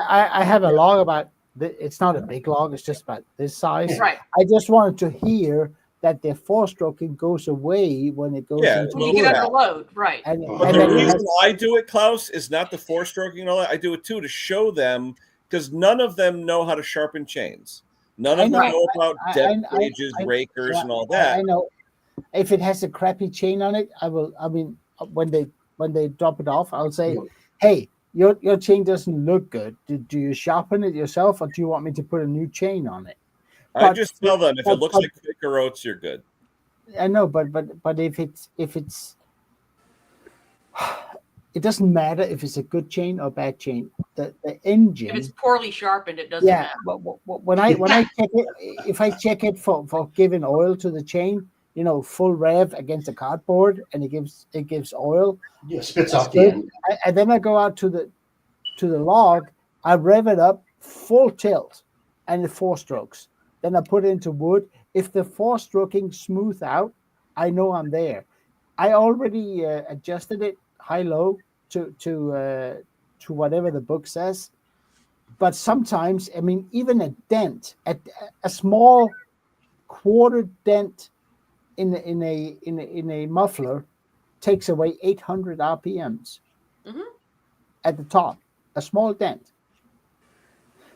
I have a log about. It's not a big log. It's just about this size. Right. I just wanted to hear that the 4-stroking goes away when it goes into when you get under load, right? But the reason I do it, Klaus, is not the 4-stroking and all that. I do it too to show them because none of them know how to sharpen chains. None of them know about depth gauges, rakers, and all that. I know. If it has a crappy chain on it, I will. I mean, when they drop it off, I'll say, "Hey, your chain doesn't look good. Do you sharpen it yourself, or do you want me to put a new chain on it?" I just tell them if it looks like Quaker Oats, you're good. I know, but if it's it doesn't matter if it's a good chain or bad chain. The engine. If it's poorly sharpened, it doesn't matter. But when I check it, if I check it for giving oil to the chain, full rev against the cardboard, and it gives oil. Yeah, spits off the end. And then I go out to the log. I rev it up full tilt, and the 4 strokes. Then I put it into wood. If the 4-stroking smooth out, I know I'm there. I already adjusted it high-low to whatever the book says. But sometimes, I mean, even a dent, a small quarter dent in a muffler takes away 800 RPMs at the top. A small dent.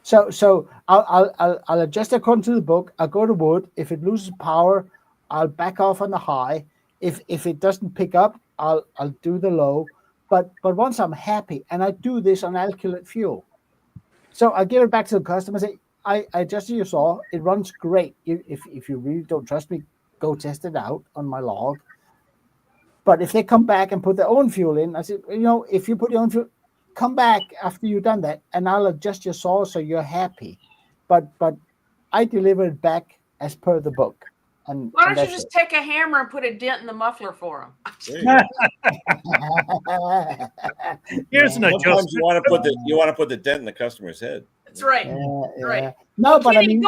So I'll adjust according to the book. I'll go to wood. If it loses power, I'll back off on the high. If it doesn't pick up, I'll do the low. But once I'm happy, and I do this on alkylate fuel, so I give it back to the customer. Say, I adjusted your saw. It runs great. If you really don't trust me, go test it out on my log. But if they come back and put their own fuel in, I said, if you put your own fuel, come back after you've done that, and I'll adjust your saw so you're happy. But I deliver it back as per the book. And why don't you just take a hammer and put a dent in the muffler for them? Here's an adjustment. You want to put the dent in the customer's head. That's right. Right. No, but I mean,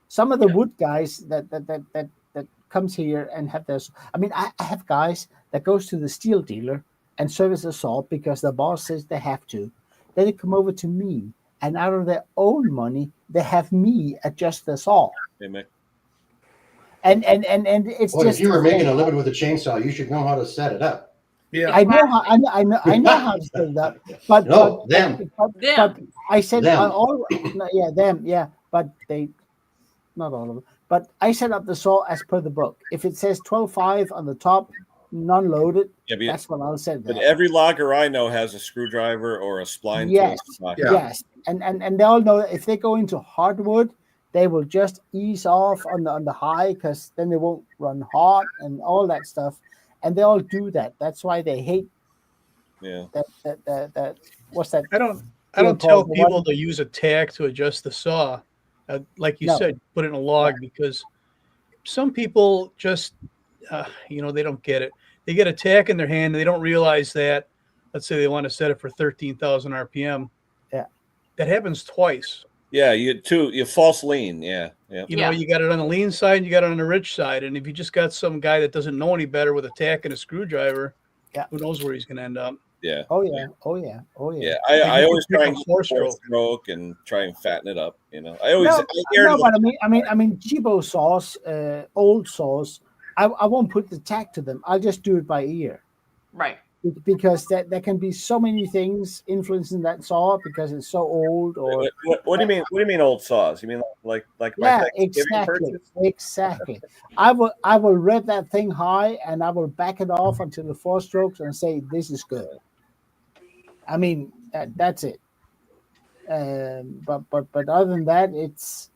some of the wood guys that comes here and have this. I mean, I have guys that goes to the steel dealer and service a saw because the boss says they have to. Then they come over to me, and out of their own money, they have me adjust the saw. Hey, Mick. And it's well, just. If you were making a living with a chainsaw, you should know how to set it up. Yeah, I know how. I know how to set it up. But them. But I said them. But they, not all of them. But I set up the saw as per the book. If it says 12.5 on the top, non-loaded, that's what I'll set. But every logger I know has a screwdriver or a spline. Yes, yes, and they all know that if they go into hardwood, they will just ease off on the high because then they won't run hot and all that stuff, and they all do that. That's why they hate. Yeah. That what's that? I don't tell people to use a tack to adjust the saw. Like you said, put it in a log because some people just, they don't get it. They get a tack in their hand and they don't realize that. Let's say they want to set it for 13,000 RPM. Yeah, that happens twice. Yeah, you false lean. Yeah, yeah. You know, you got it on the lean side and you got it on the rich side. And if you just got some guy that doesn't know any better with a tack and a screwdriver, who knows where he's going to end up? Yeah. Oh yeah. Oh yeah. Oh yeah. Yeah. I always try and four-stroke and try and fatten it up. You know, I always. No, but I mean, Chibo saws, old saws. I won't put the tack to them. I'll just do it by ear. Right. Because there can be so many things influencing that saw because it's so old. Or what do you mean? What do you mean old saws? You mean like yeah, my exactly. I will rev that thing high and I will back it off until the 4 strokes and say this is good. I mean that's it. But other than that, it's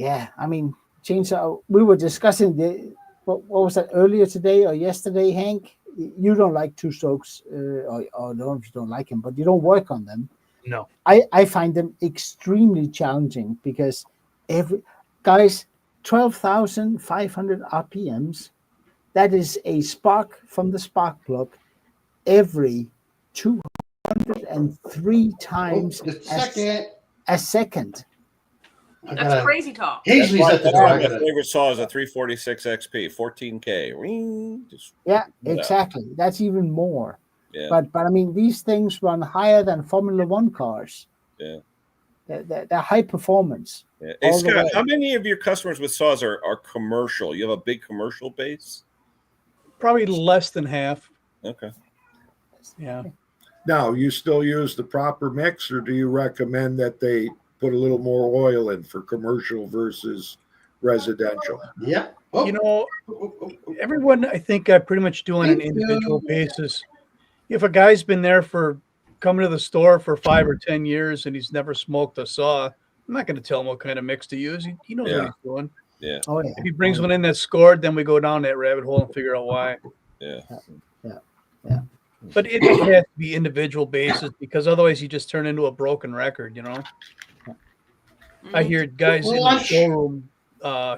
I mean chainsaw. We were discussing what was that earlier today or yesterday, Hank? You don't like 2 strokes, or don't if you don't like them, but you don't work on them. No, I find them extremely challenging because 12,500 RPMs. That is a spark from the spark plug every 203 times a second. That's crazy talk. Hazley's at the door. My favorite saw is a 346 XP, 14K. Yeah, exactly. That's even more. Yeah. But I mean, these things run higher than Formula One cars. Yeah. They're high performance. Yeah. Hey, Scott, how many of your customers with saws are commercial? You have a big commercial base? Probably less than half. Okay. Yeah. Now, you still use the proper mix, or do you recommend that they put a little more oil in for commercial versus residential? Yeah. You know, everyone, I think I pretty much do on an individual basis. If a guy's been there for coming to the store for 5 or 10 years and he's never smoked a saw, I'm not going to tell him what kind of mix to use. He knows what he's doing. Yeah. Oh, yeah. If he brings one in that's scored, then we go down that rabbit hole and figure out why. Yeah. But it has to be individual basis because otherwise you just turn into a broken record, you know? I hear guys in the showroom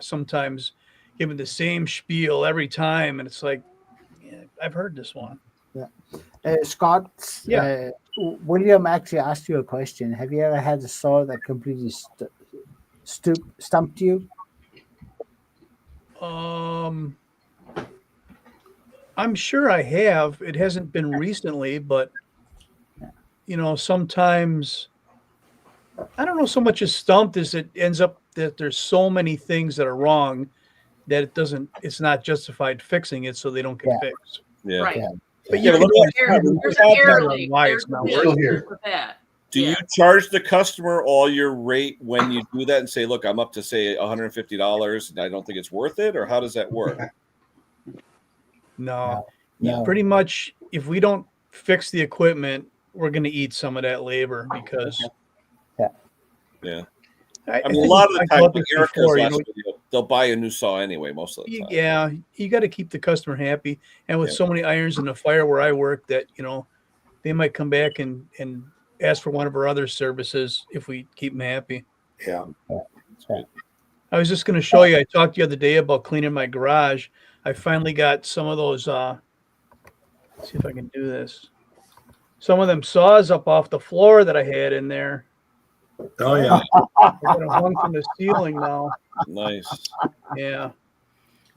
sometimes giving the same spiel every time, and it's like, I've heard this one. Yeah. Scott, William actually asked you a question. Have you ever had a saw that completely stumped you? I'm sure I have. It hasn't been recently, but you know, sometimes I don't know so much as stumped as it ends up that there's so many things that are wrong that it's not justified fixing it, so they don't get fixed. Yeah. Right. But there's an error why it's not working. Do you charge the customer all your rate when you do that and say, look, I'm up to say $150 and I don't think it's worth it? Or how does that work? No. Pretty much if we don't fix the equipment, we're going to eat some of that labor because I mean, a lot of the time, they'll buy a new saw anyway, most of the time. Yeah, you got to keep the customer happy. And with so many irons in the fire where I work that, you know, they might come back and ask for one of our other services if we keep them happy. Yeah. I was just going to show you, I talked the other day about cleaning my garage. I finally got some of those, let's see if I can do this. Some of them saws up off the floor that I had in there. Oh, yeah. They're going to hung from the ceiling now. Nice. Yeah.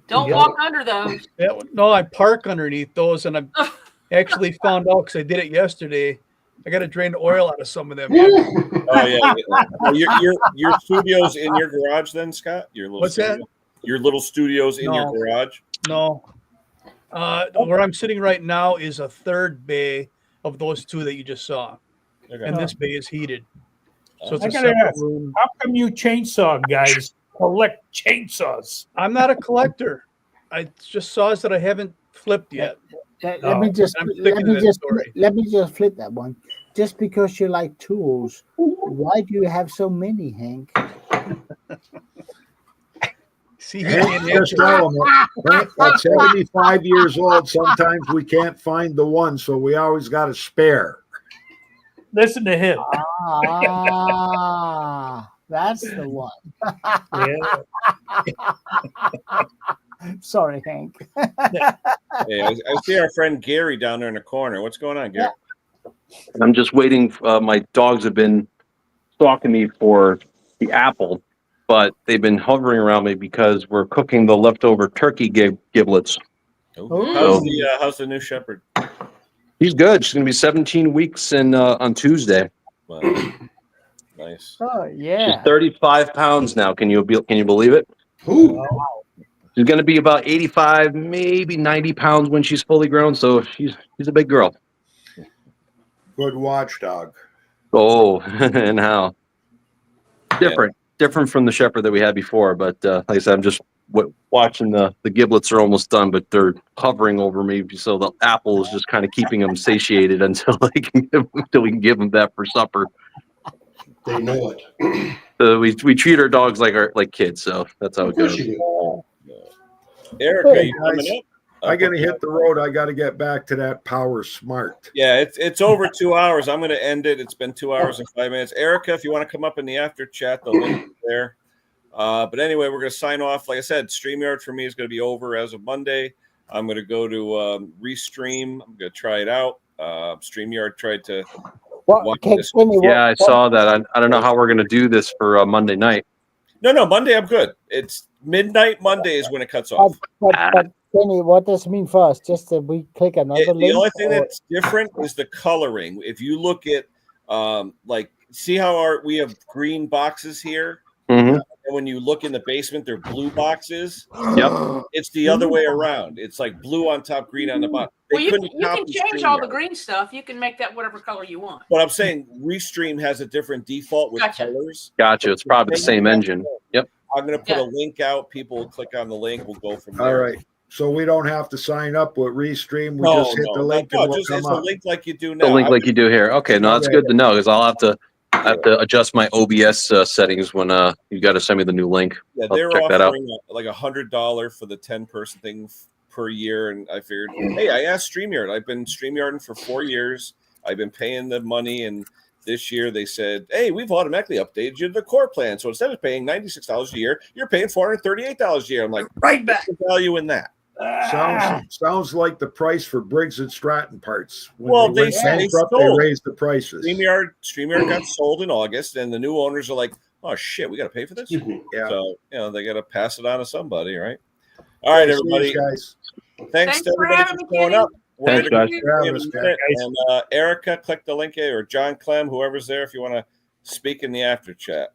Don't walk under those. No, I park underneath those, and I actually found out because I did it yesterday. I got to drain the oil out of some of them. Oh yeah. Your studio's in your garage, then, Scott? What's that? Your little studio's in your garage? No. Where I'm sitting right now is a third bay of those two that you just saw, and this bay is heated. So it's I gotta ask, how come you chainsaw guys collect chainsaws? I'm not a collector. It's just saws that I haven't flipped yet. Let me just flip that one. Just because you like tools, why do you have so many, Hank? See, just tell them, at 75 years old, sometimes we can't find the one, so we always got a spare. Listen to him. That's the one. Yeah. Sorry, Hank. Hey, I see our friend Gary down there in the corner. What's going on, Gary? I'm just waiting. My dogs have been stalking me for the apple, but they've been hovering around me because we're cooking the leftover turkey giblets. Oh. How's the new shepherd? He's good. She's going to be 17 weeks on Tuesday. Wow. Nice. Oh yeah. She's 35 pounds now. Can you believe it? Ooh. She's going to be about 85, maybe 90 pounds when she's fully grown. So she's a big girl. Good watchdog. Oh, and how different from the shepherd that we had before. But like I said, I'm just watching the giblets are almost done, but they're hovering over me. So the apple is just kind of keeping them satiated until we can give them that for supper. They know it. We treat our dogs like kids, so that's how it goes. Erica, Hey, you coming up? I gotta hit the road. I gotta get back to that Power Smart. Yeah, it's over 2 hours. I'm going to end it. It's been 2 hours and 5 minutes. Erica, if you want to come up in the after chat, the link is there. But anyway, we're going to sign off. Like I said, StreamYard for me is going to be over as of Monday. I'm going to go to Restream. I'm going to try it out. StreamYard tried to watch this. Yeah, I saw that. I don't know how we're going to do this for Monday night. No, Monday I'm good. It's midnight Monday is when it cuts off. But Kenny, what does it mean for us? Just that we click another link? The only thing that's different is the coloring. If you look at see how we have green boxes here? Mm-hmm. And when you look in the basement, they're blue boxes. Yep. It's the other way around. It's like blue on top, green on the bottom. Well, you can change all the green stuff. You can make that whatever color you want. But I'm saying Restream has a different default with colors. Gotcha. It's probably the same engine. Yep. I'm going to put a link out. People will click on the link. We'll go from there. All right. So we don't have to sign up with Restream. We just hit the link and we'll come it's up. a link like you do now. The link like you do here. Okay, no, that's good to know because I have to adjust my OBS settings when you got to send me the new link. Yeah, I'll they're check that out. offering like $100 for the 10-person thing per year, and I figured, hey, I asked StreamYard. I've been StreamYarding for 4 years. I've been paying the money, and this year they said, hey, we've automatically updated you to the core plan. So instead of paying $96 a year, you're paying $438 a year. I'm like, right back. What's the value in that? Sounds like the price for Briggs and Stratton parts. When They raised the prices. StreamYard got sold in August, and the new owners are like, oh shit, we got to pay for this. Yeah. So they got to pass it on to somebody, right? All right, everybody. Guys. Thanks to everybody for showing up. Thanks, guys. And Erica, click the link or John Clem, whoever's there, if you want to speak in the after chat.